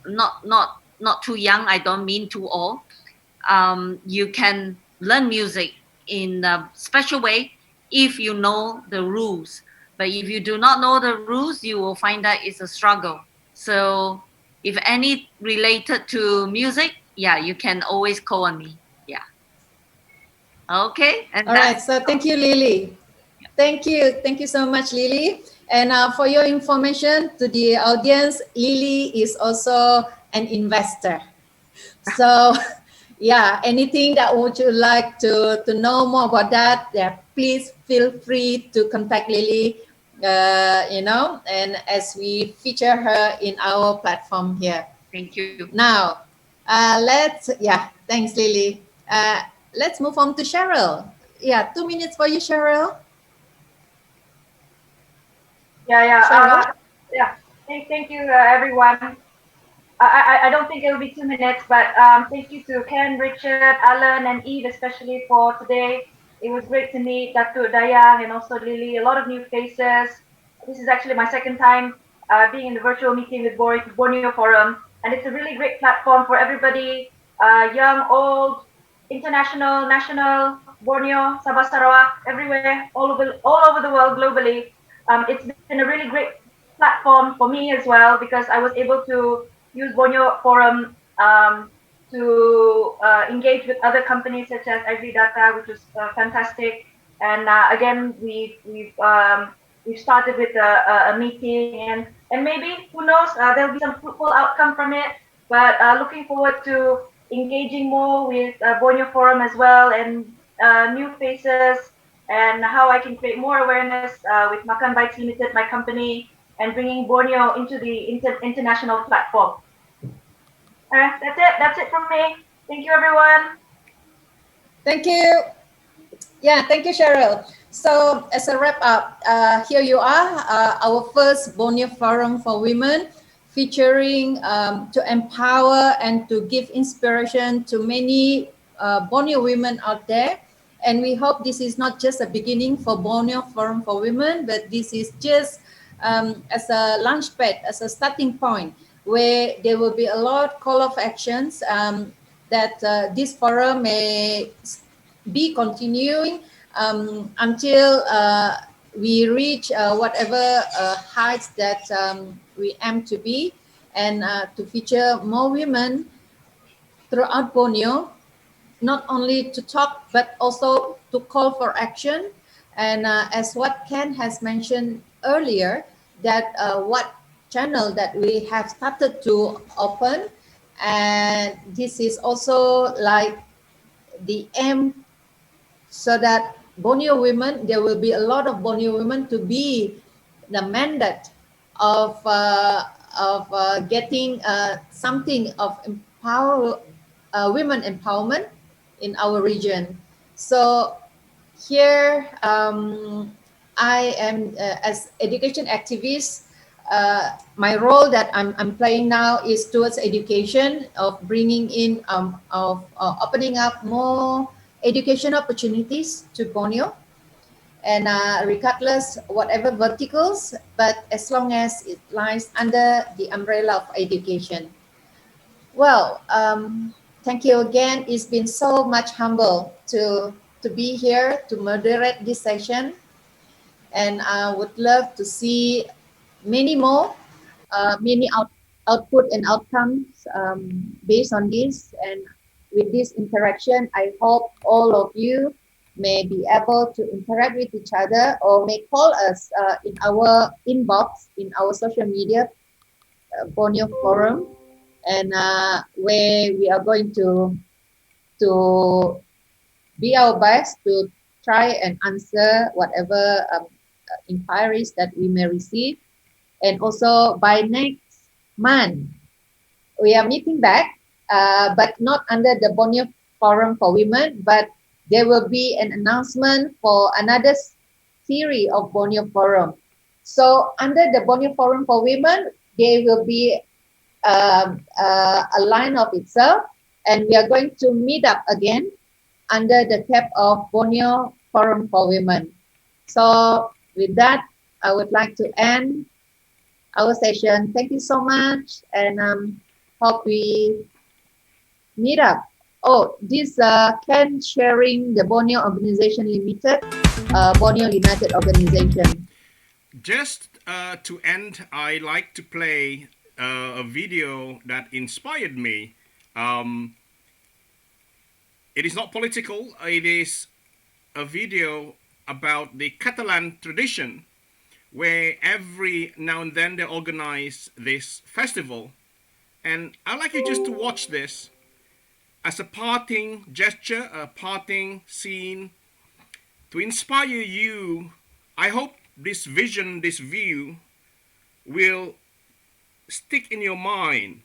Speaker 4: not too young. I don't mean too old. You can learn music in a special way if you know the rules. But if you do not know the rules, you will find that it's a struggle. So if any related to music, yeah, you can always call on me. Yeah. Okay. And
Speaker 1: All right. So thank you, Lily. Thank you. Thank you so much, Lily. And for your information to the audience, Lily is also an investor. So yeah, anything that would you like to know more about that, yeah, please feel free to contact Lily, and as we feature her in our platform here.
Speaker 4: Thank you.
Speaker 1: Now, thanks, Lily. Let's move on to Cheryl. Yeah, 2 minutes for you, Cheryl. Cheryl?
Speaker 6: Yeah. Thank you, everyone. I don't think it'll be 2 minutes, but thank you to Ken, Richard, Alan, and Eve, especially for today. It was great to meet Dr. Dayang and also Lily, a lot of new faces. This is actually my second time being in the virtual meeting with Borneo Forum, and it's a really great platform for everybody, young, old, international, national, Borneo, Sabah, Sarawak, everywhere, all over the world, globally. It's been a really great platform for me as well, because I was able to use Borneo Forum to engage with other companies such as Data, which was fantastic. And again, we've started with a meeting, and maybe, who knows, there'll be some fruitful outcome from it. But looking forward to engaging more with Borneo Forum as well, and new faces, and how I can create more awareness with Makan Bites Limited, my company, and bringing Borneo into the international platform. That's it. That's it from me. Thank you, everyone.
Speaker 1: Thank you. Yeah, thank you, Cheryl. So as a wrap up, here you are, our first Borneo Forum for Women, featuring to empower and to give inspiration to many Borneo women out there. And we hope this is not just a beginning for Borneo Forum for Women, but this is just as a launchpad, as a starting point, where there will be a lot of call of actions that this forum may be continuing until we reach whatever heights that we aim to be, and to feature more women throughout Borneo, not only to talk, but also to call for action. And as what Ken has mentioned earlier, that what channel that we have started to open, and this is also like the aim, so that Borneo women, there will be a lot of Borneo women to be the mandate of getting something of women empowerment in our region. So here I am as education activist. My role that I'm playing now is towards education, of bringing in of opening up more education opportunities to Borneo, and regardless whatever verticals, but as long as it lies under the umbrella of education. Well, thank you again. It's been so much humble to be here to moderate this session, and I would love to see many more, many output and outcomes based on this. And with this interaction, I hope all of you may be able to interact with each other, or may call us in our inbox in our social media, Borneo Forum, and where we are going to be our best to try and answer whatever inquiries that we may receive. And also by next month, we are meeting back, but not under the Borneo Forum for Women, but there will be an announcement for another series of Borneo Forum. So under the Borneo Forum for Women, there will be a line of itself, And we are going to meet up again under the cap of Borneo Forum for Women. So with that, I would like to end our session. Thank you so much, and hope we meet up. Oh, this Ken sharing the Borneo Organization Limited, Borneo United Organization.
Speaker 3: Just to end, I like to play a video that inspired me. It is not political. It is a video about the Catalan tradition, where every now and then they organize this festival. And I'd like you just to watch this as a parting gesture, a parting scene to inspire you. I hope this vision, this view will stick in your mind.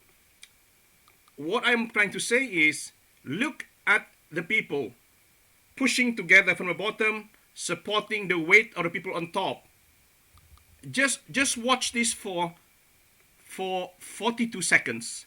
Speaker 3: What I'm trying to say is, look at the people pushing together from the bottom, supporting the weight of the people on top. Just watch this for 42 seconds.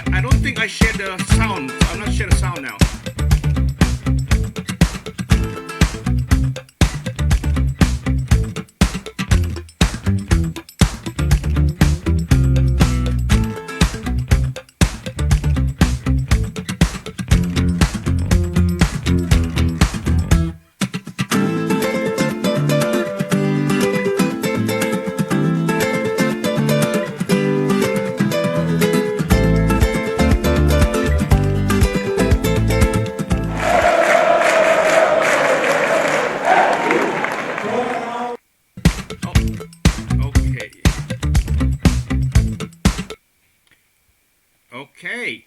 Speaker 3: I don't think I share the sound. I'm not share the sound now. Okay. Okay.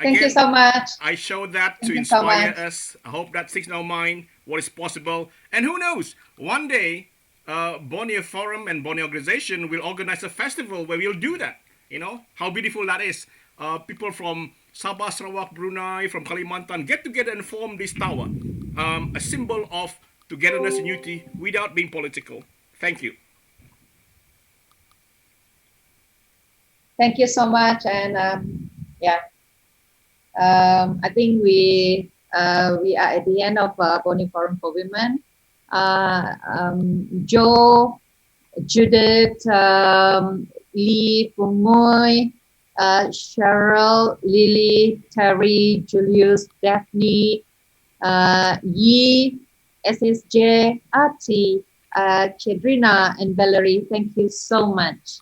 Speaker 1: Thank you
Speaker 3: Again,
Speaker 1: so much.
Speaker 3: I showed that
Speaker 1: Thank
Speaker 3: to
Speaker 1: you so
Speaker 3: inspire
Speaker 1: much.
Speaker 3: us. I hope that sticks in our mind what is possible. And who knows, one day, Borneo Forum and Borneo Organization will organize a festival where we'll do that. You know, how beautiful that is. People from Sabah, Sarawak, Brunei, from Kalimantan get together and form this tower. A symbol of togetherness and unity without being political. Thank you.
Speaker 1: Thank you so much, and yeah, I think we are at the end of Borneo Forum for Women. Joe, Judith, Lee, Pungoy, Cheryl, Lily, Terry, Julius, Daphne, Yi, SSJ, Artie, Kedrina, and Valerie. Thank you so much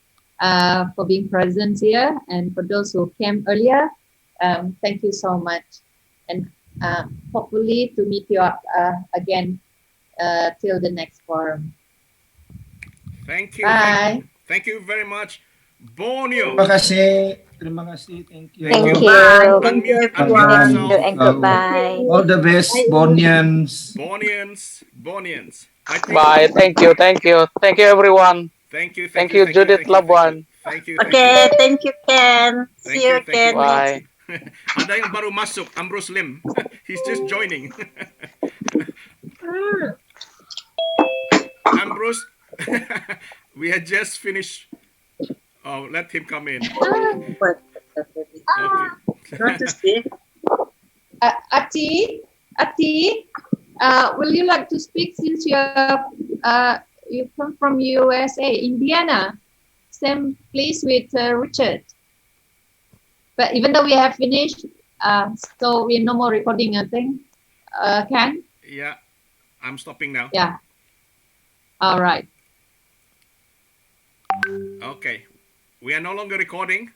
Speaker 1: for being present here, and for those who came earlier, thank you so much, and hopefully to meet you up again till the next forum.
Speaker 3: Thank you.
Speaker 1: Bye.
Speaker 3: Thank you very much. Borneo.
Speaker 11: Terima kasih. Terima kasih. Thank you.
Speaker 12: Thank you.
Speaker 2: Thank you,
Speaker 3: Unmute
Speaker 12: Thank you
Speaker 3: yourself.
Speaker 12: and goodbye.
Speaker 11: All the best, Bonians.
Speaker 3: Borneans. I think.
Speaker 10: Bye. Thank you. Thank you. Thank you, everyone.
Speaker 3: Thank you.
Speaker 10: Thank you, Judith Labuan.
Speaker 3: Thank you.
Speaker 2: Okay, thank you, Ken. See you, Ken.
Speaker 10: Bye.
Speaker 3: Ada yang baru masuk, Ambrose Lim. He's just joining. Ambrose, we had just finished. Oh, let him come in. Okay.
Speaker 2: Not to see.
Speaker 1: Ati, will you like to speak since you come from USA, Indiana, same place with Richard? But even though we have finished, so we're no more recording, I think. Can?
Speaker 3: Yeah, I'm stopping now.
Speaker 1: Yeah. All right.
Speaker 3: Okay, we are no longer recording.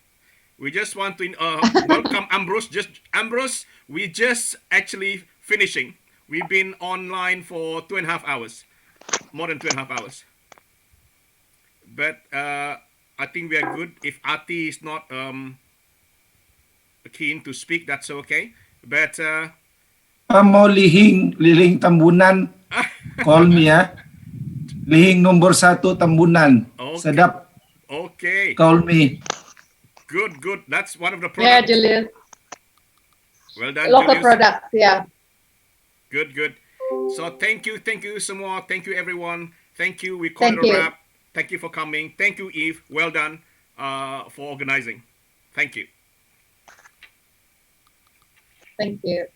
Speaker 3: We just want to welcome Ambrose. Ambrose, we just actually finishing. We've been online for 2.5 hours, more than 2.5 hours. But I think we are good. If Ati is not keen to speak, that's okay. But
Speaker 11: Mau lihing Tambunan, call me Lihing nomor 1 Tambunan.
Speaker 3: Okay.
Speaker 11: Sedap.
Speaker 3: Okay.
Speaker 11: Call me.
Speaker 3: Good. That's one of the
Speaker 1: Yeah,
Speaker 3: products.
Speaker 1: Julius.
Speaker 3: Well done,
Speaker 1: Local
Speaker 3: Julius.
Speaker 1: products, yeah.
Speaker 3: Good. So thank you semua. Thank you everyone. Thank you. We call
Speaker 1: Thank
Speaker 3: it a
Speaker 1: you.
Speaker 3: wrap. Thank you for coming. Thank you, Eve. Well done for organizing. Thank you.
Speaker 1: Thank you.